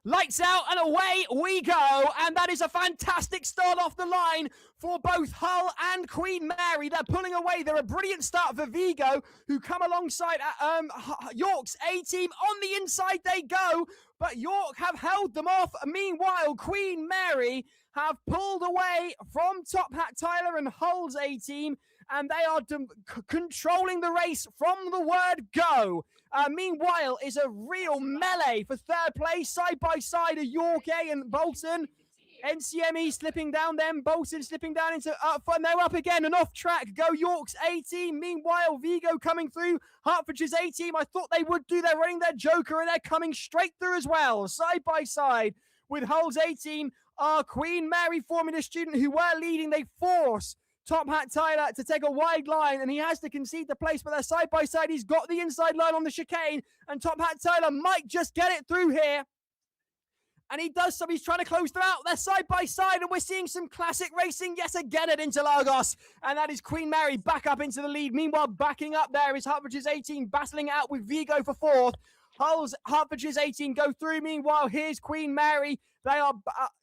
Lights out and away we go. And that is a fantastic start off the line for both Hull and Queen Mary. They're pulling away. They're a brilliant start for Vigo, who come alongside York's A-team. On the inside they go, but York have held them off. Meanwhile, Queen Mary have pulled away from Top Hat Tyler and Hull's A-team, and they are controlling the race from the word go. Meanwhile, is a real melee for third place, side by side, of York A and Bolton. NCME slipping down, then Bolton slipping down into and they're up again and off track. Go York's A-team. Meanwhile, Vigo coming through. Hertfordshire's A-team. I thought they would do. They're running their Joker, and they're coming straight through as well, side by side with Hull's A-team. Queen Mary Formula Student, who were leading, they force Top Hat Tyler to take a wide line, and he has to concede the place, but they're side by side. He's got the inside line on the chicane, and Top Hat Tyler might just get it through here. And he does so. He's trying to close them out. They're side by side, and we're seeing some classic racing yet again at Interlagos. And that is Queen Mary back up into the lead. Meanwhile, backing up there is Hertfordshire's A-team battling out with Vigo for 4th. Hull's Hertfordshire's 18 go through. Meanwhile, here's Queen Mary. They are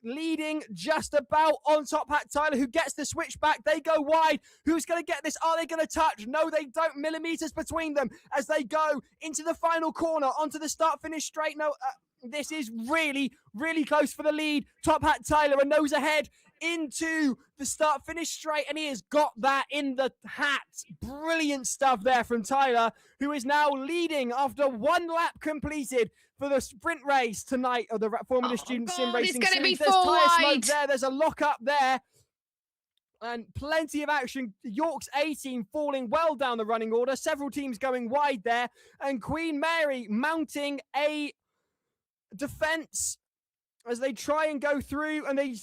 leading just about on Top Hat Tyler, who gets the switch back. They go wide. Who's going to get this? Are they going to touch? No, they don't. Millimeters between them as they go into the final corner, onto the start-finish straight. No, this is really, really close for the lead. Top Hat Tyler, a nose ahead into the start-finish straight, and he has got that in the hat. Brilliant stuff there from Tyler, who is now leading after one lap completed for the sprint race tonight of the Formula Student Sim Racing it's gonna Series. be There's full tyre smoke wide. there's a lock-up there. And plenty of action. York's A-team falling well down the running order. Several teams going wide there. And Queen Mary mounting a defence as they try and go through, and they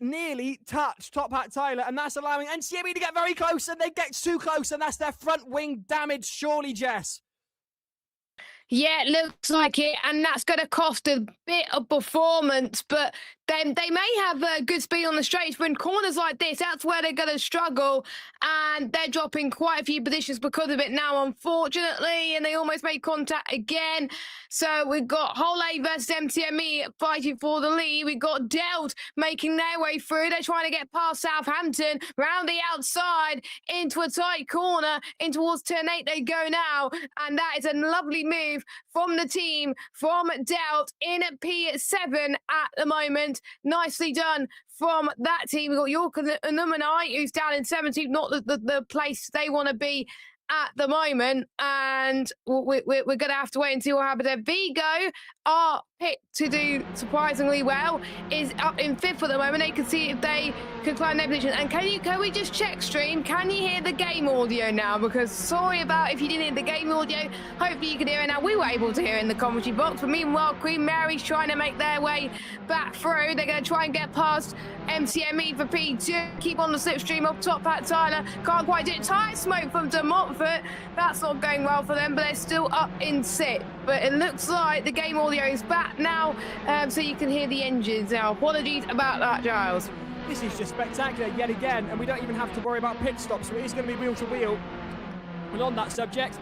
nearly touch Top Hat Tyler, and that's allowing NCME to get very close, and they get too close, and that's their front wing damage, surely, Jess. Yeah, it looks like it, and that's going to cost a bit of performance, but then they may have good speed on the straights, but in corners like this, that's where they're going to struggle, and they're dropping quite a few positions because of it now, unfortunately, and they almost made contact again. So we've got Hull A versus MTME fighting for the lead. We've got Delt making their way through. They're trying to get past Southampton, round the outside, into a tight corner, in towards turn 8 they go now, and that is a lovely move from the team, from Delt in at P7 at the moment. Nicely done from that team. We've got York Illuminati, who's down in 17th, not the place they want to be at the moment. And we're going to have to wait and see what happens there. Vigo are picked to do surprisingly well, is up in 5th at the moment. They can see if they can climb their position. And can we just check stream? Can you hear the game audio now? Because sorry about if you didn't hear the game audio. Hopefully you can hear it now. We were able to hear it in the commentary box. But meanwhile, Queen Mary's trying to make their way back through. They're going to try and get past MCME for P2. Keep on the slipstream of Top Hat Tyler. Can't quite do it. Tire smoke from De Montfort. That's not going well for them, but they're still up in 6th. But it looks like the game audio is back now, so you can hear the engines now. Apologies about that, Giles. This is just spectacular yet again, and we don't even have to worry about pit stops, so it is going to be wheel to wheel. And on that subject,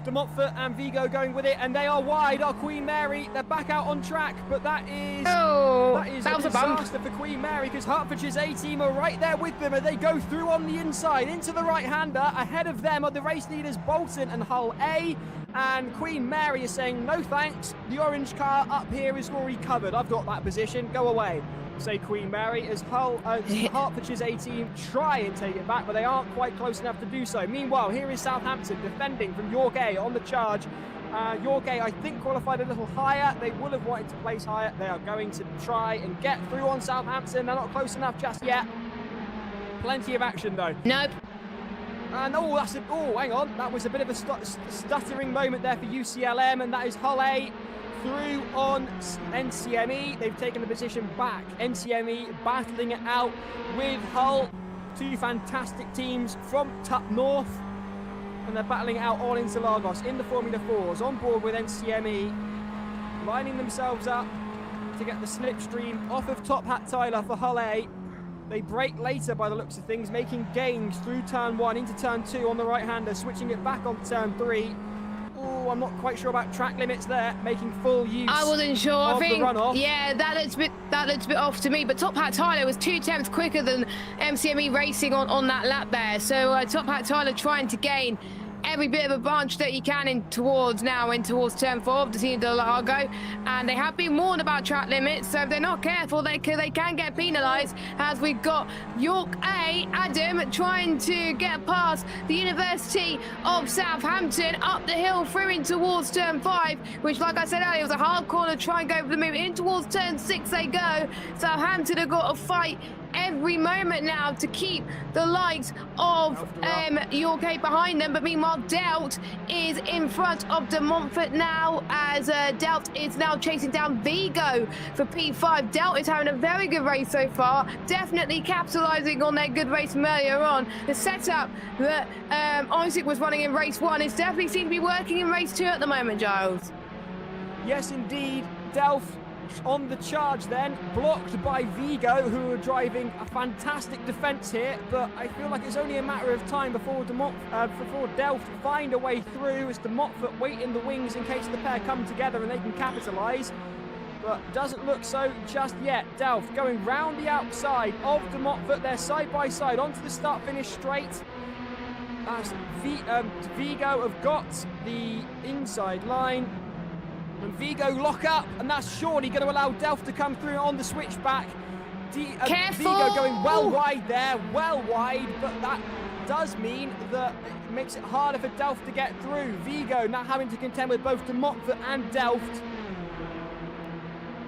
De Montfort and Vigo going with it, and they are wide. Our Queen Mary, they're back out on track, but that is a disaster for Queen Mary, because Hertfordshire's A-team are right there with them, and they go through on the inside into the right-hander. Ahead of them are the race leaders Bolton and Hull A, and Queen Mary is saying, no thanks, the orange car up here is already covered. I've got that position, go away. Say Queen Mary, as Hertfordshire's A-team try and take it back, but they aren't quite close enough to do so. Meanwhile, here is Southampton defending from York A on the charge. York A, I think, qualified a little higher. They would have wanted to place higher. They are going to try and get through on Southampton. They're not close enough just yet. Plenty of action, though. Nope. And hang on. That was a bit of a stuttering moment there for UCLM, and that is Hull A through on NCME. They've taken the position back. NCME battling it out with Hull. Two fantastic teams from top north, and they're battling it out on Interlagos in the Formula 4s, on board with NCME, lining themselves up to get the slipstream off of Top Hat Tyler for Hull A. They break later by the looks of things, making gains through turn 1 into turn 2 on the right-hander, switching it back on turn 3. Oh, I'm not quite sure about track limits there, making full use I wasn't sure. of I think, the runoff. yeah, that looks a bit off to me. But Top Hat Tyler was 2 tenths quicker than MCME Racing on that lap there. So Top Hat Tyler trying to gain every bit of advantage that you can in towards turn 4 of the Team Interlagos, and they have been warned about track limits, so if they're not careful they can get penalised, as we've got York A, Adam, trying to get past the University of Southampton up the hill through in towards turn 5, which, like I said earlier, was a hard corner. Try and go for the move in towards turn 6 they go. Southampton have got to fight every moment now to keep the likes of York A behind them, but meanwhile Delt is in front of De Montfort now, as Delt is now chasing down Vigo for P5. Delt is having a very good race so far, definitely capitalising on their good race from earlier on. The setup that Isaac was running in race 1 is definitely seems to be working in race 2 at the moment, Giles. Yes, indeed. Delph on the charge then, blocked by Vigo, who are driving a fantastic defence here, but I feel like it's only a matter of time before Delft find a way through, as De Montfort wait in the wings in case the pair come together and they can capitalise. But doesn't look so just yet. Delft going round the outside of De Montfort. They're side by side onto the start-finish straight. As Vigo have got the inside line. And Vigo lock up, and that's surely going to allow Delft to come through on the switchback. Careful! Vigo going well wide there, well wide, but that does mean that it makes it harder for Delft to get through. Vigo now having to contend with both De Montfort and Delft.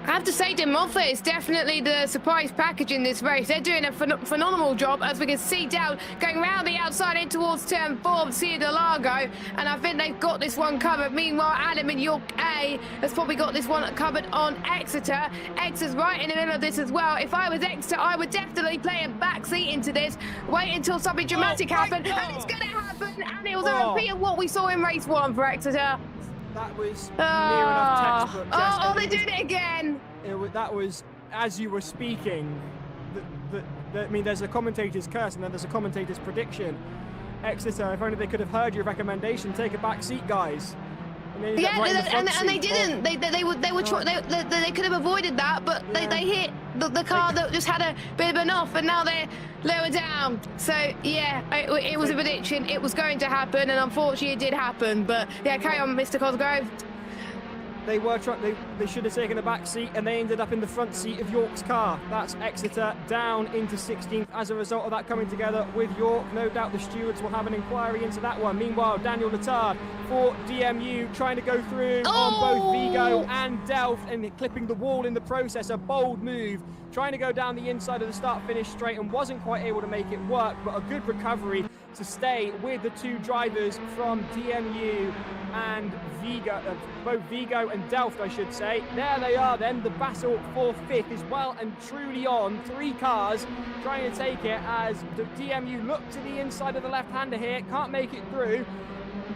I have to say, De Montfort is definitely the surprise package in this race. They're doing a phenomenal job, as we can see down, going round the outside in towards turn 4 of Interlagos, and I think they've got this one covered. Meanwhile, Adam in York A has probably got this one covered on Exeter. Exeter's right in the middle of this as well. If I was Exeter, I would definitely play a backseat into this, wait until something dramatic happened, and it's going to happen, and it was a repeat of what we saw in race 1 for Exeter. That was near enough textbook. Oh, they did it again. That was, as you were speaking, I mean, there's a commentator's curse and then there's a commentator's prediction. Exeter, if only they could have heard your recommendation, take a back seat, guys. And yeah, right and they didn't. They could have avoided that, but they hit the car that just had a bit of an off, and now they're lower down. So yeah, it was a prediction. It was going to happen, and unfortunately, it did happen. But yeah, carry on, Mr. Cosgrove. They should have taken a back seat, and they ended up in the front seat of York's car. That's Exeter down into 16th as a result of that coming together with York. No doubt the stewards will have an inquiry into that one. Meanwhile, Daniel Letard for DMU trying to go through on both Vigo and Delft and clipping the wall in the process. A bold move, trying to go down the inside of the start-finish straight and wasn't quite able to make it work, but a good recovery to stay with the two drivers from DMU and Vigo, both Vigo and Delft, I should say. There they are then, the battle for 5th is well and truly on. 3 cars trying to take it as the DMU look to the inside of the left-hander here, can't make it through.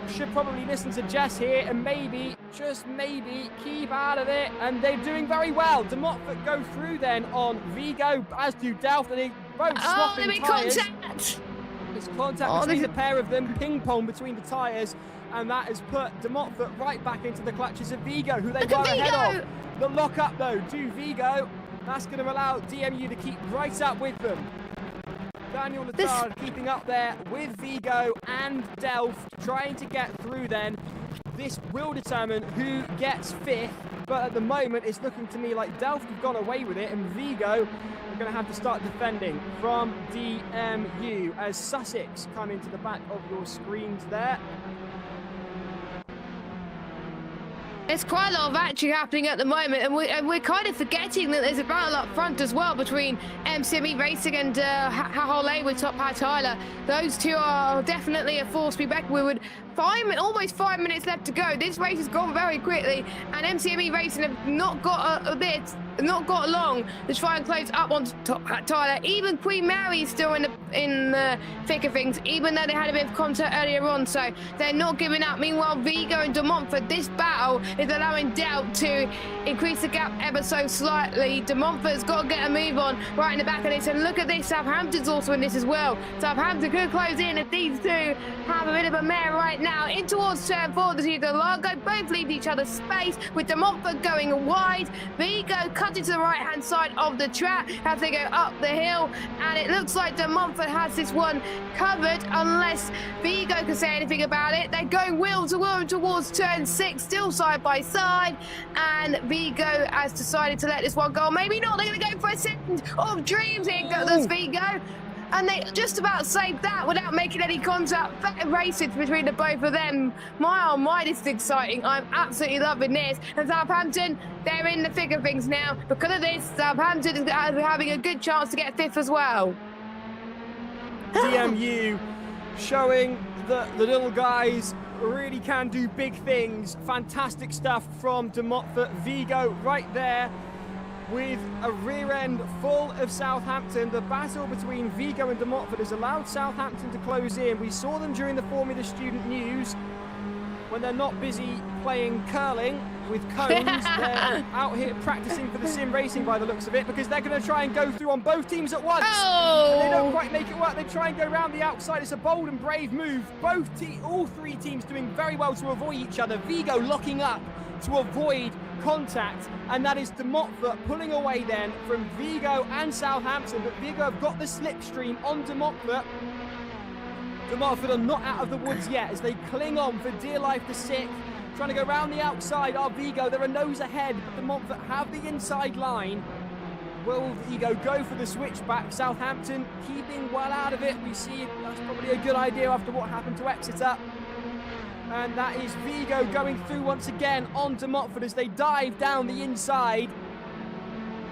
Should probably listen to Jess here and maybe, just maybe, keep out of it. And they're doing very well. De Montfort go through then on Vigo, as do Delft, and they both swapping tyres. There's contact between the pair of them, ping-pong between the tyres, and that has put De Montfort right back into the clutches of Vigo, who they were ahead of. The lock-up, though, to Vigo. That's going to allow DMU to keep right up with them. Daniel Letard keeping up there with Vigo and Delft, trying to get through then. This will determine who gets 5th, but at the moment it's looking to me like Delft have gone away with it, and Vigo are going to have to start defending from DMU as Sussex come into the back of your screens there. There's quite a lot of action happening at the moment, and we're kind of forgetting that there's a battle up front as well between MCME Racing and Hahole with Top Hat Tyler. Those two are definitely a force to be reckoned with. Almost 5 minutes left to go. This race has gone very quickly, and MCME Racing have not got not got long to try and close up on Top Hat Tyler. Even Queen Mary is still in the thick of things, even though they had a bit of contact earlier on, so they're not giving up. Meanwhile, Vigo and De Montfort, this battle is allowing Delft to increase the gap ever so slightly. De Montfort's got to get a move on right in the back of this, and look at this, Southampton's also in this as well. Southampton could close in if these two have a bit of a mare right now. In towards turn 4, the Interlagos both leave each other space, with De Montfort going wide. Vigo cutting to the right-hand side of the track as they go up the hill, and it looks like De Montfort has this one covered, unless Vigo can say anything about it. They're going wheel to wheel towards turn 6, still side by side, and Vigo has decided to let this one go. Maybe not, they're going to go for a second of dreams. Here goes Vigo, and they just about saved that without making any contact. Better racing between the both of them. My oh my, this is exciting. I'm absolutely loving this. And Southampton, they're in the thick of things now. Because of this, Southampton is having a good chance to get 5th as well. DMU showing that the little guys really can do big things. Fantastic stuff from De Montfort. Vigo right there with a rear end full of Southampton. The battle between Vigo and De Montfort has allowed Southampton to close in. We saw them during the Formula Student News. when they're not busy playing curling with cones. They're out here practicing for the sim racing by the looks of it, because they're going to try and go through on both teams at once. And they don't quite make it work. They try and go around the outside. It's a bold and brave move. All three teams doing very well to avoid each other. Vigo locking up to avoid contact, and that is De Montfort pulling away then from Vigo and Southampton, but Vigo have got the slipstream on De Montfort. De Montfort are not out of the woods yet as they cling on for dear life to sixth. Trying to go round the outside are Vigo. They're a nose ahead, but De Montfort have the inside line. Will Vigo go for the switchback? Southampton keeping well out of it. We see that's probably a good idea after what happened to Exeter. And that is Vigo going through once again on De Montfort as they dive down the inside,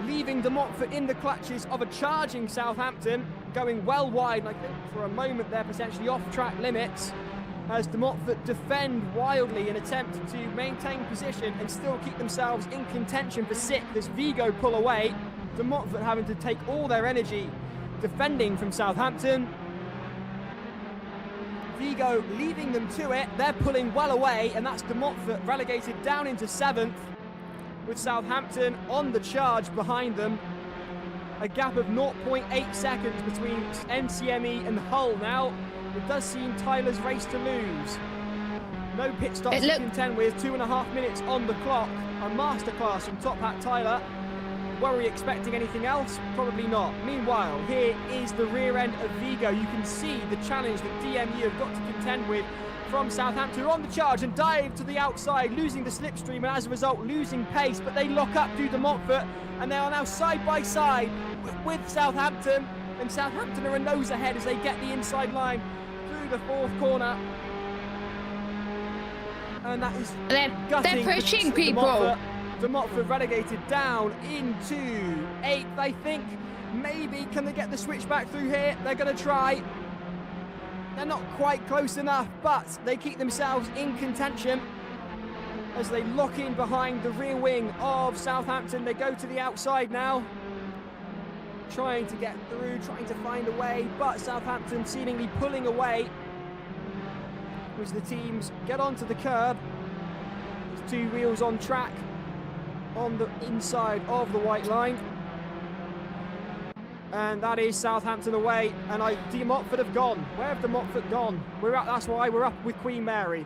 leaving De Montfort in the clutches of a charging Southampton, going well wide, and I think for a moment they're potentially off track limits, as De Montfort defend wildly in attempt to maintain position and still keep themselves in contention for sixth as Vigo pull away. De Montfort having to take all their energy defending from Southampton. Vigo leaving them to it. They're pulling well away, and that's De Montfort relegated down into seventh, with Southampton on the charge behind them. A gap of 0.8 seconds between NCME and Hull now. It does seem Tyler's race to lose. No pit stops to contend with, 2.5 minutes on the clock. A masterclass from Top Hat Tyler. Were we expecting anything else? Probably not. Meanwhile, here is the rear end of Vigo. You can see the challenge that DMU have got to contend with from Southampton, on the charge and dive to the outside, losing the slipstream and as a result losing pace, but they lock up to De Montfort and they are now side by side with Southampton, and Southampton are a nose ahead as they get the inside line through the fourth corner. And that is gutting. They're pushing people. De Montfort relegated down into 8th, I think. Maybe, can they get the switch back through here? They're going to try. They're not quite close enough, but they keep themselves in contention as they lock in behind the rear wing of Southampton. They go to the outside now, trying to get through, trying to find a way, but Southampton seemingly pulling away as the teams get onto the curb. There's two wheels on track on the inside of the white line, and that is Southampton away. And De Montfort have gone. Where have De Montfort gone? That's why we're up with Queen Mary.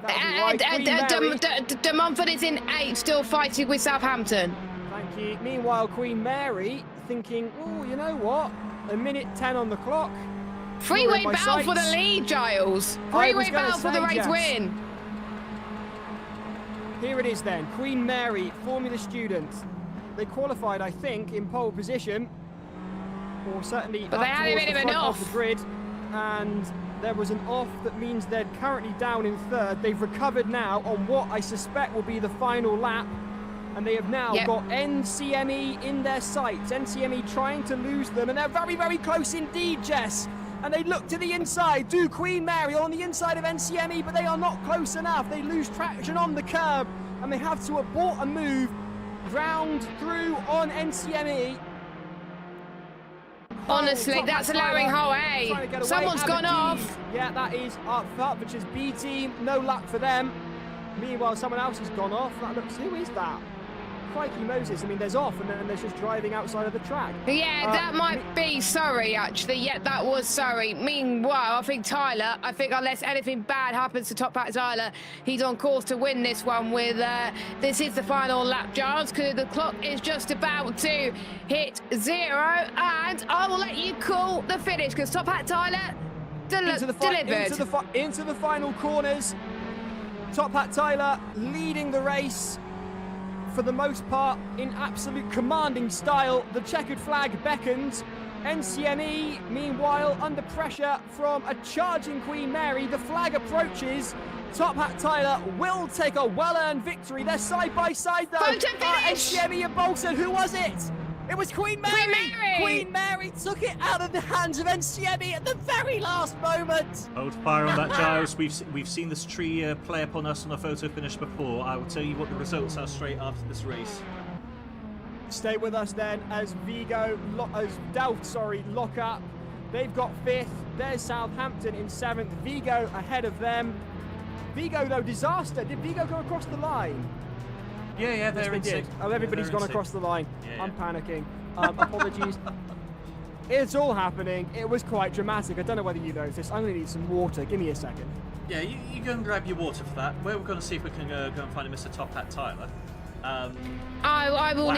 De Montfort is in 8th, still fighting with Southampton. Thank you. Meanwhile, Queen Mary thinking, oh, you know what? 1:10 on the clock. Freeway battle for the lead, Giles. Freeway battle for the race win. Here it is then, Queen Mary, Formula Student. They qualified, I think, in pole position, or certainly but they had a bit of an off. Of the grid, and there was an off that means they're currently down in 3rd. They've recovered now on what I suspect will be the final lap, and they have now got NCME in their sights. NCME trying to lose them, and they're very, very close indeed, Jess. And they look to the inside, do Queen Mary on the inside of NCME, but they are not close enough. They lose traction on the curb, and they have to abort a move, round through on NCME. Honestly, that's allowing Hull A. Someone's gone off. Yeah, that is Hertfordshire's B team. No luck for them. Meanwhile, someone else has gone off. That looks, who is that? Crikey Moses. I mean, there's off, and then there's just driving outside of the track. Yeah, that might be Surrey, actually. Yeah, that was Surrey. Meanwhile, I think Tyler, unless anything bad happens to Top Hat Tyler, he's on course to win this one with, this is the final lap, Giles, because the clock is just about to hit 0, and I will let you call the finish, because Top Hat Tyler delivered. Into the final corners. Top Hat Tyler leading the race, for the most part, in absolute commanding style. The checkered flag beckons. NCME, meanwhile, under pressure from a charging Queen Mary. The flag approaches. Top Hat Tyler will take a well-earned victory. They're side by side, though. Photo finish! NCME and Bolton. Who was it? It was Queen Mary. Queen Mary took it out of the hands of NCME at the very last moment. Hold fire on that, Giles. We've seen this tree play upon us on a photo finish before. I will tell you what the results are straight after this race. Stay with us then as Delft lock up. They've got 5th. There's Southampton in 7th. Vigo ahead of them. Vigo, though, disaster. Did Vigo go across the line? Yeah, they're in did. sync. Oh, everybody's Yeah, gone they're in across the line. Yeah, I'm panicking. Apologies. It's all happening. It was quite dramatic. I don't know whether you noticed. I'm going to need some water. Give me a second. Yeah, you go and grab your water for that. We're going to see if we can go and find a Mr. Top Hat Tyler. I will wow.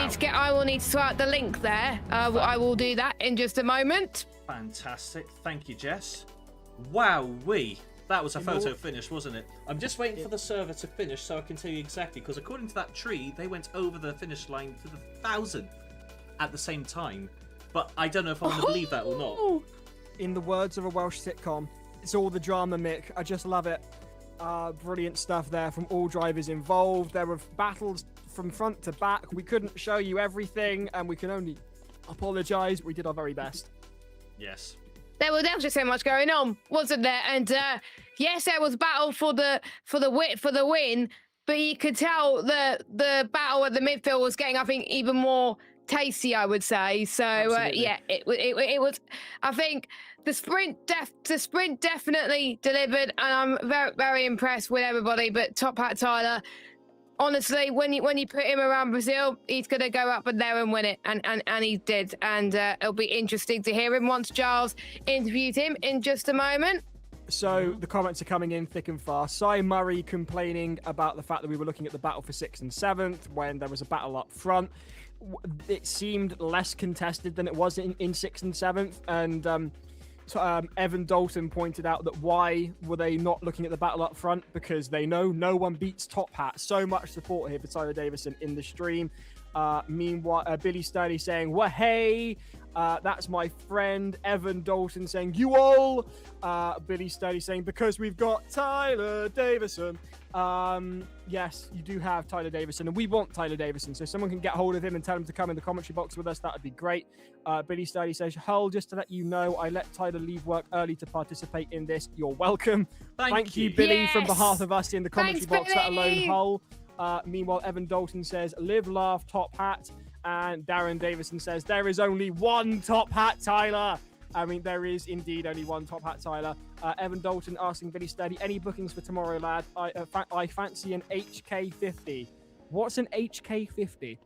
need to throw out the link there. I will do that in just a moment. Fantastic. Thank you, Jess. Wowee. That was a photo finish, wasn't it? I'm just waiting for the server to finish so I can tell you exactly, because according to that tree, they went over the finish line for the 1,000th at the same time. But I don't know if I want to believe that or not. In the words of a Welsh sitcom, it's all the drama, Mick. I just love it. Brilliant stuff there from all drivers involved. There were battles from front to back. We couldn't show you everything, and we can only apologise. We did our very best. Yes. There was just so much going on, wasn't there? And yes, there was battle for the win, but you could tell the battle at the midfield was getting, I think, even more tasty, I would say. So yeah, it was. I think the sprint definitely delivered, and I'm very, very impressed with everybody. But Top Hat Tyler, honestly, when you put him around Brazil, he's gonna go up and there and win it, and he did. And it'll be interesting to hear him once Giles interviewed him in just a moment. So the comments are coming in thick and fast. Cy Murray complaining about the fact that we were looking at the battle for 6th and 7th when there was a battle up front. It seemed less contested than it was in 6th and 7th, and Evan Dalton pointed out that why were they not looking at the battle up front? Because they know no one beats Top Hat. So much support here for Tyler Davison in the stream. Meanwhile, Billy Sturdy saying, "Well, hey, that's my friend." Evan Dalton saying, "You all." Billy Sturdy saying, "Because we've got Tyler Davison." Yes, you do have Tyler Davison, and we want Tyler Davison. So someone can get hold of him and tell him to come in the commentary box with us. That would be great. Billy Sturdy says, "Hull, just to let you know, I let Tyler leave work early to participate in this. You're welcome." Thank you, Billy, from behalf of us in the commentary box, let alone Hull. Meanwhile, Evan Dalton says, "Live, laugh, Top Hat." And Darren Davison says, "There is only one Top Hat Tyler." I mean, there is indeed only one Top Hat Tyler. Evan Dalton asking Billy Steady, "Any bookings for tomorrow, lad? I fancy an HK50. What's an HK50?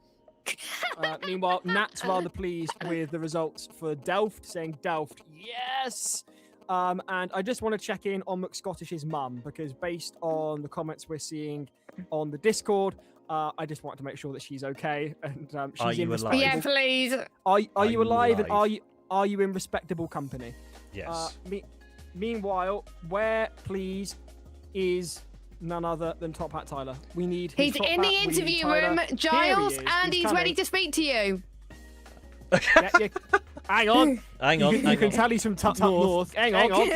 Meanwhile, Nat's rather pleased with the results for Delft, saying, "Delft, yes!" And I just want to check in on McScottish's mum, because based on the comments we're seeing on the Discord, I just wanted to make sure that she's okay. And she's in respectable... Yeah, please. Are you alive? And are you in respectable company? Yes. Meanwhile, where, please, is none other than Top Hat Tyler? We need his He's top in hat. the We need interview Tyler. room, Here Giles, he is. and he's ready coming. to speak to you. Hang on. Hang on. You can tell he's from Tut North. Hang on.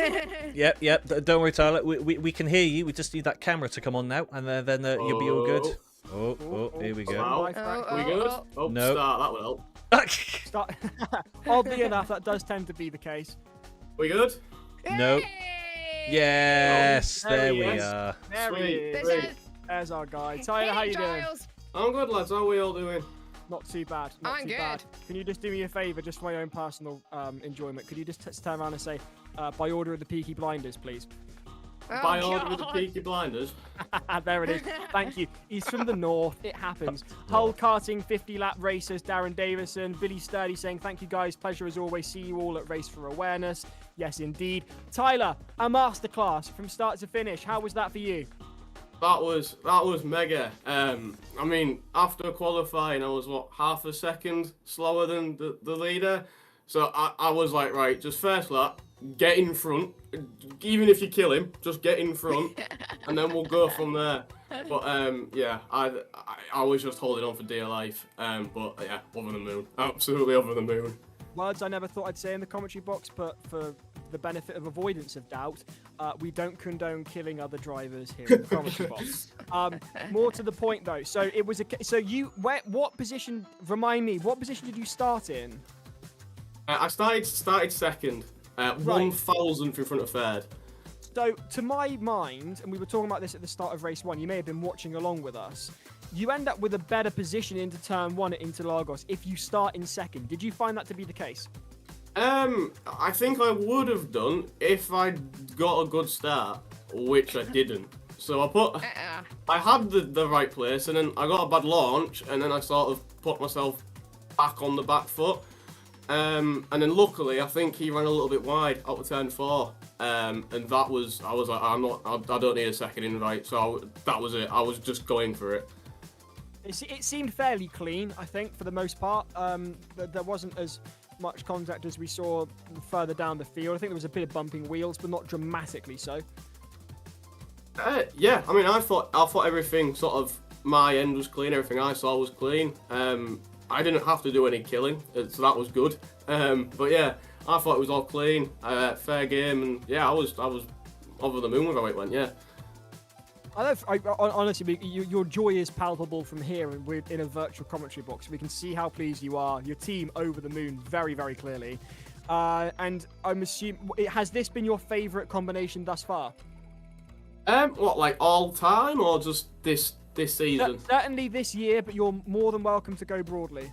Yep. Don't worry, Tyler. We can hear you. We just need that camera to come on now, and then you'll be all good. Oh, here we go. We good? Oh, no. Start. That will help. Oddly enough, that does tend to be the case. We good? No. Yes, there we is. are. There he is. There's our guy. Tyler, how you doing? I'm good, lads. How are we all doing? Not too bad. Not too bad. Can you just do me a favour, just for my own personal enjoyment? Could you just turn around and say, by order of the Peaky Blinders, please? By order of the Peaky Blinders. There it is. Thank you. He's from the north. It happens. Hull karting 50-lap racers. Darren Davison, Billy Sturdy saying, "Thank you guys. Pleasure as always. See you all at Race for Awareness." Yes, indeed. Tyler, a masterclass from start to finish. How was that for you? That was mega. I mean, after qualifying, I was half a second slower than the leader. So I was like, right, just first lap, get in front. Even if you kill him, just get in front, and then we'll go from there. But yeah, I was just holding on for dear life. But yeah, over the moon, absolutely over the moon. Words I never thought I'd say in the commentary box, but for the benefit of avoidance of doubt, we don't condone killing other drivers here in the commentary box. More to the point though, so it was what position? Remind me, what position did you start in? I started second, 1,000th in front of third. So to my mind, and we were talking about this at the start of race 1, you may have been watching along with us. You end up with a better position into turn 1 at Interlagos if you start in second. Did you find that to be the case? I think I would have done if I'd got a good start, which I didn't. So I had the right place, and then I got a bad launch, and then I sort of put myself back on the back foot. And then luckily, I think he ran a little bit wide out of turn 4. And I was like, I don't need a second invite. So that was it. I was just going for it. It seemed fairly clean, I think, for the most part. There wasn't as much contact as we saw further down the field. I think there was a bit of bumping wheels, but not dramatically so. Yeah, I mean, I thought everything sort of my end was clean. Everything I saw was clean. I didn't have to do any killing, so that was good. But yeah, I thought it was all clean, fair game, and yeah, I was over the moon with how it went. Yeah. Honestly, your joy is palpable from here, and we're in a virtual commentary box. We can see how pleased you are. Your team over the moon, very, very clearly. And I'm assuming, has this been your favourite combination thus far? What, like all time, or just this season? Certainly this year, but you're more than welcome to go broadly.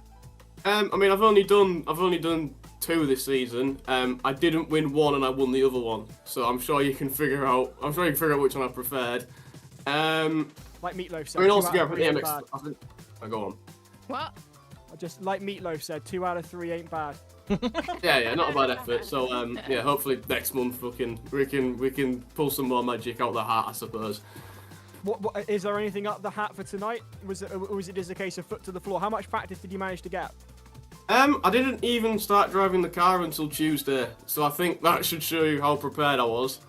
I mean, I've only done 2 this season. I didn't win one, and I won the other one. So I'm sure you can figure out. Which one I preferred. Like Meatloaf said. I mean, altogether, the MX. I think. Go on. What? Just like Meatloaf said, 2 out of 3 ain't bad. Yeah, not a bad effort. So yeah, hopefully next month we can pull some more magic out of the hat, I suppose. What is there anything up the hat for tonight? Was it just a case of foot to the floor? How much practice did you manage to get? I didn't even start driving the car until Tuesday, so I think that should show you how prepared I was.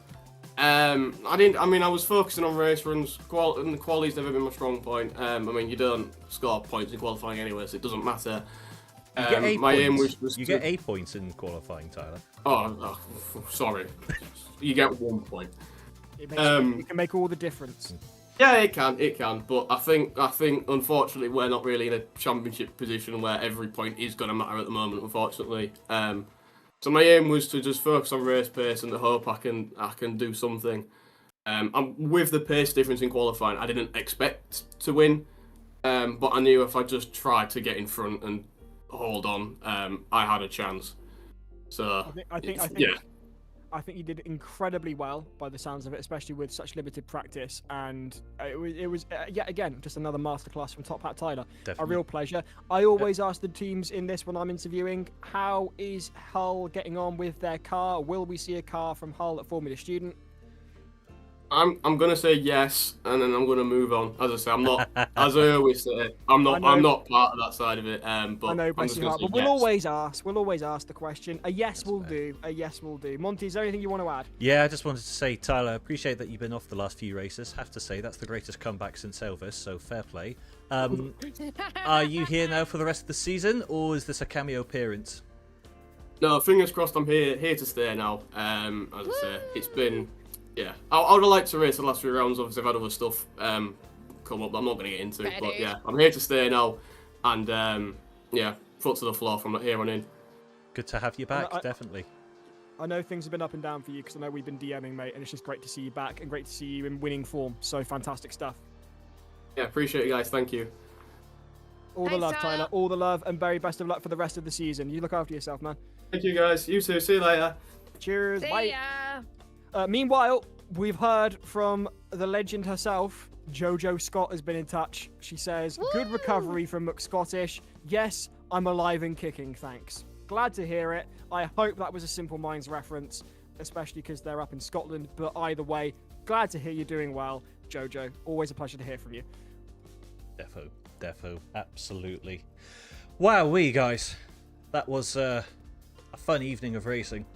I was focusing on race runs, and the quality's never been my strong point. I mean, you don't score points in qualifying anyway, so it doesn't matter. You get 8 my points. aim was you get 8 points in qualifying, Tyler. Oh, sorry. You get 1 point. It can make all the difference. Yeah, it can. But I think unfortunately we're not really in a championship position where every point is going to matter at the moment, unfortunately. So my aim was to just focus on race pace and to hope I can do something. With the pace difference in qualifying, I didn't expect to win, but I knew if I just tried to get in front and hold on, I had a chance. So I think you did incredibly well by the sounds of it, especially with such limited practice. And it was yet again just another masterclass from Top Hat Tyler. Definitely. A real pleasure. I always ask the teams in this when I'm interviewing, how is Hull getting on with their car? Will we see a car from Hull at Formula Student? I'm gonna say yes, and then I'm gonna move on. As I say, I'm not. As I always say, I'm not part of that side of it. But I know, bless your heart. But we'll always ask. We'll always ask the question. A yes will do. A yes will do. Monty, is there anything you want to add? Yeah, I just wanted to say, Tyler, I appreciate that you've been off the last few races. Have to say that's the greatest comeback since Elvis. So fair play. Are you here now for the rest of the season, or is this a cameo appearance? No, fingers crossed. I'm here to stay now. As I say, it's been. Yeah, I would have liked to race the last 3 rounds. Obviously, I've had other stuff come up that I'm not going to get into. But yeah, I'm here to stay now. And yeah, foot to the floor from here on in. Good to have you back, definitely. I know things have been up and down for you because I know we've been DMing, mate, and it's just great to see you back and great to see you in winning form. So fantastic stuff. Yeah, appreciate you guys. Thank you. All the love, Tyler. All the love, and very best of luck for the rest of the season. You look after yourself, man. Thank you, guys. You too. See you later. Cheers. See Bye. ya. Meanwhile, we've heard from the legend herself. Jojo Scott has been in touch. She says, good recovery from McScottish. Yes, I'm alive and kicking, thanks. Glad to hear it. I hope that was a Simple Minds reference, especially because they're up in Scotland. But either way, glad to hear you're doing well, Jojo. Always a pleasure to hear from you. Defo, absolutely. Wowee, guys. That was a fun evening of racing.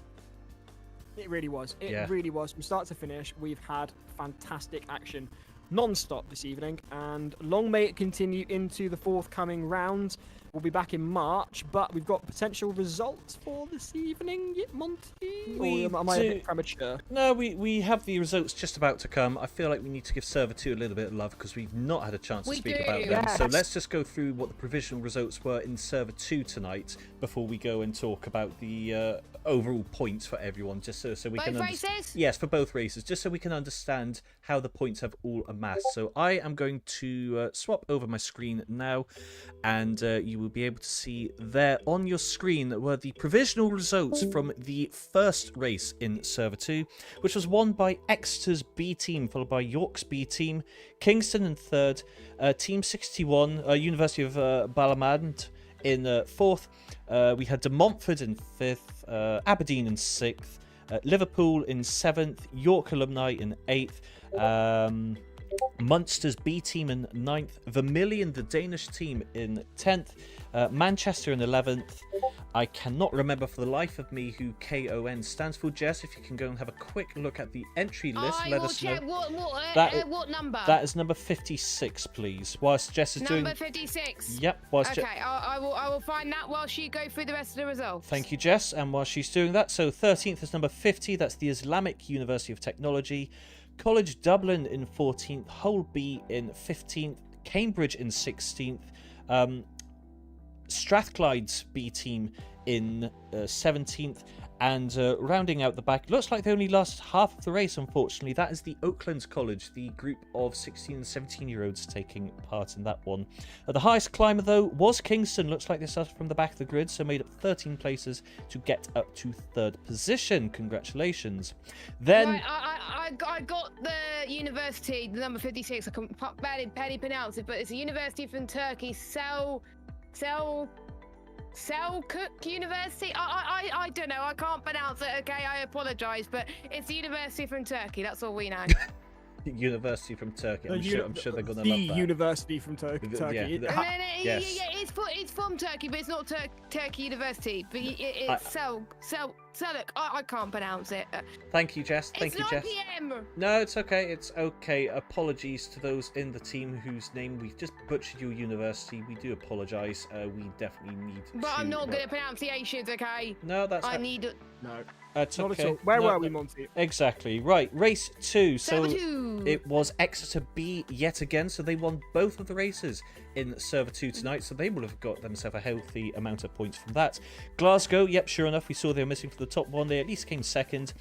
It really was. It really was. From start to finish, we've had fantastic action non-stop this evening, and long may it continue into the forthcoming rounds. We'll be back in March, but we've got potential results for this evening, Monty? Or am I a bit premature? No, we have the results just about to come. I feel like we need to give Server 2 a little bit of love because we've not had a chance to speak about them. Yes. So let's just go through what the provisional results were in Server 2 tonight before we go and talk about the overall points for everyone, just so we both can races? Yes, for both races, just so we can understand how the points have all amassed. So I am going to swap over my screen now, and you will be able to see there on your screen were the provisional results from the first race in Server 2, which was won by Exeter's B team, followed by York's B team, Kingston in third, Team 61, University of Balamand in fourth. We had De Montfort in fifth, Aberdeen in sixth, Liverpool in seventh, York Alumni in eighth, Munster's B team in ninth, Vermilion, the Danish team, in 10th, Manchester in 11th. I cannot remember for the life of me who KON stands for. Jess, if you can go and have a quick look at the entry list, let us know. What number? That is number 56, please. Whilst Jess is doing... Number 56? Yep. Okay, I will find that whilst you go through the rest of the results. Thank you, Jess. And while she's doing that, so 13th is number 50. That's the Islamic University of Technology. College Dublin in 14th. Hull B in 15th. Cambridge in 16th. Strathclyde's B team in 17th, and rounding out the back, looks like they only lasted half of the race, unfortunately. That is the Oakland College, the group of 16 and 17-year-olds taking part in that one. The highest climber, though, was Kingston. Looks like they started from the back of the grid, so made up 13 places to get up to third position. Congratulations. Then... Right, I got the university, the number 56, I can barely pronounce it, but it's a university from Turkey, Selçuk University? I don't know, I can't pronounce it, okay, I apologise, but it's the university from Turkey, that's all we know. University from Turkey. I'm sure they're going to the love that. University from Turkey. Yes. It's from Turkey, but it's not Turkey University. But it's Selçuk. I can't pronounce it. Thank you, Jess. Thank you, Jess. It's 9 PM. No, it's okay. It's okay. Apologies to those in the team whose name we've just butchered your university. We do apologise. We definitely need But I'm not good at pronunciations, okay? No, that's... No. That's not okay. at all. Where were we, Monty? Exactly. Right. Race 2. So Server 2. it was Exeter B yet again. So they won both of the races in Server 2 tonight. So they will have got themselves a healthy amount of points from that. Glasgow, yep, sure enough, we saw they were missing for the top one. They at least came second.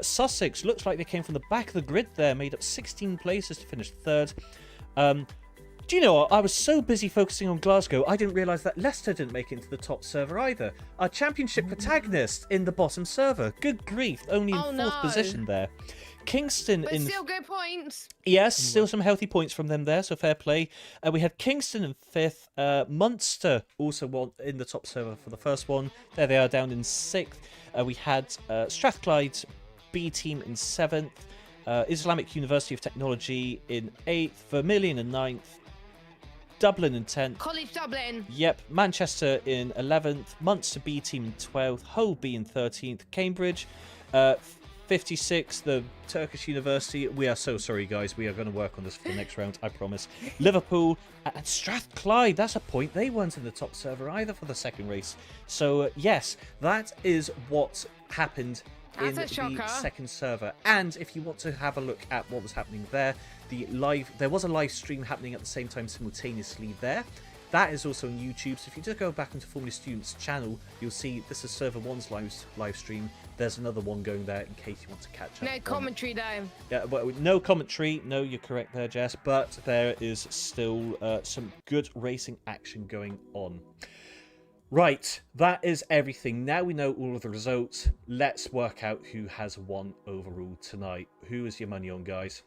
Sussex, looks like they came from the back of the grid there. Made up 16 places to finish third. Do you know what? I was so busy focusing on Glasgow, I didn't realise that Leicester didn't make it into the top server either. Our championship protagonist in the bottom server. Good grief, only in fourth position there. Kingston but in... still good points. Yes, still some healthy points from them there, so fair play. We had Kingston in fifth. Munster also won in the top server for the first one. There they are down in sixth. We had Strathclyde's B team in seventh. Islamic University of Technology in 8th, Vermilion in 9th, Dublin in 10th. College Dublin. Yep, Manchester in 11th, Munster B team in 12th, Hull B in 13th, Cambridge 56th, the Turkish University. We are so sorry, guys. We are going to work on this for the next round, I promise. Liverpool and Strathclyde. That's a point. They weren't in the top server either for the second race. So, yes, that is what happened in the second server. And if you want to have a look at what was happening there, there was a live stream happening at the same time simultaneously there. That is also on YouTube, so if you just go back into Formula Students' channel, you'll see this is server 1's live stream. There's another one going there in case you want to catch up. No commentary though. Yeah, well, no commentary. No, you're correct there, Jess. But there is still some good racing action going on. Right, that is everything. Now we know all of the results. Let's work out who has won overall tonight. Who is your money on, guys?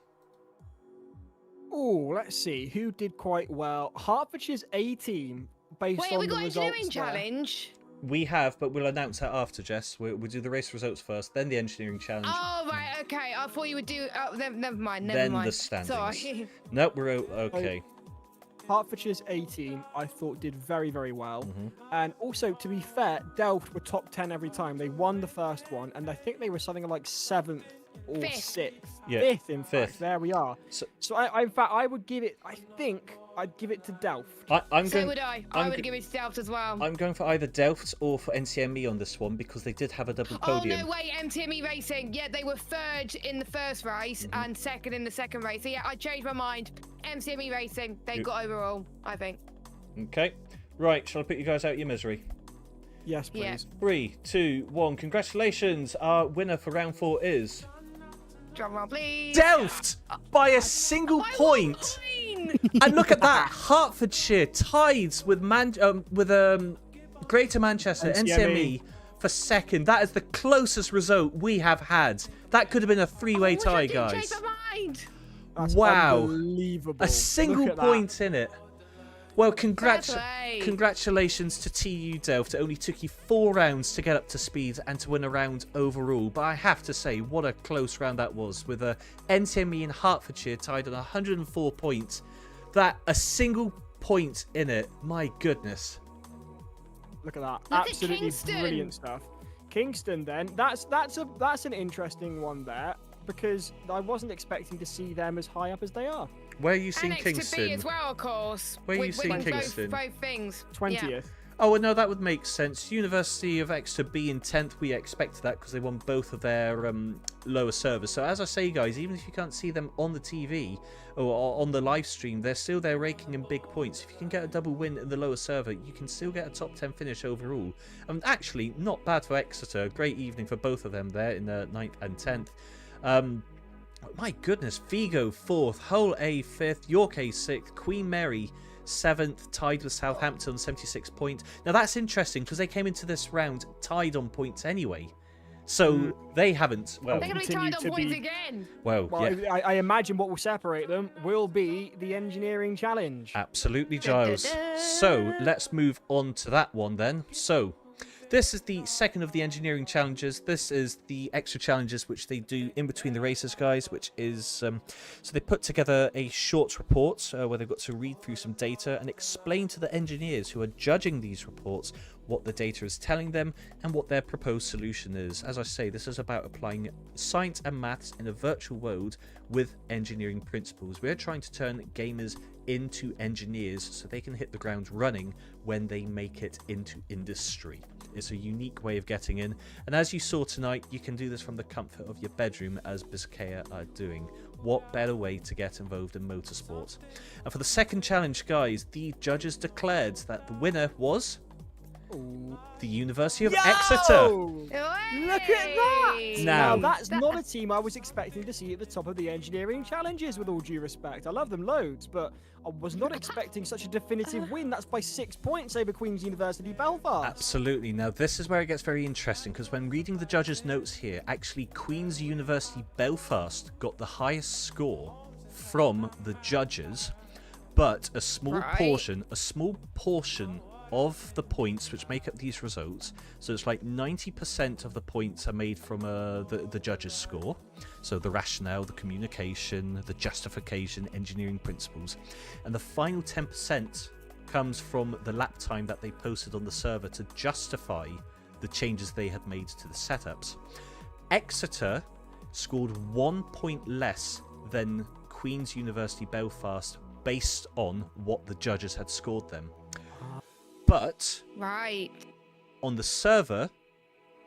Oh, let's see. Who did quite well? Hertfordshire's A team, based on the results. Wait, we got engineering challenge? We have, but we'll announce that after, Jess. We'll do the race results first, then the engineering challenge. Oh, right, okay. I thought you would do... never mind, then the standings. Sorry. Nope, we're okay. Hertfordshire's A team, I thought, did very, very well. And also, to be fair, Delft were top 10 every time. They won the first one, and I think they were something like 7th or 6th. Yeah, 5th, in fact. There we are. So in fact, I would give it, I think, I'd give it to Delft. I would give it to Delft as well. I'm going for either Delft or for NCME on this one because they did have a double podium. Oh, no, wait, MTME Racing. Yeah, they were 3rd in the first race and 2nd in the second race. So, yeah, I changed my mind. MTME Racing, they got overall, I think. Okay. Right, shall I put you guys out of your misery? Yes, please. Yeah. 3, 2, 1. Congratulations. Our winner for round 4 is Drum roll, please. Delft by a single point. And look at that. Hertfordshire tied with Greater Manchester, NCME, for second. That is the closest result we have had. That could have been a three-way tie, guys. That's wow. Unbelievable. A single point in it. Well, congratulations to TU Delft. It only took you 4 rounds to get up to speed and to win a round overall. But I have to say, what a close round that was, with NCME and Hertfordshire tied on 104 points. That a single point in it. My goodness. Look at that. Look at Absolutely Kingston. Brilliant stuff. Kingston, then, that's an interesting one there, because I wasn't expecting to see them as high up as they are. Where are you seeing and Kingston? XTB as well, of course. Where are you seeing Kingston? Both things. 20th. Yeah. Oh, well, no, that would make sense. University of Exeter be in 10th. We expected that because they won both of their lower servers. So as I say, guys, even if you can't see them on the TV or on the live stream, they're still there raking in big points. If you can get a double win in the lower server, you can still get a top 10 finish overall. Actually, not bad for Exeter. Great evening for both of them there in the 9th and 10th. My goodness, Vigo 4th, Hull A 5th, York A 6th, Queen Mary 7th, tied with Southampton 76 points. Now that's interesting because they came into this round tied on points anyway. So they haven't. Well, they're going to be tied on points again. Well, yeah. I imagine what will separate them will be the engineering challenge. Absolutely, Giles. So let's move on to that one then. So this is the second of the engineering challenges. This is the extra challenges which they do in between the races, guys, which is so they put together a short report where they've got to read through some data and explain to the engineers who are judging these reports what the data is telling them and what their proposed solution is. As I say, this is about applying science and maths in a virtual world with engineering principles. We're trying to turn gamers into engineers so they can hit the ground running when they make it into industry. It's a unique way of getting in, and as you saw tonight, you can do this from the comfort of your bedroom, as Biscaya are doing. What better way to get involved in motorsport? And for the second challenge, guys, the judges declared that the winner was the University of Exeter. Look at that! Now that's not a team I was expecting to see at the top of the engineering challenges, with all due respect. I love them loads, but I was not expecting such a definitive win. That's by 6 points over Queen's University Belfast. Absolutely. Now this is where it gets very interesting, because when reading the judges' notes here, actually Queen's University Belfast got the highest score from the judges, but a small portion of the points which make up these results, so it's like 90% of the points are made from the judges' score, so the rationale, the communication, the justification, engineering principles, and the final 10% comes from the lap time that they posted on the server to justify the changes they had made to the setups. Exeter scored 1 point less than Queen's University Belfast based on what the judges had scored them. But on the server,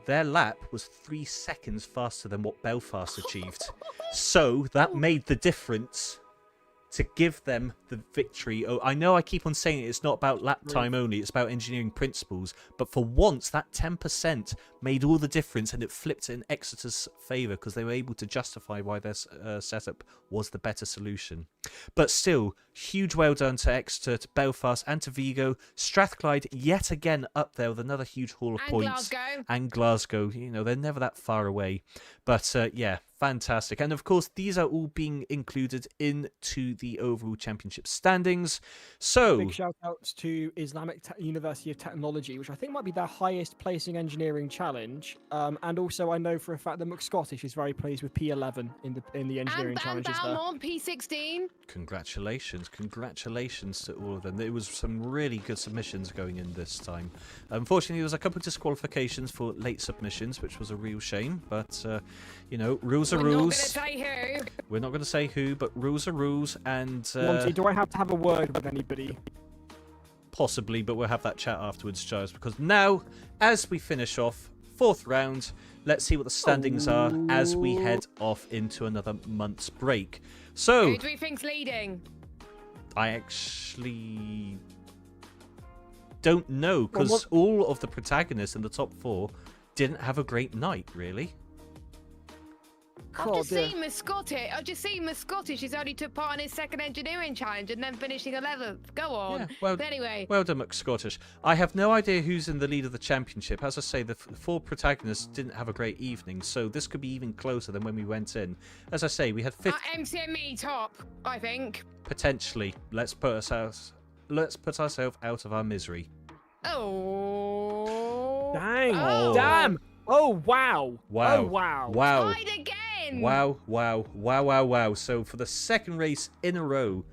their lap was 3 seconds faster than what Belfast achieved. So that made the difference to give them the victory. Oh, I know I keep on saying it's not about lap time only, it's about engineering principles. But for once, that 10% made all the difference, and it flipped in Exeter's favour because they were able to justify why their setup was the better solution. But still, huge well done to Exeter, to Belfast, and to Vigo. Strathclyde yet again up there with another huge haul of points. Glasgow. And Glasgow. You know, they're never that far away. But yeah, fantastic. And of course, these are all being included into the overall championship standings. So big shout outs to Islamic University of Technology, which I think might be their highest placing engineering challenge. And also, I know for a fact that McScottish is very pleased with P11 in the engineering challenges there. On P16. Congratulations to all of them. There was some really good submissions going in this time. Unfortunately, there was a couple of disqualifications for late submissions, which was a real shame. But you know, rules are rules. We're not going to say who, but rules are rules. And Monty, do I have to have a word with anybody? Possibly, but we'll have that chat afterwards, Giles. Because now, as we finish off 4th round, let's see what the standings are as we head off into another month's break. So, who do we think's leading? I actually don't know, because all of the protagonists in the top 4 didn't have a great night, really. I've just seen Mascotti. I've just seen Mascotti. She's only took part in his second engineering challenge and then finishing 11th. Go on. Yeah, well, but anyway. Well done, McScottish. I have no idea who's in the lead of the championship. As I say, the 4 protagonists didn't have a great evening, so this could be even closer than when we went in. As I say, we had 5th. MCME top, I think. Potentially. Let's put ourselves out of our misery. Oh. Dang. Oh. Damn. Oh, wow. Wow. Oh, wow. Wow. Tied again. Wow. So for the second race in a row,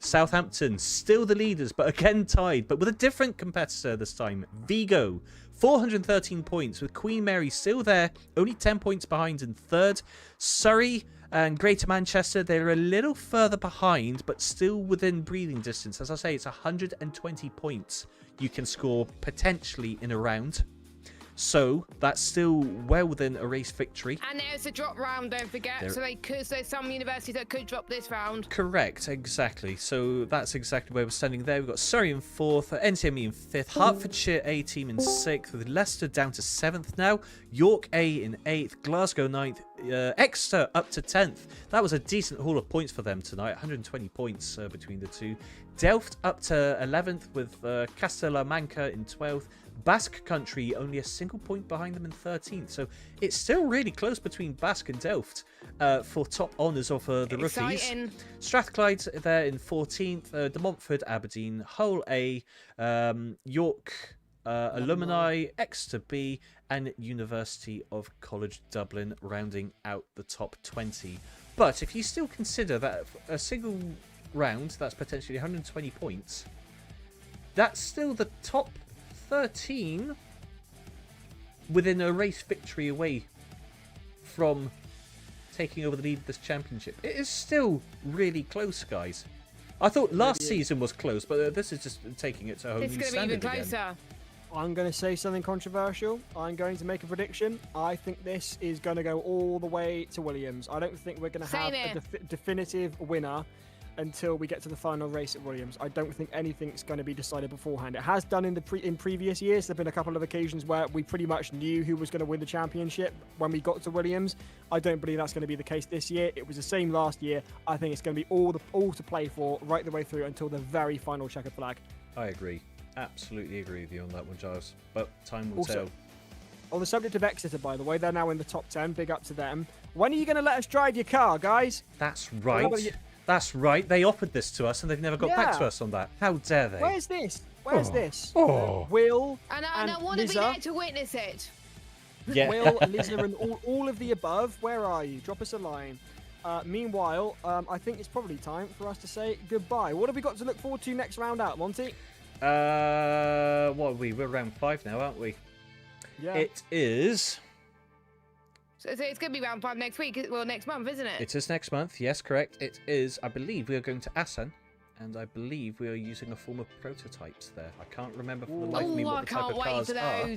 Southampton still the leaders, but again tied, but with a different competitor this time. Vigo, 413 points, with Queen Mary still there, only 10 points behind in 3rd. Surrey and Greater Manchester, they're a little further behind, but still within breathing distance. As I say, it's 120 points you can score potentially in a round. So that's still well within a race victory. And there's a drop round, don't forget. So there's some universities that could drop this round. Correct, exactly. So that's exactly where we're standing there. We've got Surrey in 4th, NCME in 5th, Hertfordshire A team in 6th, with Leicester down to 7th now, York A in 8th, Glasgow 9th, Exeter up to 10th. That was a decent haul of points for them tonight, 120 points between the two. Delft up to 11th with Castilla-Manca in 12th. Basque Country only a single point behind them in 13th. So it's still really close between Basque and Delft for top honours of the rookies. Strathclyde there in 14th. De Montfort, Aberdeen, Hull A, York Alumni, Exeter B, and University of College Dublin rounding out the top 20. But if you still consider that a single round, that's potentially 120 points, that's still the top 13 within a race victory away from taking over the lead of this championship. It is still really close, guys. I thought last season was close, but this is just taking it to a whole new standard. It's going to be even closer. Again. I'm going to say something controversial. I'm going to make a prediction. I think this is going to go all the way to Williams. I don't think we're going to have a definitive winner until we get to the final race at Williams. I don't think anything's going to be decided beforehand. It has done in previous years. There have been a couple of occasions where we pretty much knew who was going to win the championship when we got to Williams. I don't believe that's going to be the case this year. It was the same last year. I think it's going to be all to play for right the way through until the very final checkered flag. I agree. Absolutely agree with you on that one, Giles. But time will tell. On the subject of Exeter, by the way, they're now in the top 10. Big up to them. When are you going to let us drive your car, guys? That's right. That's right. They offered this to us and they've never got back to us on that. How dare they? Where's this? Where's this? Oh. Will and I want to be there to witness it. Yeah. Will, Liza, and all of the above. Where are you? Drop us a line. Meanwhile, I think it's probably time for us to say goodbye. What have we got to look forward to next round out, Monty? What are we? We're round 5 now, aren't we? Yeah. It is. So it's going to be round 5 next week, well, next month, isn't it? It is next month, yes, correct. It is, I believe we are going to Assen, and I believe we are using a form of prototypes there. I can't remember for the life of me what the type of cars are,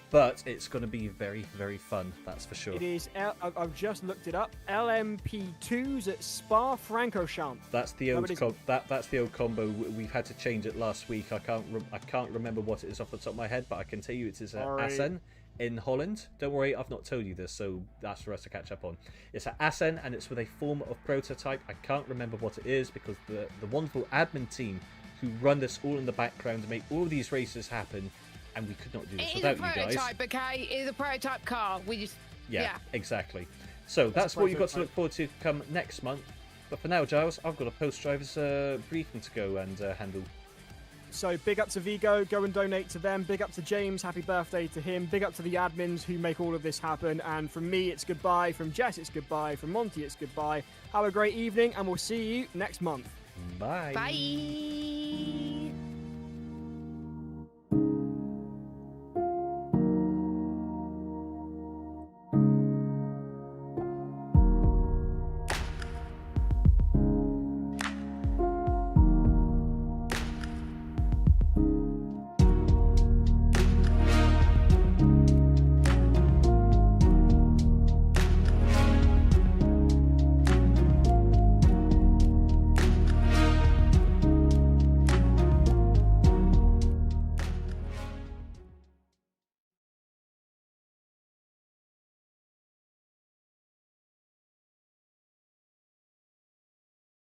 but it's going to be very, very fun, that's for sure. It is, I've just looked it up, LMP2s at Spa-Francorchamps. That's the old that's the old combo. We've had to change it last week. I can't remember what it is off the top of my head, but I can tell you it is at Assen in Holland. Don't worry, I've not told you this, so that's for us to catch up on. It's at Assen, and it's with a form of prototype. I can't remember what it is because the wonderful admin team who run this all in the background to make all of these races happen, and we could not do this without you guys. It is a prototype, okay? It is a prototype car. We just... Yeah, exactly. So that's what you've got to look forward to come next month. But for now, Giles, I've got a post-driver's briefing to go and handle. So big up to Vigo, go and donate to them. Big up to James, happy birthday to him. Big up to the admins who make all of this happen. And from me, it's goodbye. From Jess, it's goodbye. From Monty, it's goodbye. Have a great evening, and we'll see you next month. Bye. Bye.